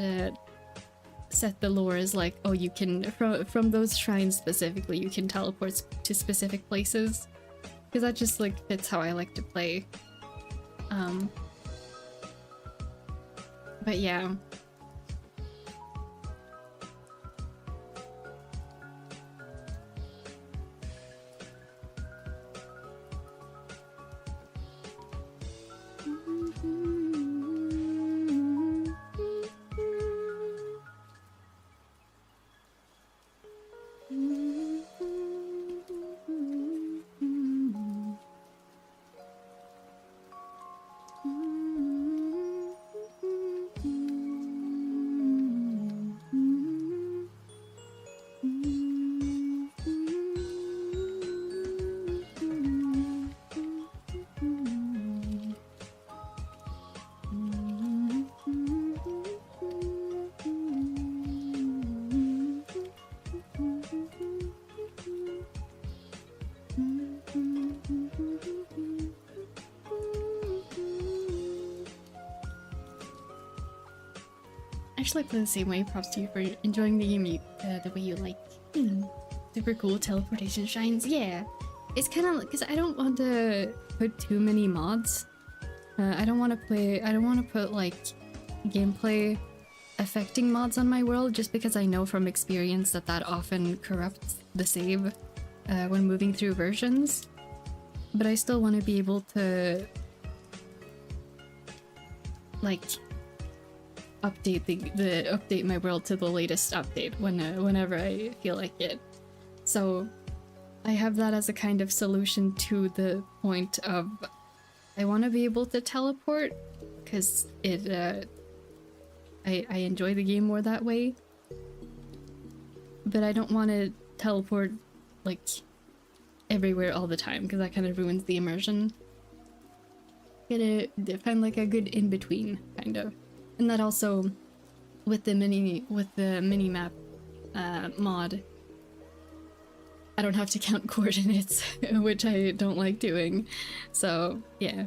set the lore as like, oh, you can from those shrines specifically you can teleport to specific places, because that just like fits how I like to play. But yeah. I play the same way. Props to you for enjoying the game the way you like. Super cool teleportation shrines. Yeah, it's kind of because I don't want to put too many mods. I don't want to put like gameplay affecting mods on my world, just because I know from experience that often corrupts the save when moving through versions. But I still want to be able to like update my world to the latest update whenever I feel like it. So I have that as a kind of solution to the point of I want to be able to teleport, because it I enjoy the game more that way, but I don't want to teleport like everywhere all the time, because that kind of ruins the immersion. Gotta find like a good in-between kind of. And that also, with the mini map mod, I don't have to count coordinates, which I don't like doing. So yeah.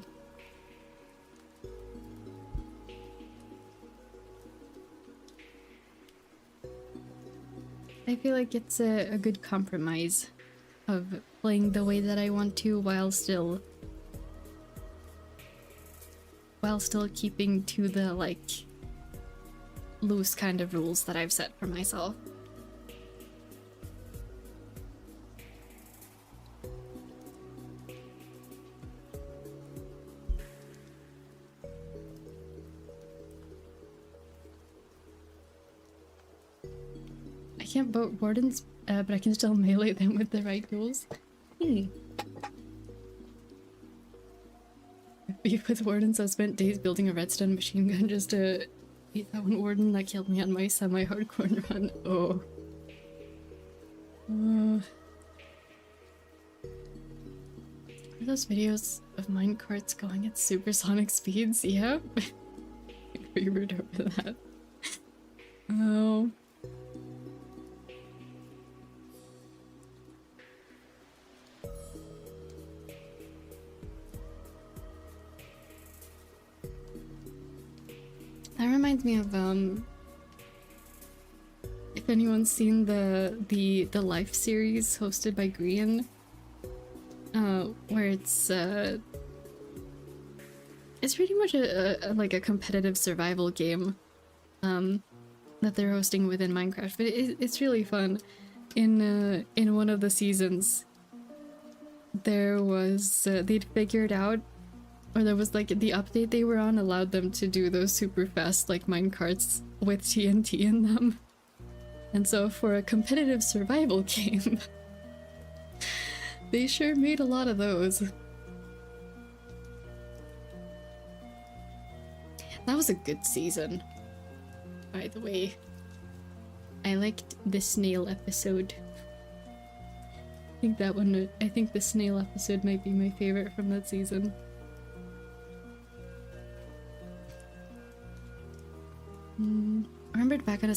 I feel like it's a good compromise of playing the way that I want to while still keeping to the like loose kind of rules that I've set for myself. I can't vote wardens, but I can still melee them with the right tools. Beef with wardens, I spent days building a redstone machine gun just to beat that one warden that killed me on my semi-hardcore run. Oh. Are those videos of minecarts going at supersonic speeds? Yep. We were over that. Oh. That reminds me of if anyone's seen the Life series hosted by Grian, where it's pretty much like a competitive survival game that they're hosting within Minecraft, but it's really fun. in one of the seasons, there was they'd figured out, or there was like the update they were on allowed them to do those super fast like minecarts with TNT in them. And so for a competitive survival game, they sure made a lot of those. That was a good season, by the way. I liked the snail episode. I think the snail episode might be my favorite from that season. I remembered back on a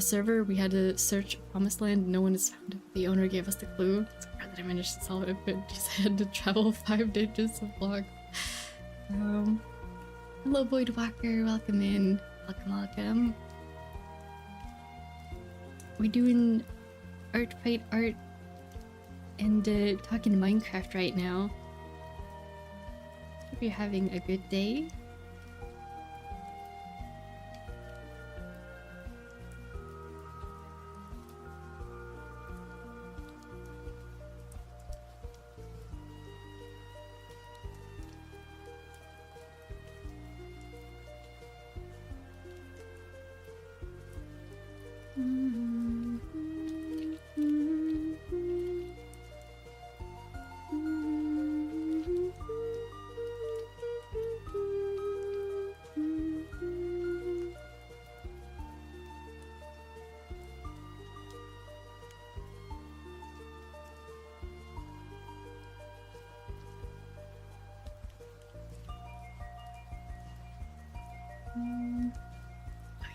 server we had to search Promised Land. No one has found it. The owner gave us the clue. So glad that I managed to solve it, but just had to travel 5 digits of blocks. Hello, Boyd Walker. Welcome in. Welcome. We're doing Artfight art and talking Minecraft right now. Hope you're having a good day.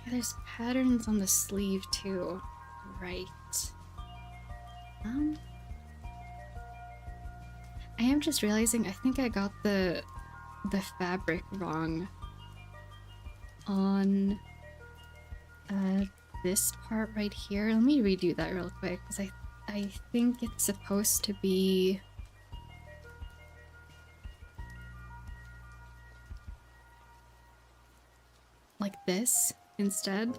There's patterns on the sleeve too. Right. I am just realizing I think I got the fabric wrong on this part right here. Let me redo that real quick because I think it's supposed to be like this instead.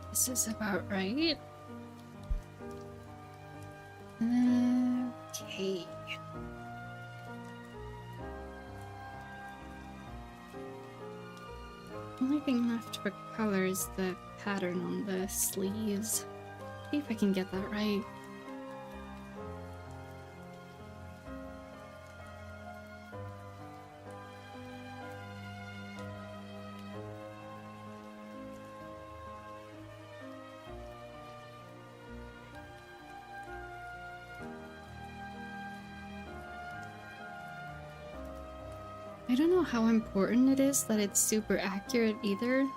This is about right. Okay. Only thing left for color is the pattern on the sleeves. See if I can get that right. I don't know how important it is that it's super accurate either.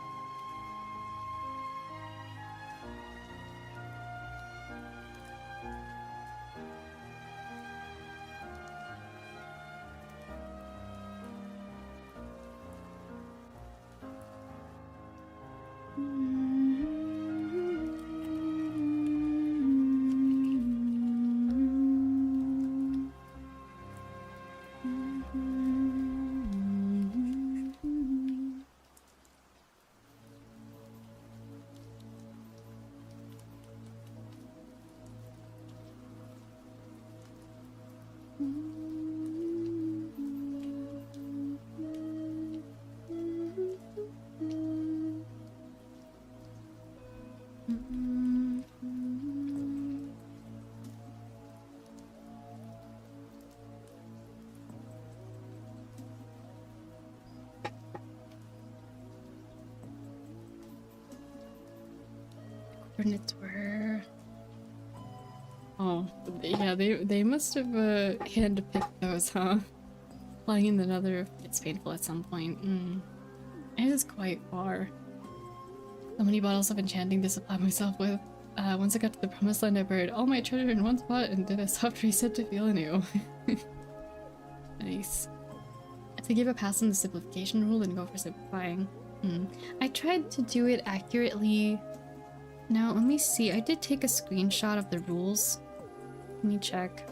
Coordinates were... Oh, yeah, they must have hand-picked those, huh? Flying in another, it's painful at some point. It is quite far. So many bottles of enchanting to supply myself with. Once I got to the promised land, I buried all my treasure in one spot and did a soft reset to feel anew. Nice. To give a pass on the simplification rule and go for simplifying. I tried to do it accurately. Now, let me see. I did take a screenshot of the rules. Let me check.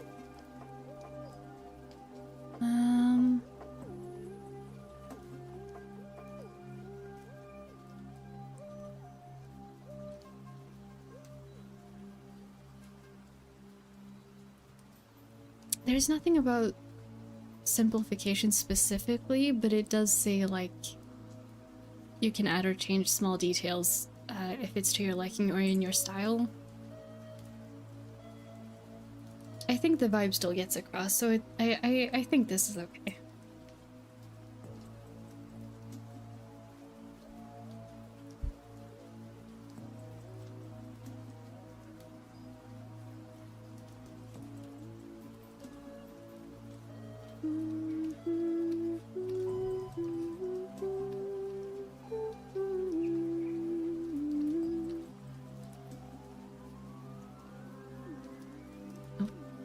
There's nothing about simplification specifically, but it does say, like, you can add or change small details if it's to your liking or in your style. I think the vibe still gets across, so I think this is okay.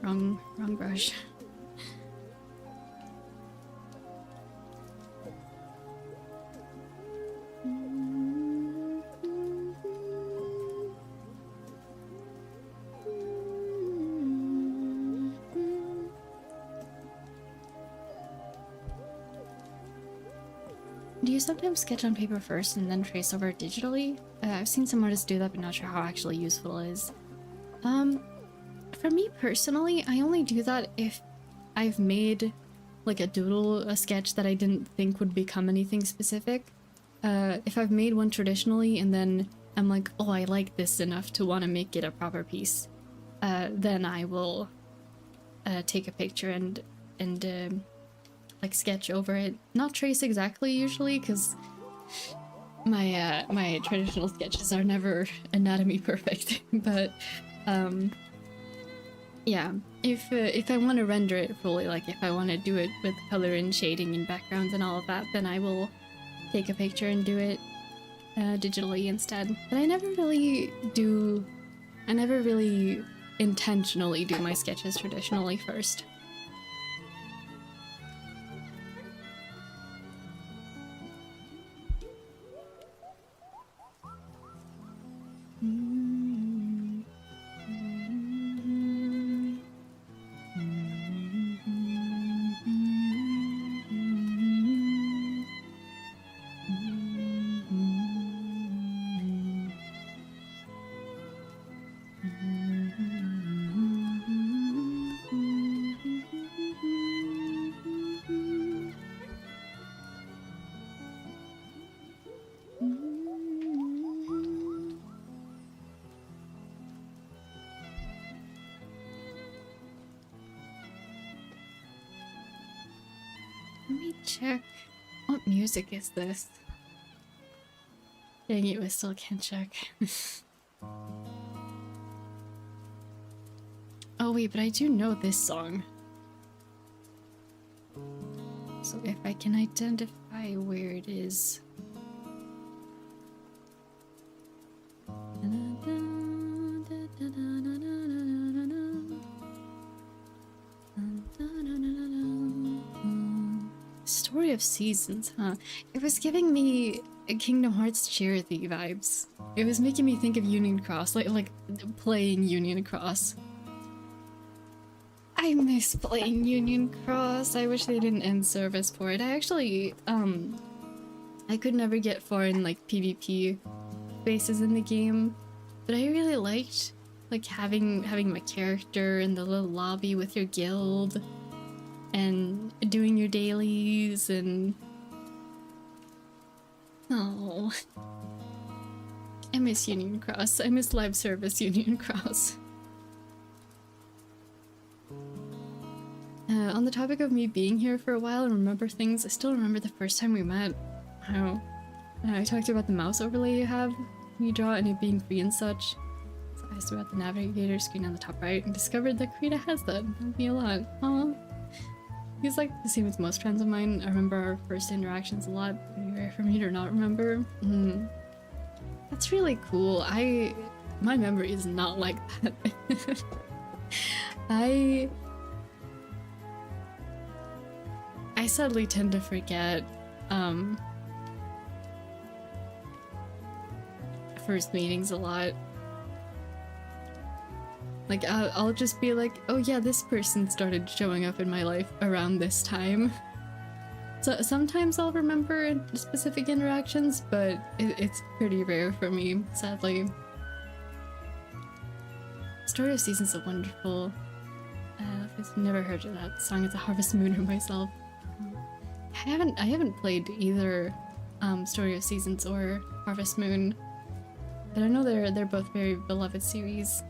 Wrong brush. Do you sometimes sketch on paper first and then trace over digitally? I've seen some artists do that, but not sure how actually useful it is. For me personally, I only do that if I've made like a doodle, a sketch that I didn't think would become anything specific. If I've made one traditionally and then I'm like, oh, I like this enough to want to make it a proper piece, then I will take a picture and like sketch over it. Not trace exactly usually, because my traditional sketches are never anatomy perfect, but yeah, if I want to render it fully, like if I want to do it with color and shading and backgrounds and all of that, then I will take a picture and do it digitally instead. But I never really intentionally do my sketches traditionally first. Check. What music is this? Dang it, we still can't check. Oh wait, but I do know this song. So if I can identify where it is. Story of Seasons, huh? It was giving me Kingdom Hearts Charity vibes. It was making me think of Union Cross, like playing Union Cross. I miss playing Union Cross. I wish they didn't end service for it. I actually, I could never get far in like PvP spaces in the game, but I really liked like having my character in the little lobby with your guild and doing your dailies and oh, I miss Union Cross. I miss live service Union Cross. On the topic of me being here for a while and remember things, I still remember the first time we met. How I talked about the mouse overlay you have when you draw and it being free and such. So I asked about the navigator screen on the top right and discovered that Krita has that. Helped me a lot. Aw. He's like the same as most friends of mine. I remember our first interactions a lot. It'd be rare for me to not remember. That's really cool. My memory is not like that. I sadly tend to forget first meetings a lot. Like I'll just be like, oh yeah, this person started showing up in my life around this time. So sometimes I'll remember specific interactions, but it's pretty rare for me, sadly. Story of Seasons is wonderful. I've never heard of that song. It's a Harvest Mooner myself. I haven't played either Story of Seasons or Harvest Moon, but I know they're both very beloved series.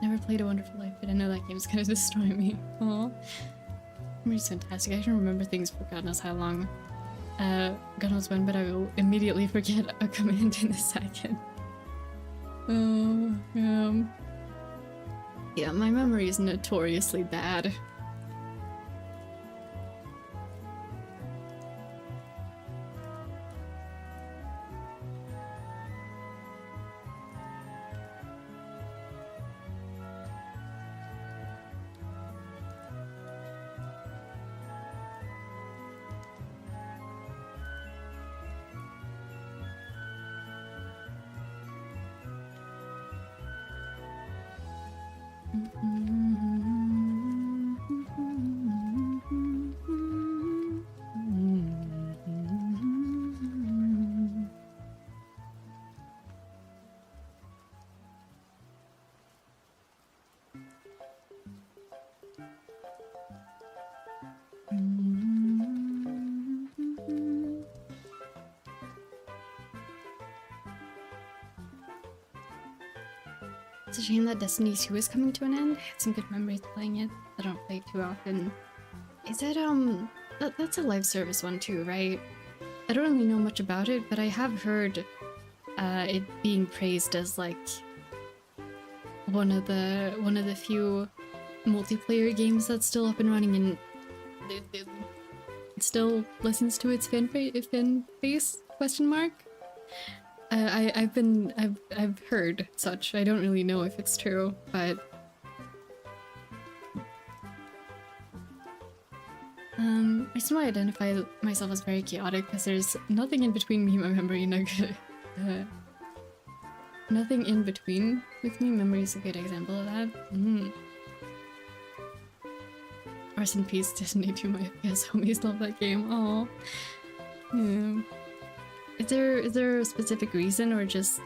Never played A Wonderful Life, but I know that game's gonna destroy me. Aw. Memory's fantastic. I can remember things for God knows how long. God knows when, but I will immediately forget a command in a second. Oh, yeah, my memory is notoriously bad. It's a shame that Destiny 2 is coming to an end. I had some good memories playing it. I don't play it too often. Is it, that's a live service one too, right? I don't really know much about it, but I have heard, it being praised as, like, one of the few multiplayer games that's still up and running and it still listens to its fan base, question mark? I've heard such. I don't really know if it's true, but I just want to identify myself as very chaotic because there's nothing in between me and my memory. Nothing in between with me. Memory is a good example of that. Rest in peace, Destiny 2. My FPS homies love that game. Aww. Yeah. Is there a specific reason or just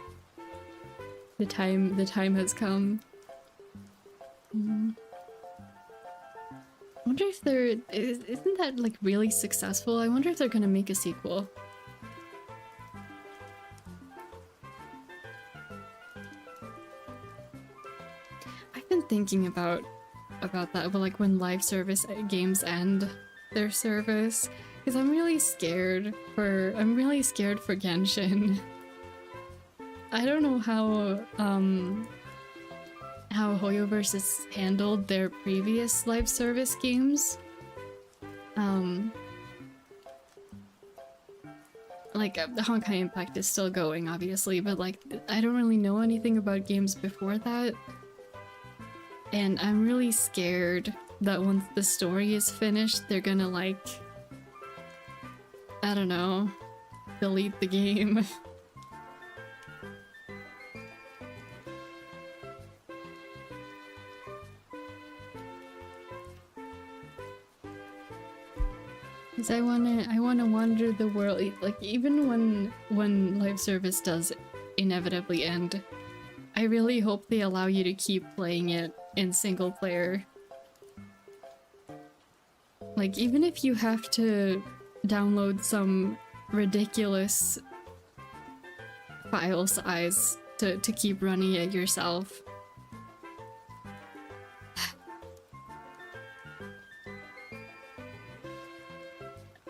the time has come? I wonder if isn't that like really successful? I wonder if they're gonna make a sequel. I've been thinking about that, but like when live service games end their service. Because I'm really scared for Genshin. I don't know how Hoyoverse has handled their previous live service games. Like, the Honkai Impact is still going, obviously, but like, I don't really know anything about games before that. And I'm really scared that once the story is finished, they're gonna like, I don't know, delete the game. Cause I wanna wander the world, like even when live service does inevitably end, I really hope they allow you to keep playing it in single player. Like even if you have to download some ridiculous file size to keep running it yourself.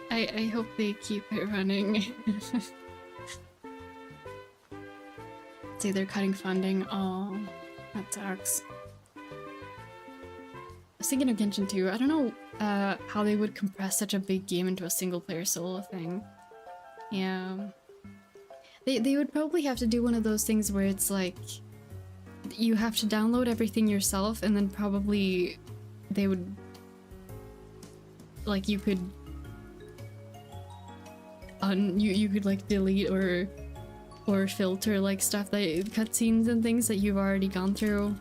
I hope they keep it running. See, they're cutting funding. Oh, that sucks. I was thinking of Genshin too. I don't know how they would compress such a big game into a single player solo thing. Yeah. They would probably have to do one of those things where it's like you have to download everything yourself, and then probably they would like you could you could like delete or filter like stuff that cutscenes and things that you've already gone through.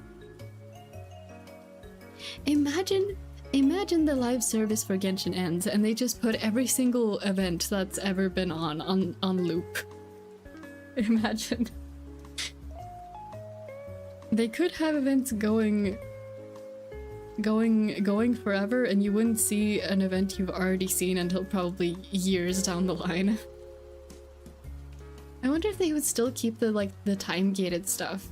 Imagine the live service for Genshin ends and they just put every single event that's ever been on loop. Imagine. They could have events going forever, and you wouldn't see an event you've already seen until probably years down the line. I wonder if they would still keep the time-gated stuff.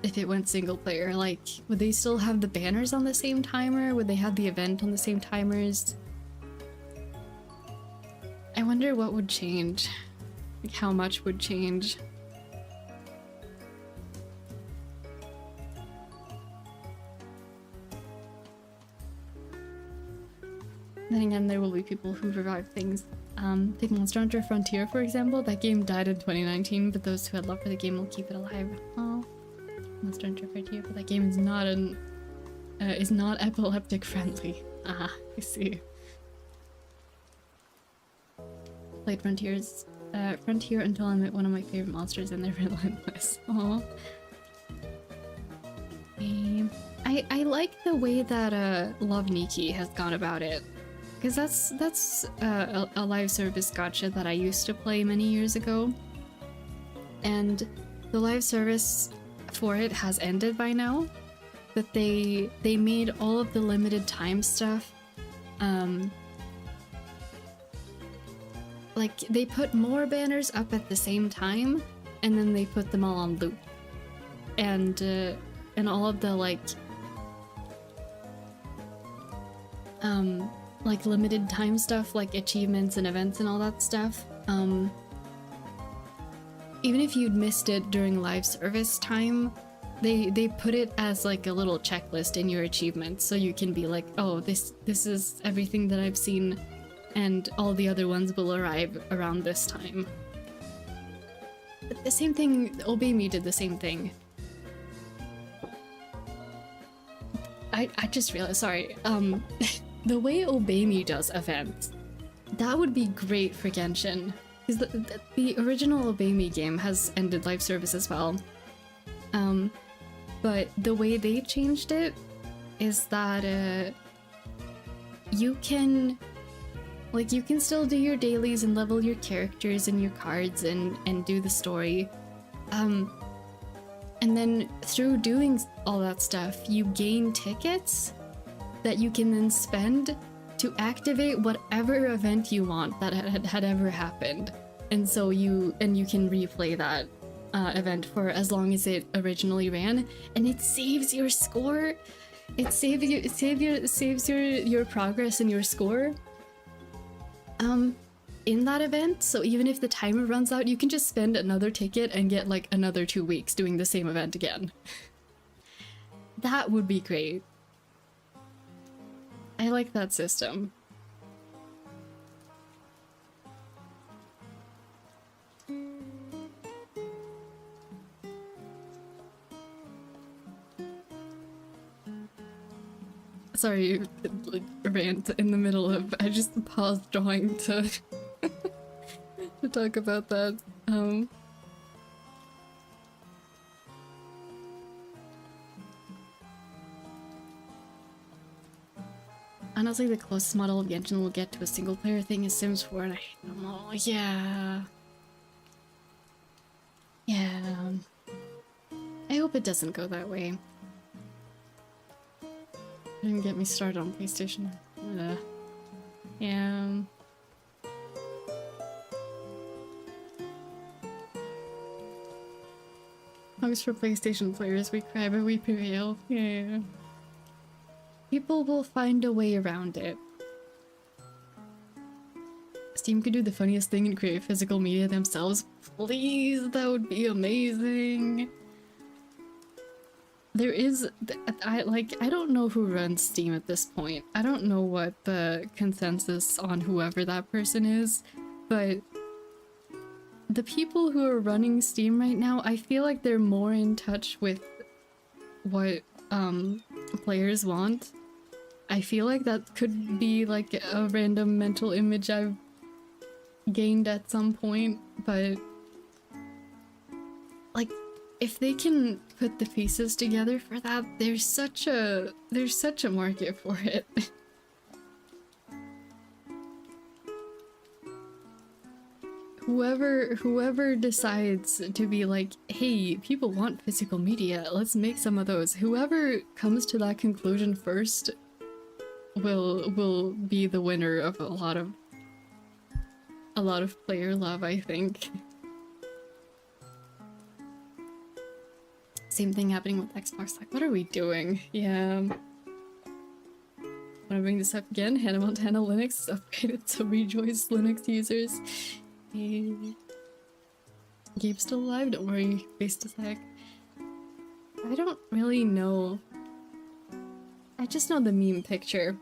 If it went single player, like, would they still have the banners on the same timer? Would they have the event on the same timers? I wonder what would change. Like, how much would change. Then again, there will be people who revive things. Take Monster Hunter Frontier, for example. That game died in 2019, but those who had love for the game will keep it alive. Oh, Monster Hunter Frontier, but that game is not epileptic friendly. Ah, I see. Played Frontier until I met one of my favorite monsters, and they're relentless. Aww. I like the way that Love Nikki has gone about it. Because that's a live service gacha that I used to play many years ago, and the live service for it has ended by now. But they made all of the limited time stuff. Like they put more banners up at the same time, and then they put them all on loop, and all of the like limited time stuff, like achievements and events and all that stuff. Even if you'd missed it during live service time, they put it as like a little checklist in your achievements, so you can be like, oh, this is everything that I've seen, and all the other ones will arrive around this time. But the same thing, Obey Me did the same thing. I just realized, sorry, the way Obey Me does events, that would be great for Genshin. Because the original Obey Me game has ended live service as well. But the way they changed it is that you can still do your dailies and level your characters and your cards and do the story. And then through doing all that stuff, you gain tickets that you can then spend to activate whatever event you want that had ever happened. And so you can replay that event for as long as it originally ran, and it saves your score. It saves your progress and your score in that event. So even if the timer runs out, you can just spend another ticket and get like another 2 weeks doing the same event again. That would be great. I like that system. Sorry, rant in the middle of. I just paused drawing to to talk about that. Honestly, the closest model of Genshin will get to a single player thing is Sims 4, and I hate them all. Yeah. Yeah. I hope it doesn't go that way. Didn't get me started on PlayStation. Yeah. Hugs for PlayStation players, we cry but we prevail. Yeah. People will find a way around it. Steam could do the funniest thing and create physical media themselves. Please, that would be amazing. There is, I don't know who runs Steam at this point. I don't know what the consensus on whoever that person is, but the people who are running Steam right now, I feel like they're more in touch with what players want. I feel like that could be like a random mental image I've gained at some point, but like if they can put the pieces together for that, there's such a market for it. Whoever decides to be like, hey, people want physical media, let's make some of those. Whoever comes to that conclusion first will be the winner of a lot of player love, I think. Same thing happening with Xbox. Like, what are we doing? Yeah. Wanna bring this up again? Hannah Montana Linux is upgraded to rejoice Linux users. Hey. Gabe's still alive? Don't worry. Based a sec. I don't really know. I just know the meme picture.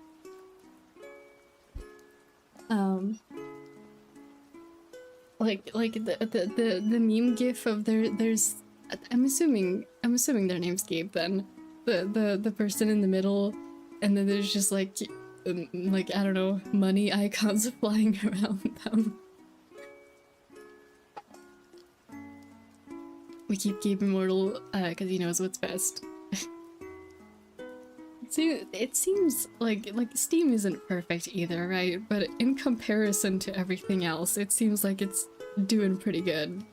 Like the meme gif of there's I'm assuming their name's Gabe then. The person in the middle, and then there's just like I don't know, money icons flying around them. We keep Gabe immortal because he knows what's best. It seems like Steam isn't perfect either, right? But in comparison to everything else, it seems like it's doing pretty good.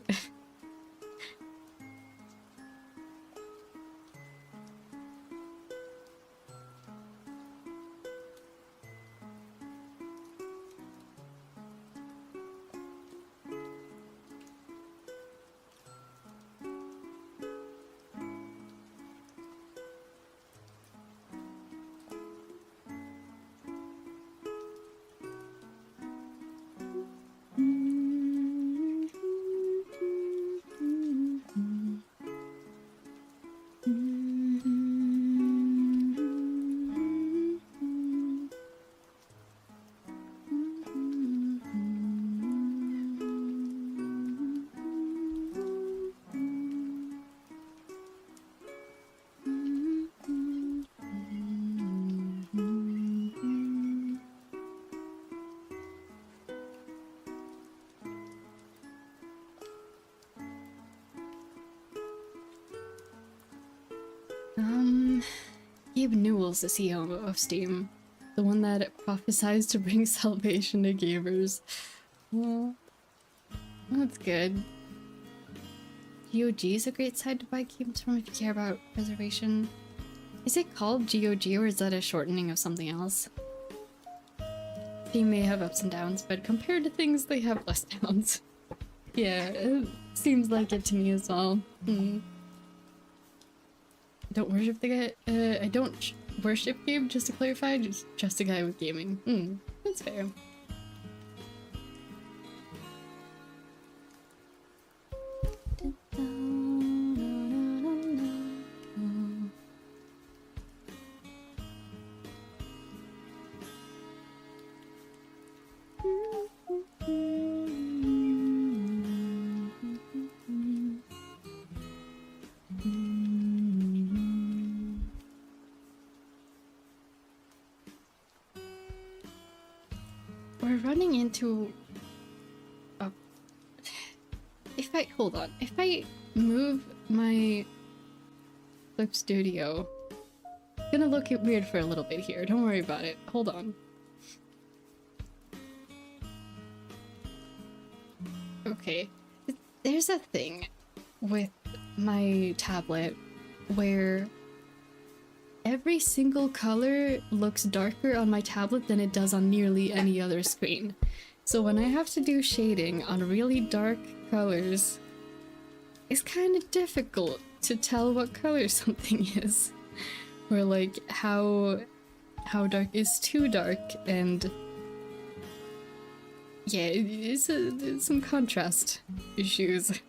Gabe Newell's the CEO of Steam. The one that prophesies to bring salvation to gamers. Well, that's good. GOG is a great site to buy games from if you care about preservation. Is it called GOG or is that a shortening of something else? Steam may have ups and downs, but compared to things, they have less downs. Yeah, it seems like it to me as well. Don't worship the guy. I don't worship Gabe, just to clarify, just a guy with gaming. That's fair. running into a... Hold on. If I move my Clip Studio, it's gonna look weird for a little bit here. Don't worry about it. Hold on. Okay. There's a thing with my tablet where every single color looks darker on my tablet than it does on nearly any other screen. So when I have to do shading on really dark colors, it's kind of difficult to tell what color something is. Or like how dark is too dark, and yeah, it's some contrast issues.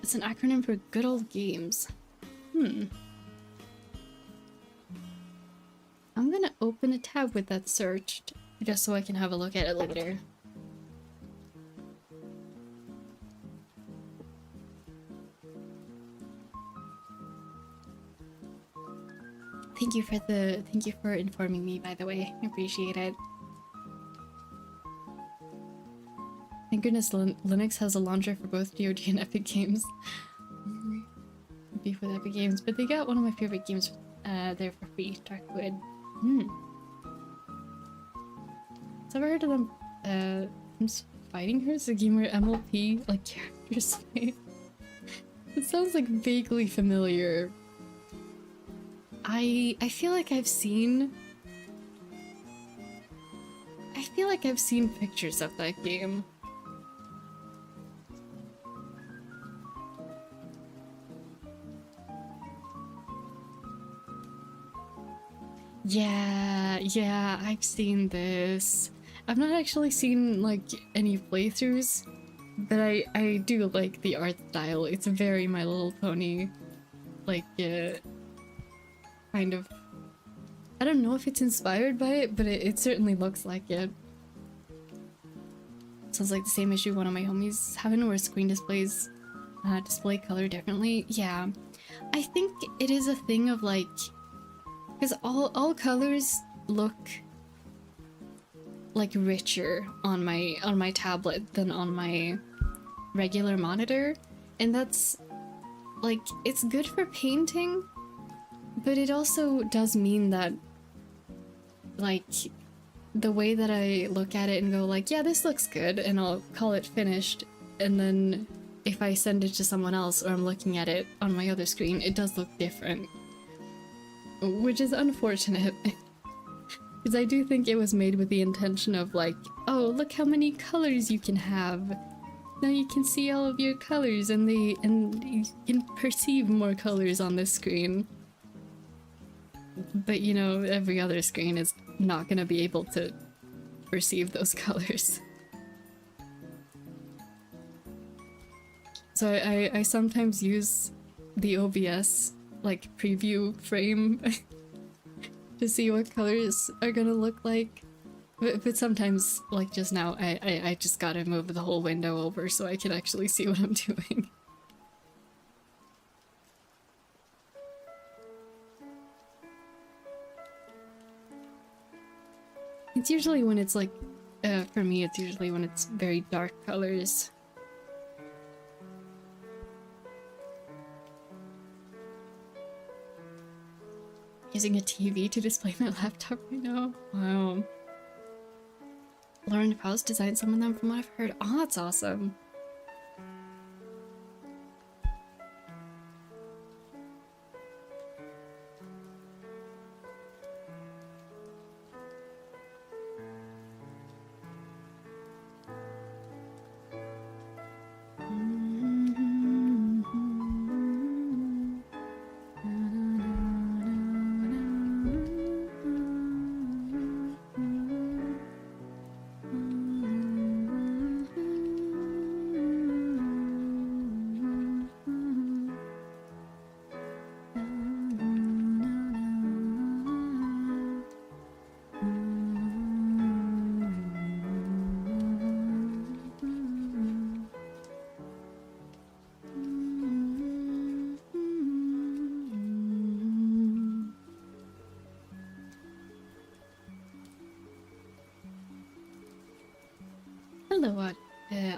It's an acronym for good old games. I'm gonna open a tab with that searched, just so I can have a look at it later. Thank you for informing me, by the way. I appreciate it. Thank goodness Linux has a launcher for both GOG and Epic Games. Beef with Epic Games, but they got one of my favorite games there for free, Darkwood. So I've heard of them fighting her? Is a game where MLP, like, characters fight? It sounds like vaguely familiar. I feel like I've seen pictures of that game. Yeah, I've seen this. I've not actually seen, like, any playthroughs, but I do like the art style. It's very My Little Pony, like, kind of... I don't know if it's inspired by it, but it certainly looks like it. Sounds like the same issue one of my homies having, where screen displays display color differently. Yeah, I think it is a thing of, like... Because all colors look like richer on my tablet than on my regular monitor, and that's like, it's good for painting, but it also does mean that, like, the way that I look at it and go like, yeah, this looks good, and I'll call it finished, and then if I send it to someone else or I'm looking at it on my other screen, it does look different. Which is unfortunate, because I do think it was made with the intention of like, oh, look how many colors you can have. Now you can see all of your colors, and you can perceive more colors on this screen. But you know, every other screen is not going to be able to perceive those colors. So I sometimes use the OBS like preview frame to see what colors are gonna look like, but sometimes, like just now, I just gotta move the whole window over so I can actually see what I'm doing. It's usually when it's like, for me, it's usually when it's very dark colors. Using a TV to display my laptop right now? Wow. Lauren Faust designed some of them from what I've heard. Oh, that's awesome. Hello,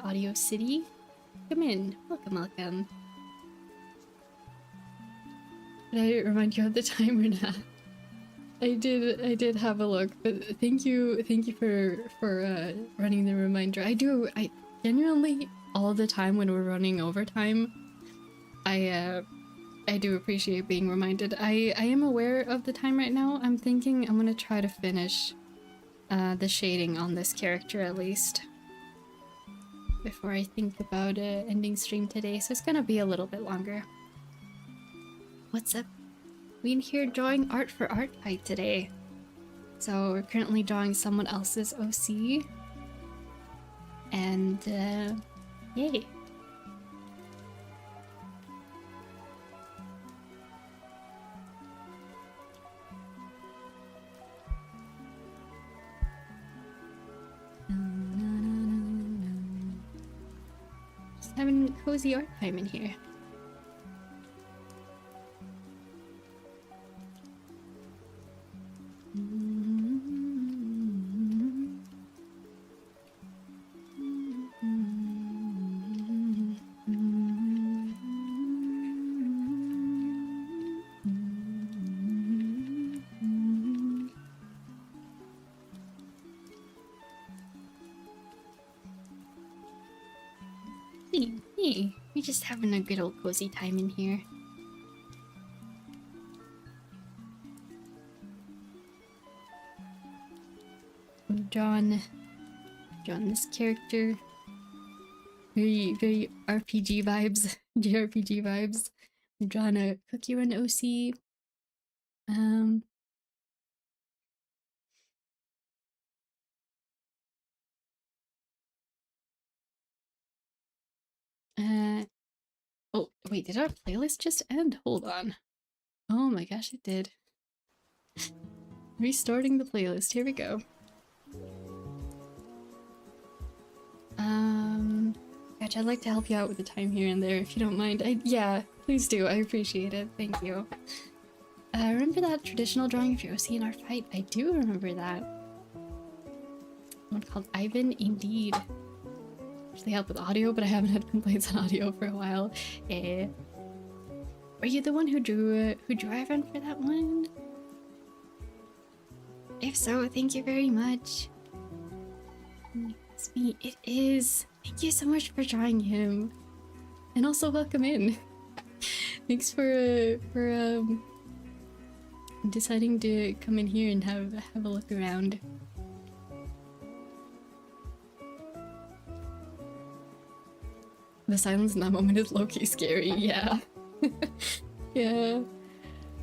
Audio City. Come in. Welcome, welcome. Did I remind you of the time or not? I did have a look, but thank you for running the reminder. I genuinely all the time when we're running overtime, I do appreciate being reminded. I am aware of the time right now. I'm thinking I'm gonna try to finish the shading on this character at least before I think about ending stream today, so it's gonna be a little bit longer. What's up? We're here drawing art for Artfight today. So we're currently drawing someone else's OC. And yay. Just having cozy art time in here. Hey, we're just having a good old cozy time in here. We've drawn this character. Very RPG vibes, JRPG vibes. We've drawn a Cookie Run OC. Oh, wait, did our playlist just end? Hold on. Oh my gosh, it did. Restarting the playlist, here we go. Gosh, I'd like to help you out with the time here and there if you don't mind. Yeah, please do, I appreciate it, thank you. Remember that traditional drawing of your OC in Artfight? I do remember that. One called Ivan, indeed. Actually help with audio, but I haven't had complaints on audio for a while. Were you the one who drew Ivan for that one? If so, thank you very much. It's me. It is. Thank you so much for drawing him, and also welcome in. Thanks for deciding to come in here and have a look around. The silence in that moment is low-key scary, yeah. Yeah.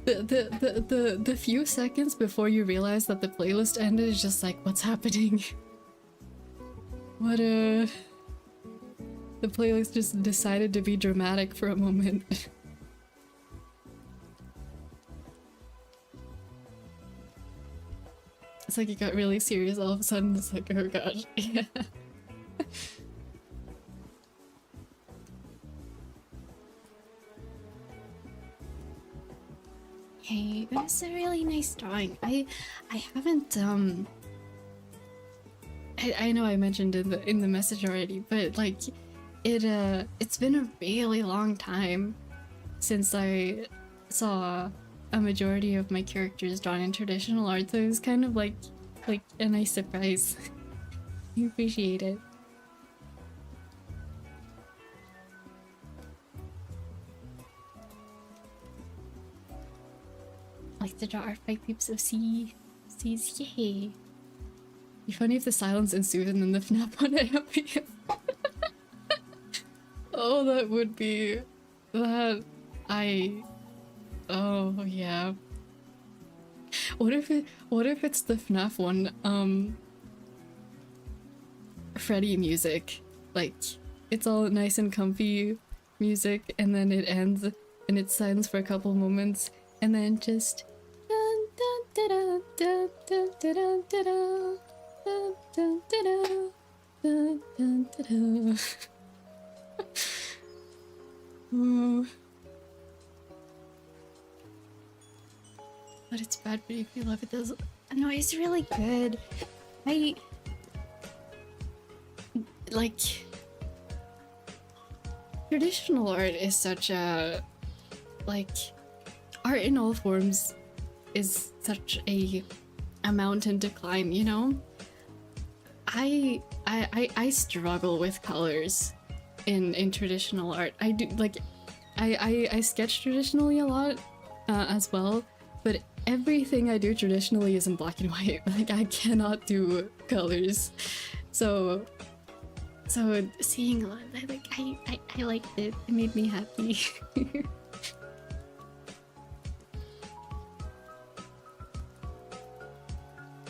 The few seconds before you realize that the playlist ended is just like, what's happening? The playlist just decided to be dramatic for a moment. It's like it got really serious all of a sudden. It's like, oh gosh, yeah. Hey, that's a really nice drawing. I haven't I know I mentioned in the message already, but like it's been a really long time since I saw a majority of my characters drawn in traditional art, so it was kind of like a nice surprise. I appreciate it. I like to draw Artfight peeps of sees, yay. Be funny if the silence ensued and then the FNAF one happens. Oh, that would be that. Oh yeah. What if it's the FNAF one, Freddy music? Like, it's all nice and comfy music, and then it ends, and it's silence for a couple moments, and then just dun dun dun dun dun dun dun dun dun dun dun dun dun. Ooh. But it's bad, but if you love it, does. No, it's really good. like, traditional art is such a, like, art in all forms is such a mountain to climb, you know? I struggle with colors in traditional art. I do, like, I sketch traditionally a lot as well, but everything I do traditionally is in black and white. Like, I cannot do colors. So seeing a lot, I liked it. It made me happy.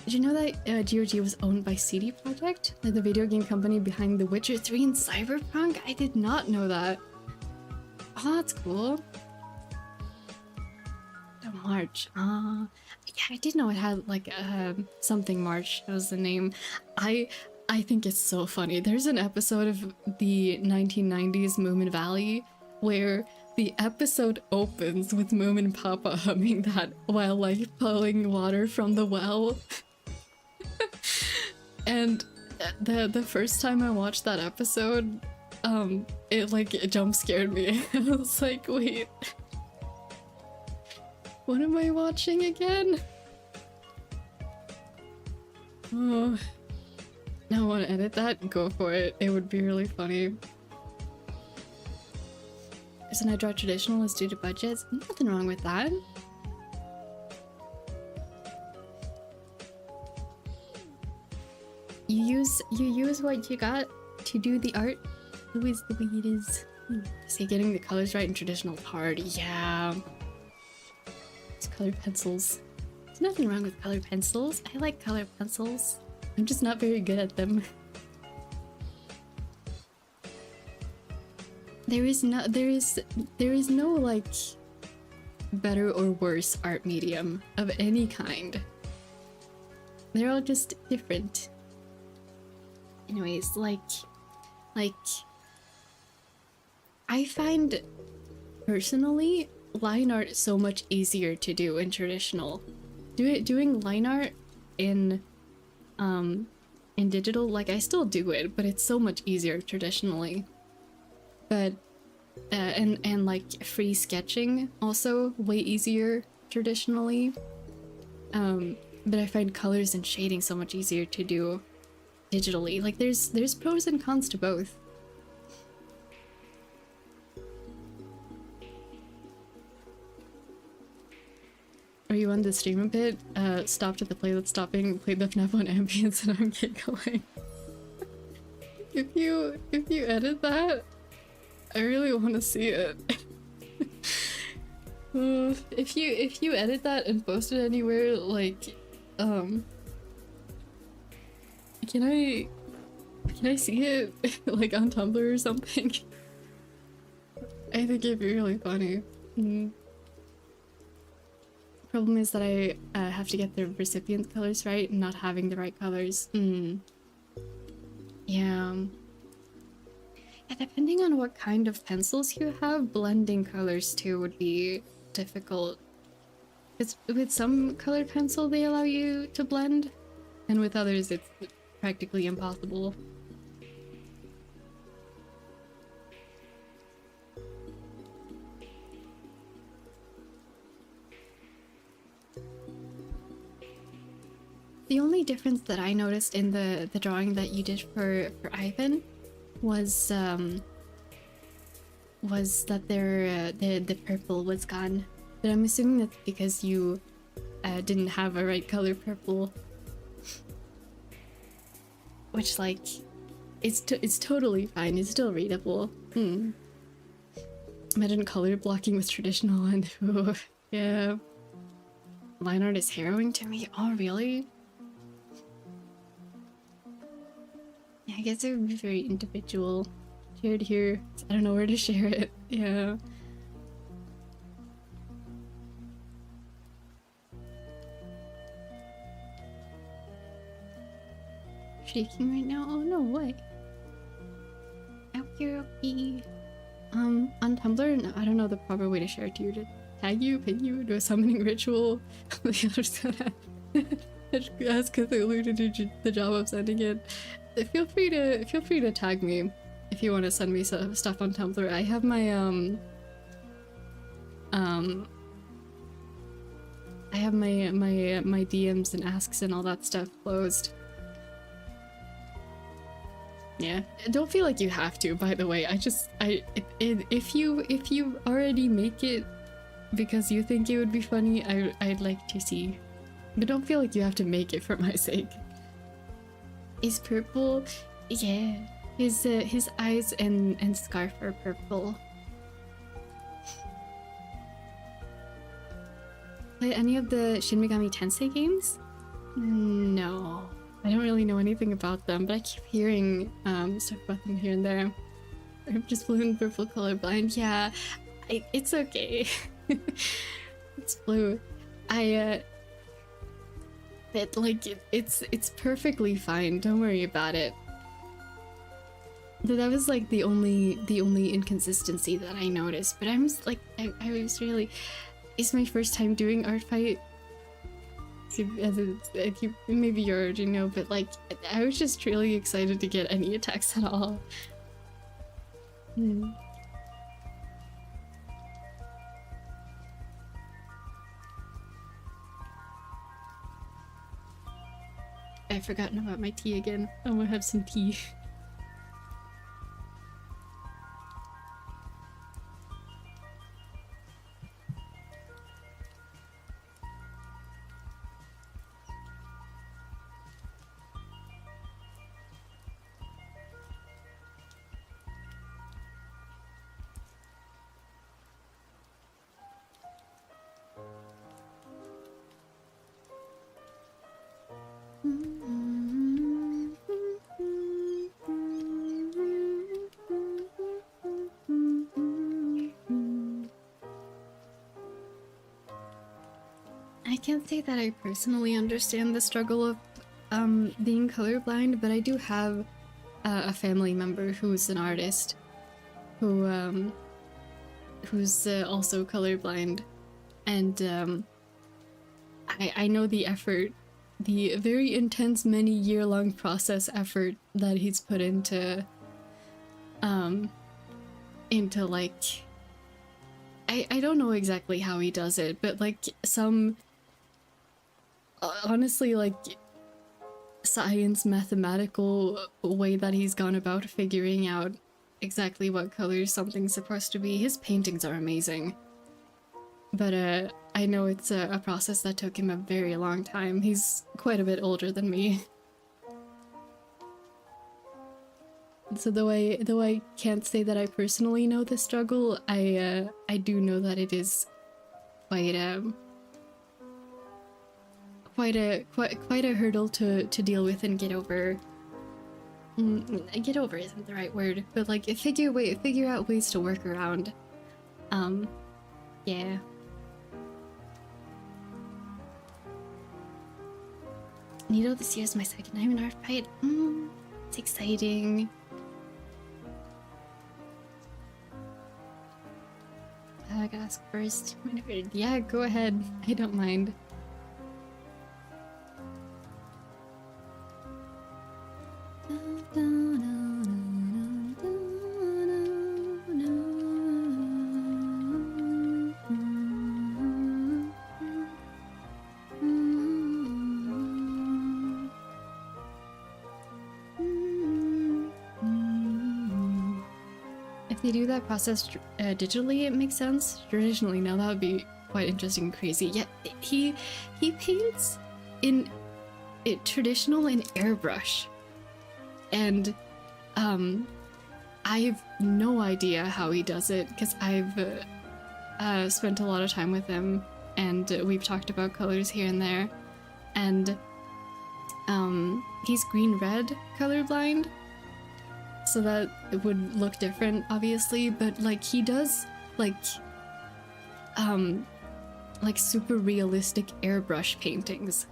Did you know that GOG was owned by CD Projekt, the video game company behind The Witcher 3 and Cyberpunk? I did not know that. Oh, that's cool. Oh, March. Yeah, I did know it had like something March. That was the name. I think it's so funny. There's an episode of the 1990s Moomin Valley where the episode opens with Moomin Papa humming that while like pulling water from the well. And the first time I watched that episode, it jump scared me. I was like, wait, what am I watching again? Oh, now I want to edit that? Go for it. It would be really funny. Isn't I draw traditional is due to budgets? Nothing wrong with that. You use what you got to do the art. Always the way it is. Say getting the colors right in traditional is hard. Yeah. It's colored pencils. There's nothing wrong with colored pencils. I like colored pencils. I'm just not very good at them. There is no like better or worse art medium of any kind. They're all just different. Anyways, like I find personally line art so much easier to do in traditional. Doing line art in digital, like I still do it, but it's so much easier traditionally. But and like free sketching also way easier traditionally. But I find colors and shading so much easier to do digitally. Like there's pros and cons to both. Are you on the stream a bit? Stopped at the play that's stopping, played the FNAF on ambience, and I'm giggling. If you edit that, I really want to see it. If you edit that and post it anywhere, like, can I see it like on Tumblr or something? I think it'd be really funny. Problem is that I have to get the recipient colors right and not having the right colors. Yeah. Yeah, depending on what kind of pencils you have, blending colors too would be difficult. It's with some colored pencil they allow you to blend, and with others it's practically impossible. The only difference that I noticed in the drawing that you did for Ivan was that the purple was gone. But I'm assuming that's because you didn't have a right color purple. Which, like, it's totally fine. It's still readable. Imagine color blocking with traditional and yeah. Line art is harrowing to me. Oh, really? Yeah, I guess it would be very individual. Shared here. I don't know where to share it. Yeah. Shaking right now? Oh no, what? Okay. On Tumblr, no, I don't know the proper way to share it to you. To tag you, pin you, do a summoning ritual. The other's gonna ask Cthulhu to do the job of sending it. feel free to tag me if you want to send me stuff on Tumblr. I have my I have my DMs and asks and all that stuff closed. Yeah, don't feel like you have to, by the way. If you already make it because you think it would be funny, I'd like to see. But don't feel like you have to make it for my sake. Is purple? Yeah. His eyes and scarf are purple. Play any of the Shin Megami Tensei games? No. I don't really know anything about them, but I keep hearing stuff about them here and there. I'm just blue and purple colorblind. Yeah, it's okay. It's blue. It's perfectly fine. Don't worry about it. That was like the only inconsistency that I noticed. But I'm just like I was really. It's my first time doing Artfight. Maybe you already know, but like I was just really excited to get any attacks at all. I've forgotten about my tea again. I'm gonna have some tea. I can't say that I personally understand the struggle of being colorblind, but I do have a family member who's an artist who who's also colorblind, and I know the effort, the very intense, many year-long process effort that he's put into like I don't know exactly how he does it, but like some honestly like science mathematical way that he's gone about figuring out exactly what colors something's supposed to be. His paintings are amazing, but I know it's a process that took him a very long time. He's quite a bit older than me. So though I can't say that I personally know the struggle, I do know that it is quite a hurdle to deal with and get over. Get over isn't the right word, but like figure out ways to work around. Yeah. Nito, this year is my second time in Artfight. It's exciting. I gotta ask first. Yeah, go ahead. I don't mind. If they do that process digitally, it makes sense. Traditionally, now that would be quite interesting and crazy. Yeah, he paints in traditional in airbrush, and I have no idea how he does it because I've spent a lot of time with him, and we've talked about colors here and there, and he's green-red colorblind. So that it would look different, obviously, but like he does like super realistic airbrush paintings,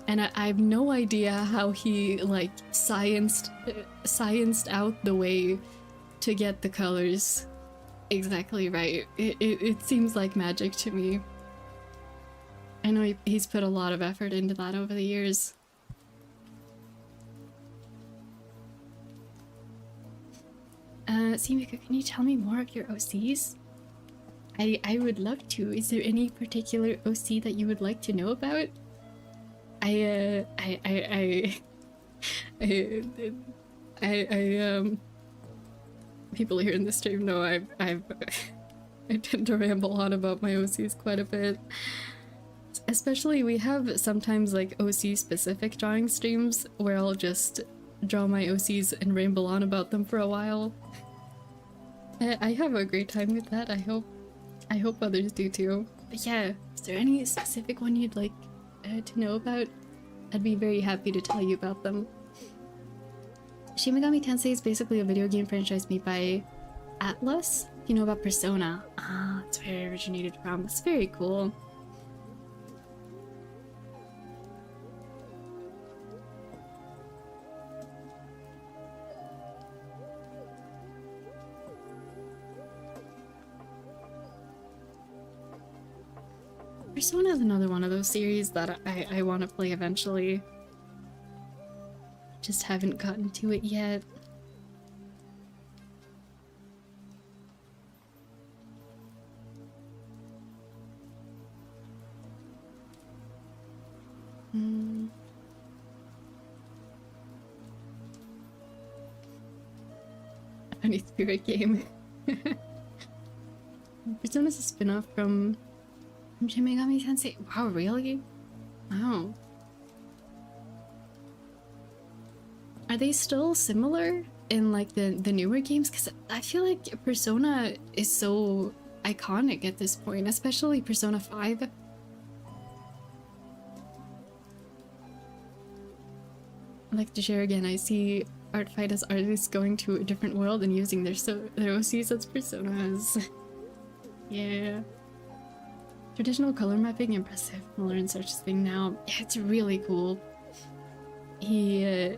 and I have no idea how he like scienced out the way to get the colors exactly right. It seems like magic to me. I know he's put a lot of effort into that over the years. Simika, can you tell me more of your OCs? I would love to. Is there any particular OC that you would like to know about? People here in the stream know I tend to ramble on about my OCs quite a bit. Especially, we have sometimes like OC specific drawing streams where I'll just draw my OCs and ramble on about them for a while. I have a great time with that. I hope others do too. But yeah, is there any specific one you'd like to know about? I'd be very happy to tell you about them. Shin Megami Tensei is basically a video game franchise made by Atlas. You know about Persona. Ah, that's where it originated from. It's very cool. Persona is another one of those series that I want to play eventually. Just haven't gotten to it yet. Funny spirit game. Persona is a spin-off from Shin Megami Tensei. Wow, really? Wow. Are they still similar in like the newer games? Because I feel like Persona is so iconic at this point, especially Persona 5. I'd like to share again. I see Artfight as artists going to a different world and using their OCs as personas. Yeah. Traditional color mapping, impressive. I'll learn such a thing now. Yeah, it's really cool. He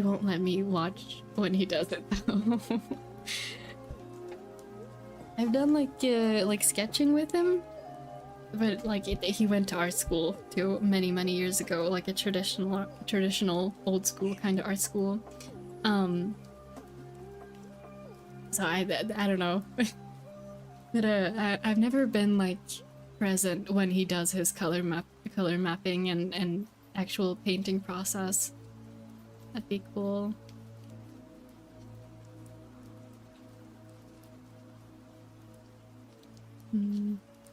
won't let me watch when he does it though. I've done like sketching with him, but like he went to art school too many years ago, like a traditional old school kind of art school. So I don't know. But I've never been like present when he does his color mapping and actual painting process. That'd be cool.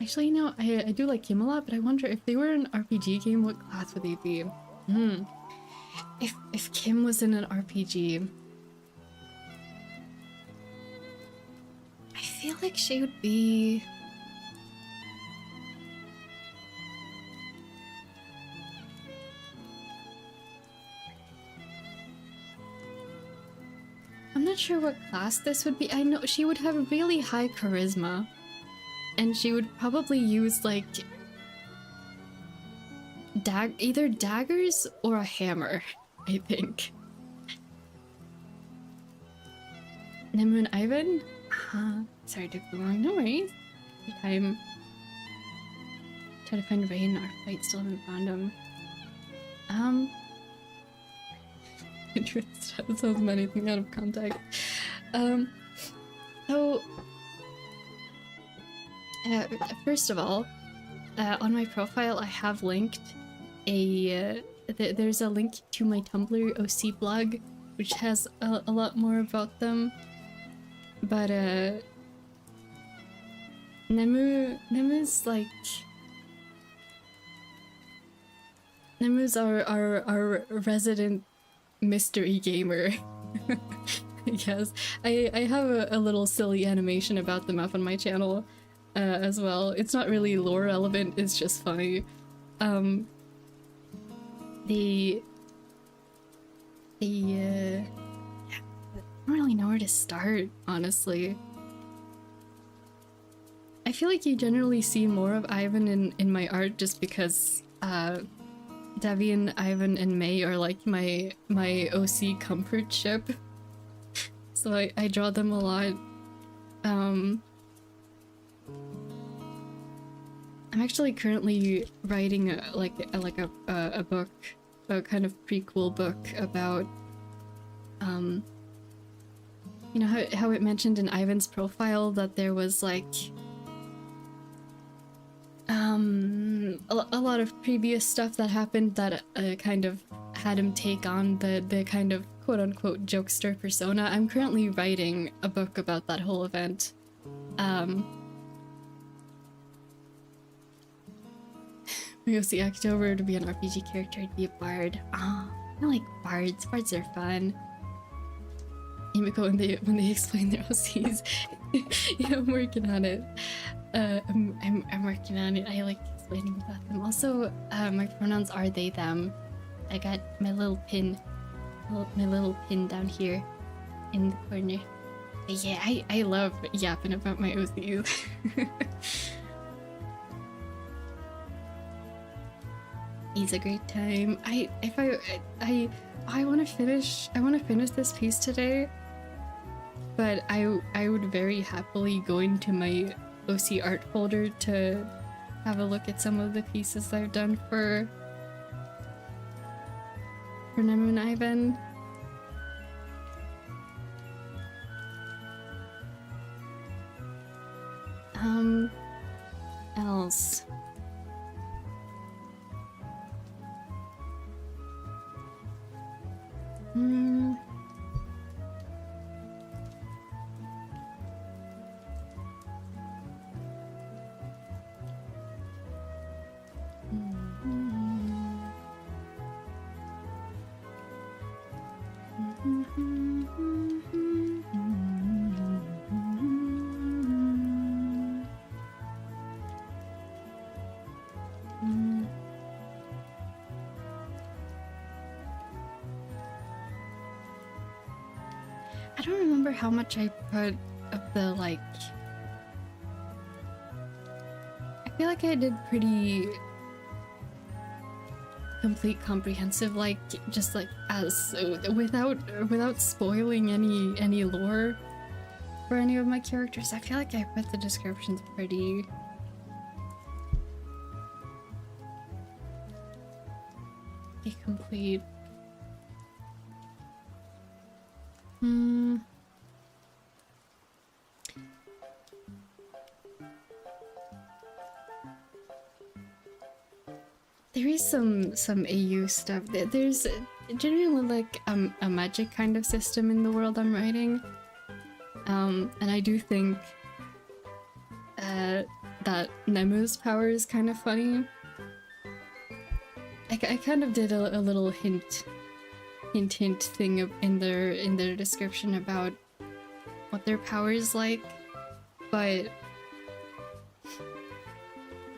Actually, you know, I do like him a lot, but I wonder if they were an RPG game, what class would they be? If Kim was in an RPG, I feel like she would be... I'm not sure what class this would be. I know she would have really high charisma. And she would probably use like either daggers or a hammer, I think. Nemu and Ivan? Sorry, took too long. No worries. Every time. Try to find Rain. Artfight, still haven't found him. That sounds anything out of context. So first of all, on my profile I have linked there's a link to my Tumblr OC blog, which has a lot more about them. But Nemu's like... Nemu's our resident mystery gamer. Yes, I have a little silly animation about them up on my channel as well. It's not really lore relevant, it's just funny. I don't really know where to start, honestly. I feel like you generally see more of Ivan in my art just because Devian, Ivan, and May are like my OC comfort ship. So I draw them a lot. I'm actually currently writing a book, a kind of prequel book about you know how it mentioned in Ivan's profile that there was like a lot of previous stuff that happened that kind of had him take on the kind of quote-unquote jokester persona. I'm currently writing a book about that whole event. We go see October to be an RPG character, to be a bard. Ah, I like bards. Bards are fun. Himiko, when they explain their OCs. Yeah, I'm working on it. I'm working on it. I like explaining about them. Also, my pronouns are they, them. I got my little pin, my little pin down here in the corner. But yeah, I love yapping about my OCs. It's a great time. I want to finish this piece today, but I would very happily go into my OC art folder to have a look at some of the pieces I've done for Nemu and Ivan. Else. I don't remember how much I put of the, like... I feel like I did pretty complete comprehensive, like, just like as without spoiling any lore for any of my characters. I feel like I put the descriptions pretty complete. There is some AU stuff. There's generally like a magic kind of system in the world I'm writing, and I do think that Nemu's power is kind of funny. I kind of did a little hint thing in their description about what their power is like, but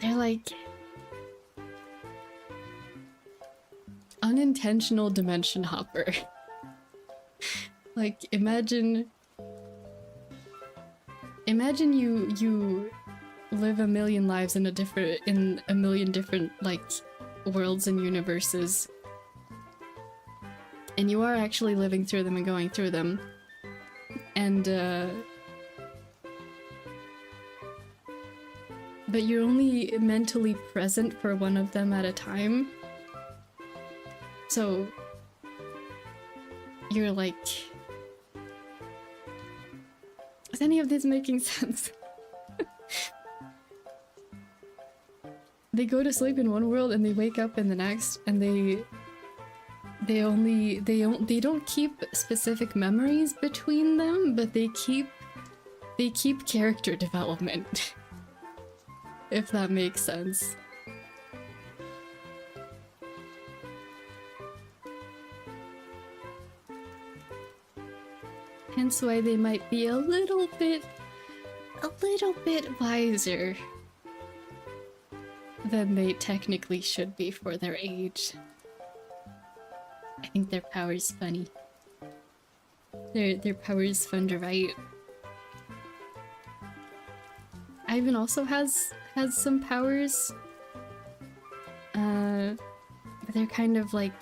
they're like unintentional dimension hopper. Like imagine you live a million lives in a million different like worlds and universes, and you are actually living through them and going through them, and but you're only mentally present for one of them at a time. So you're like, is any of this making sense? They go to sleep in one world and they wake up in the next, and they don't keep specific memories between them, but they keep character development. If that makes sense. Hence why they might be a little bit wiser than they technically should be for their age. I think their power is funny. Their power is fun to write. Ivan also has some powers. But they're kind of like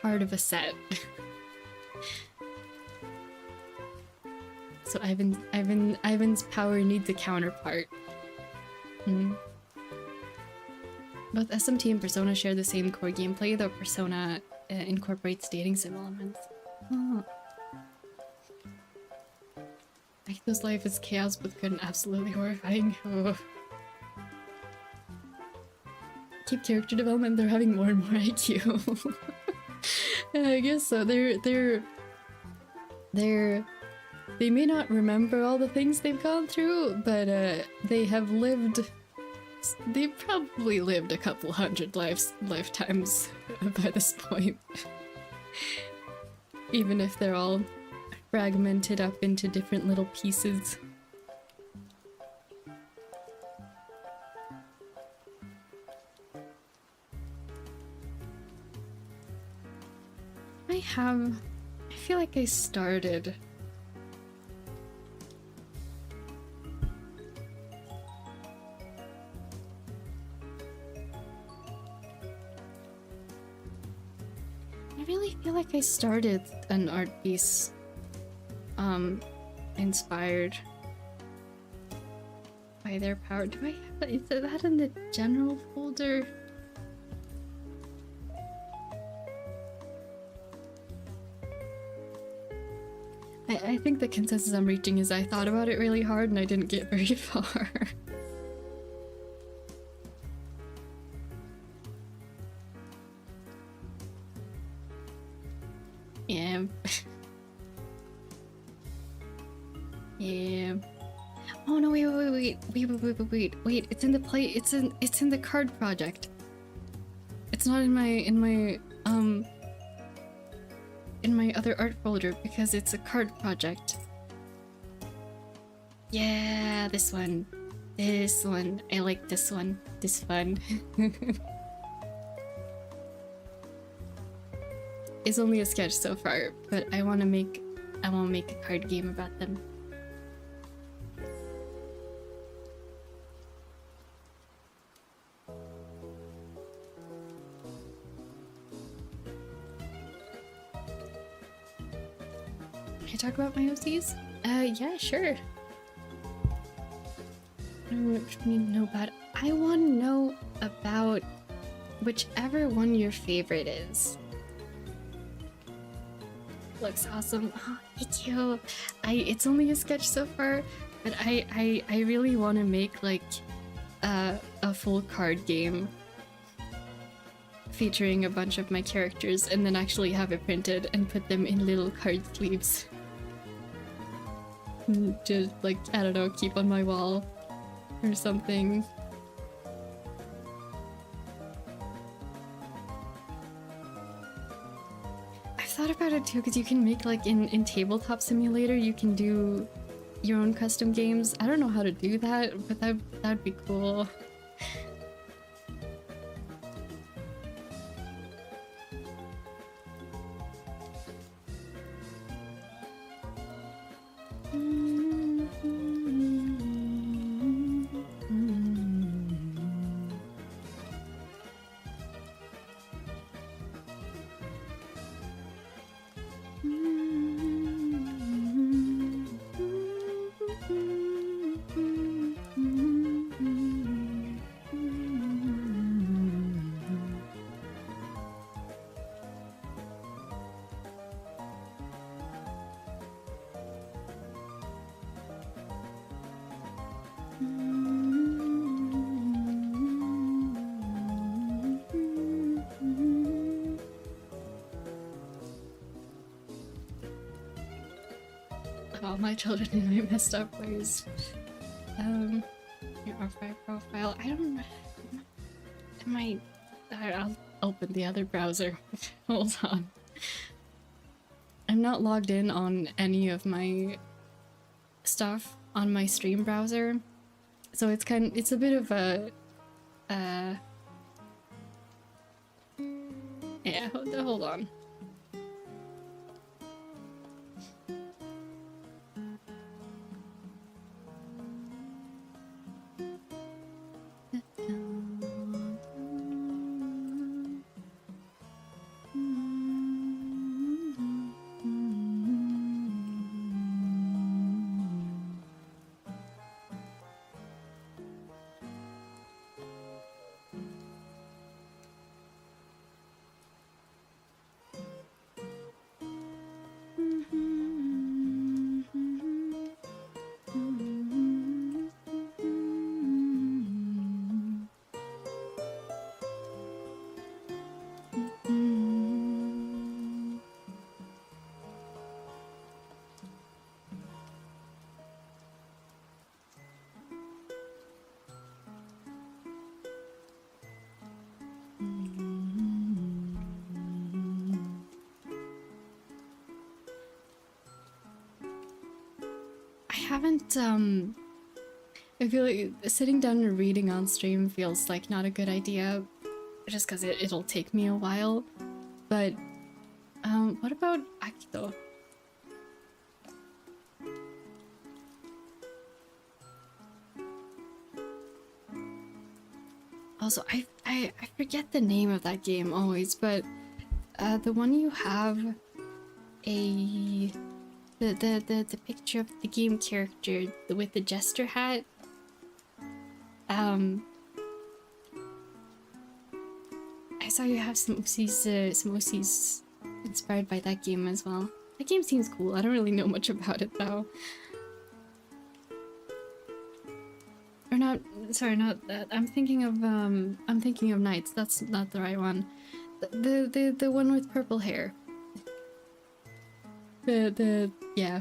part of a set. So Ivan's power needs a counterpart. Both SMT and Persona share the same core gameplay, though Persona incorporates dating sim elements. Oh. Aiko's life is chaos but good and absolutely horrifying. Oh. Keep character development, they're having more and more IQ. Yeah, I guess so. They may not remember all the things they've gone through, but they have lived. They've probably lived a couple hundred lifetimes by this point. Even if they're all fragmented up into different little pieces. I feel like I started. I really feel like I started an art piece, inspired by their power. Do I have that? Is that in the general folder? I think the consensus I'm reaching is I thought about it really hard and I didn't get very far. Yeah. Yeah. Oh no, wait, it's in the play, it's in the card project. It's not in my other art folder because it's a card project. Yeah, this one. I like this one. This fun. It's only a sketch so far, but I want to make a card game about them. Can I talk about my OCs? Yeah, sure. I don't know what you need to know about. I want to know about whichever one your favorite is. Looks awesome. Oh, thank you. It's only a sketch so far, but I really want to make like a full card game featuring a bunch of my characters and then actually have it printed and put them in little card sleeves. Just like, I don't know, keep on my wall or something. I've thought about it too, because you can make like in Tabletop Simulator, you can do your own custom games. I don't know how to do that, but that'd be cool. All my children in my messed up ways. Your Artfight profile. I don't know. I'll open the other browser. Hold on. I'm not logged in on any of my stuff on my stream browser, so it's a bit of a yeah, hold on. haven't, I feel like sitting down and reading on stream feels like not a good idea, just because it'll take me a while. But, what about Akito? Also, I forget the name of that game always, but the one you have the picture of the game character with the jester hat. I saw you have some OCs inspired by that game as well. That game seems cool. I don't really know much about it though. Or not, sorry, not that. I'm thinking of Knights. That's not the right one. The one with purple hair. Yeah.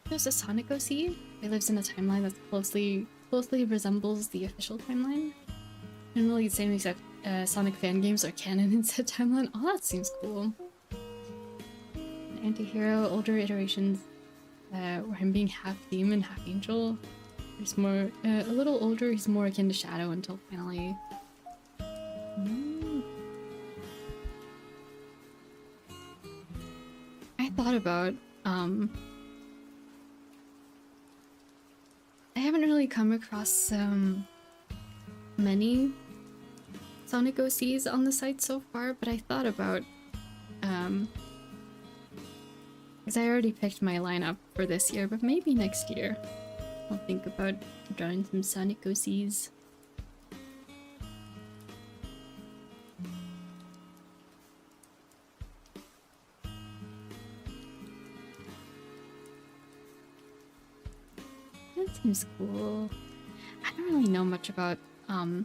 There's a Sonic OC who lives in a timeline that closely resembles the official timeline. Generally the same, except Sonic fan games are canon in said timeline. Oh, that seems cool. Anti-hero, older iterations, where him being half demon, half angel. He's more, a little older, he's more akin to Shadow until finally... I thought about, I haven't really come across many Sonic OCs on the site so far, but I thought about, because I already picked my lineup for this year, but maybe next year I'll think about drawing some Sonic OCs. That seems cool. I don't really know much about a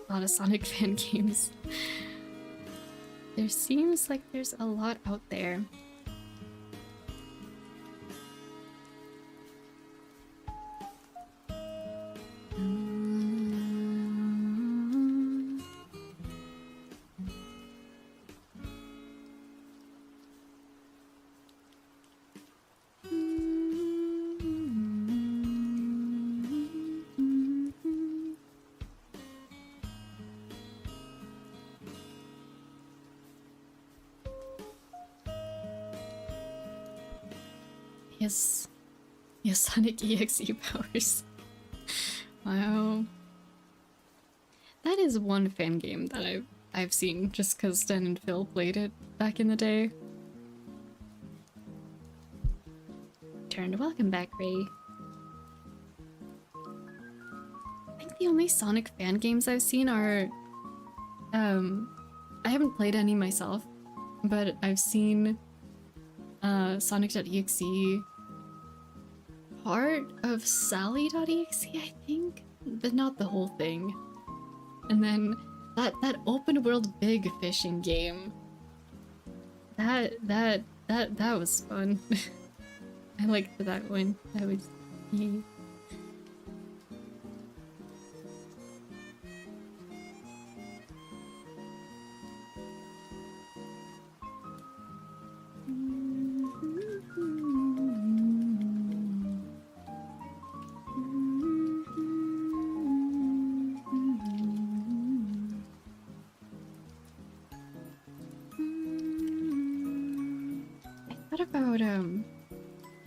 lot of Sonic fan games. There seems like there's a lot out there. Yes. Yes, Sonic EXE powers. Wow. That is one fan game that I've seen just because Stan and Phil played it back in the day. Turned. Welcome back, Ray. I think the only Sonic fan games I've seen are I haven't played any myself, but I've seen Sonic.exe, part of Sally.exe, I think, but not the whole thing. And then that open world big fishing game. That was fun. I liked that one. That was neat.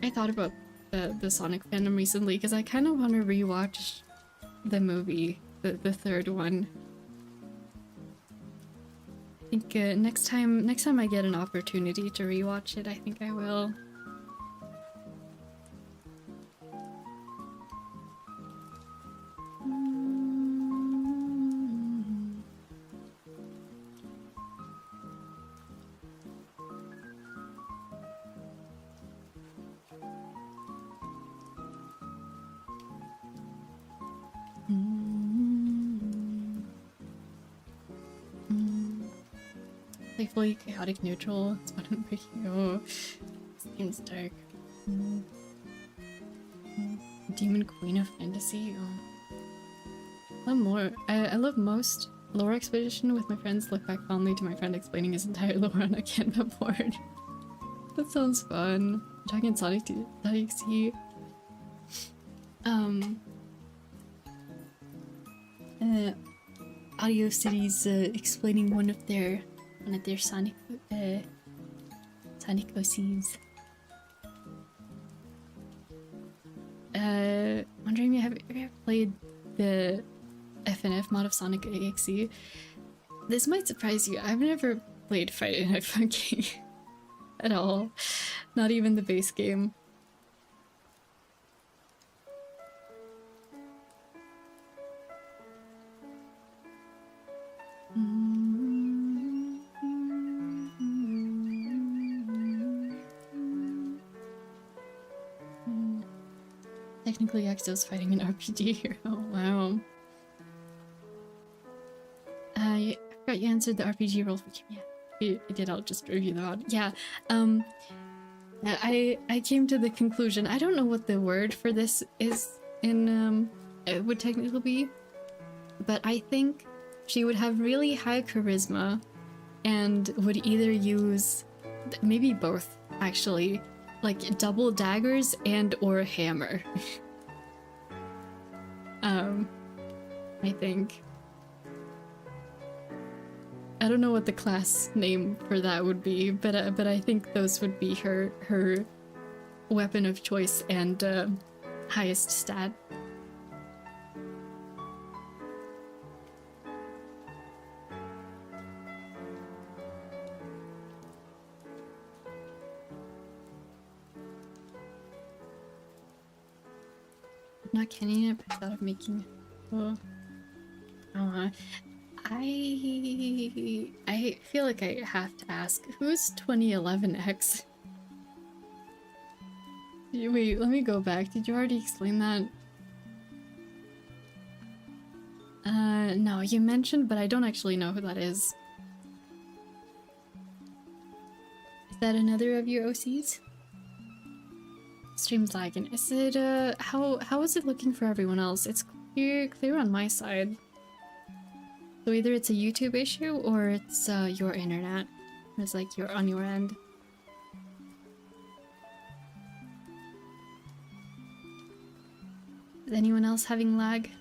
I thought about the Sonic fandom recently because I kind of want to rewatch the movie, the third one. I think next time I get an opportunity to rewatch it, I think I will. Playfully chaotic neutral. It's fun and breaking. Oh, seems dark. Demon Queen of Fantasy. Oh. Love more. I love most lore expedition with my friends. Look back fondly to my friend explaining his entire lore on a Canva board. That sounds fun. I'm talking Sonic.exe. Audio Cities explaining one of their Sonic OCs. Wondering have you ever played the FNF mod of Sonic EXE? This might surprise you. I've never played Fight Night Funky at all. Not even the base game. Technically, Exo's fighting an RPG hero. Wow. I forgot you answered the RPG role for Kim. Yeah, I did. I'll just review the mod. Yeah. I came to the conclusion. I don't know what the word for this is in it would technically be, but I think she would have really high charisma and would either use maybe both actually, like double daggers and or a hammer. I think. I don't know what the class name for that would be, but I think those would be her weapon of choice and highest stat. Not canning it, but thought of making. Oh, I feel like I have to ask, who's 2011X? Wait, let me go back. Did you already explain that? No, you mentioned, but I don't actually know who that is. Is that another of your OCs? Stream's lagging. Is it, how is it looking for everyone else? It's clear on my side. So either it's a YouTube issue or it's your internet. It's like you're on your end. Is anyone else having lag?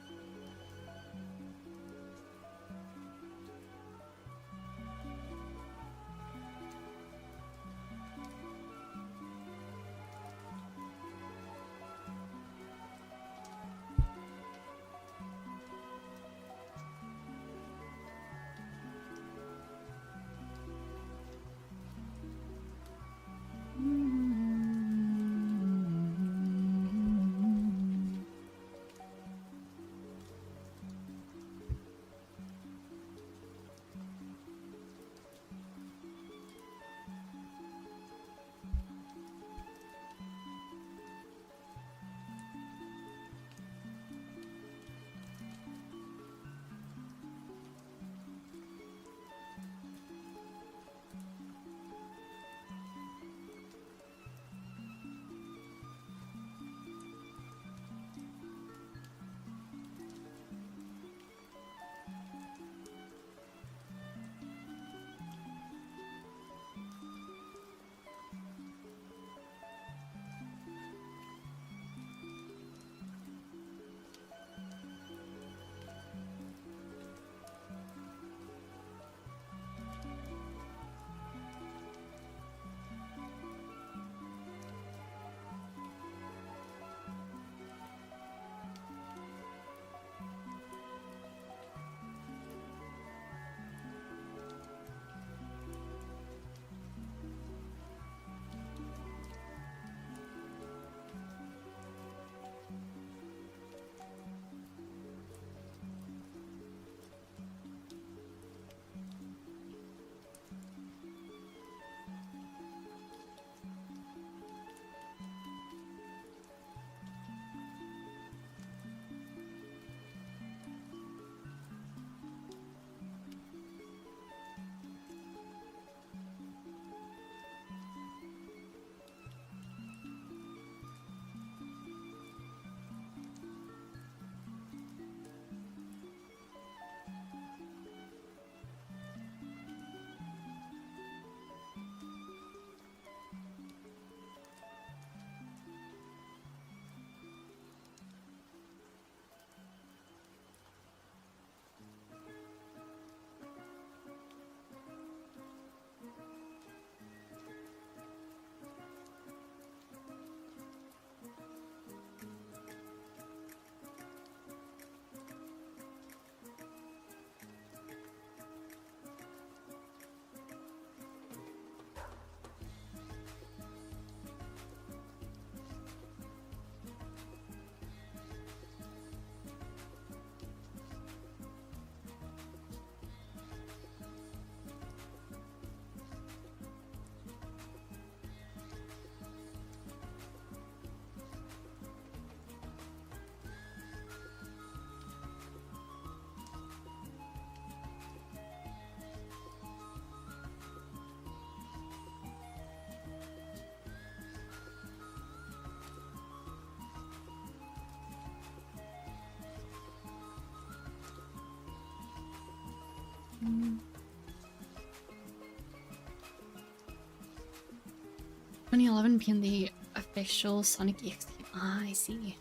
2011 being the official Sonic EX game. Ah, I see.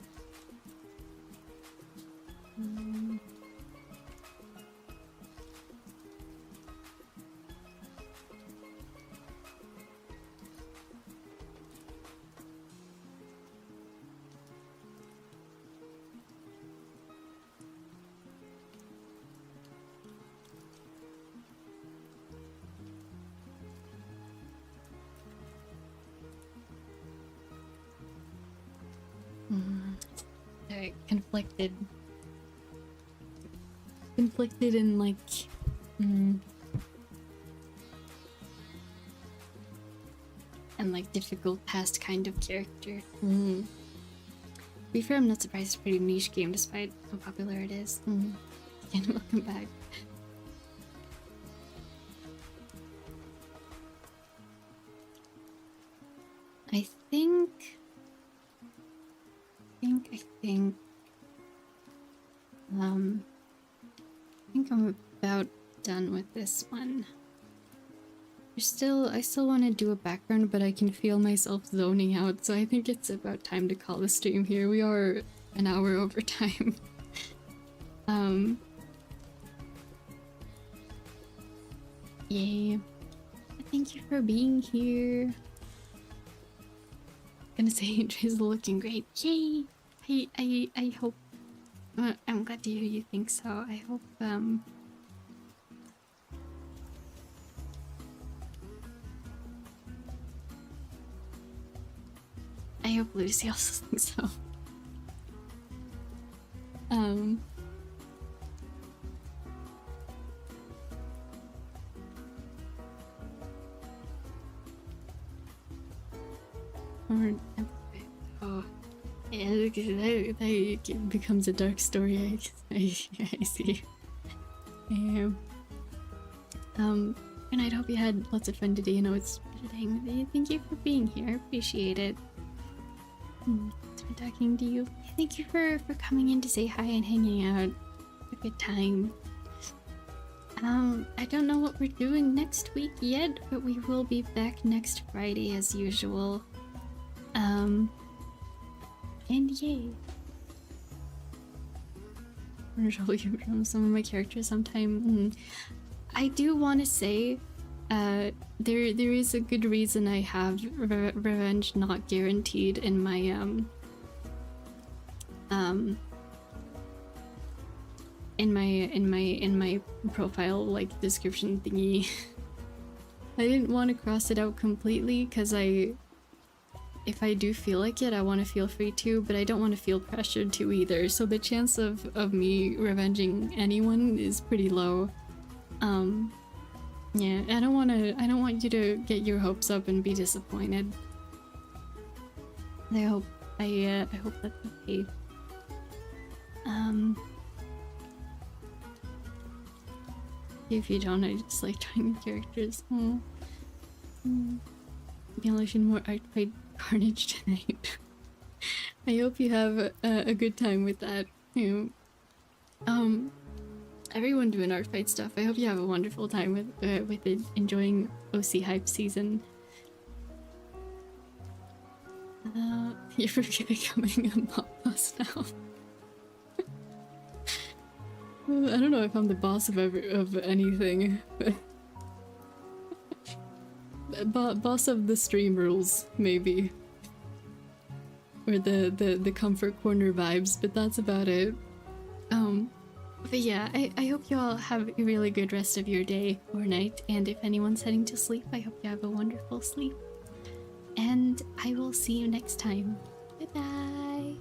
Conflicted. Conflicted in like and like difficult past kind of character. To be fair, I'm not surprised it's a pretty niche game despite how popular it is. And welcome back. I think I'm about done with this one. I still want to do a background, but I can feel myself zoning out, so I think it's about time to call the stream here. We are an hour over time. Yay. Thank you for being here. Gonna say Drizzle looking great. Yay! I hope I'm glad to hear you think so. I hope Lucy also thinks so. Oh, yeah, that becomes a dark story. I see. And I hope you had lots of fun today. You know, it's hang with you. Thank you for being here. Appreciate it. It's been talking to you. Thank you for coming in to say hi and hanging out. A good time. I don't know what we're doing next week yet, but we will be back next Friday as usual. And yay. I'm gonna show you from some of my characters sometime. I do want to say, there is a good reason I have revenge not guaranteed in my in my profile like description thingy. I didn't want to cross it out completely because if I do feel like it, I want to feel free to, but I don't want to feel pressured to either. So the chance of me revenging anyone is pretty low. Yeah, I don't want you to get your hopes up and be disappointed. I hope that's okay. If you don't, I just like trying new characters. Unleashing more Artfight carnage tonight. I hope you have a good time with that. Everyone doing Artfight stuff, I hope you have a wonderful time with it, enjoying OC hype season. You're becoming a mob boss now. I don't know if I'm the boss of anything, but boss of the stream rules, maybe. Or the comfort corner vibes, but that's about it. But yeah, I hope you all have a really good rest of your day or night, and if anyone's heading to sleep, I hope you have a wonderful sleep. And I will see you next time. Goodbye!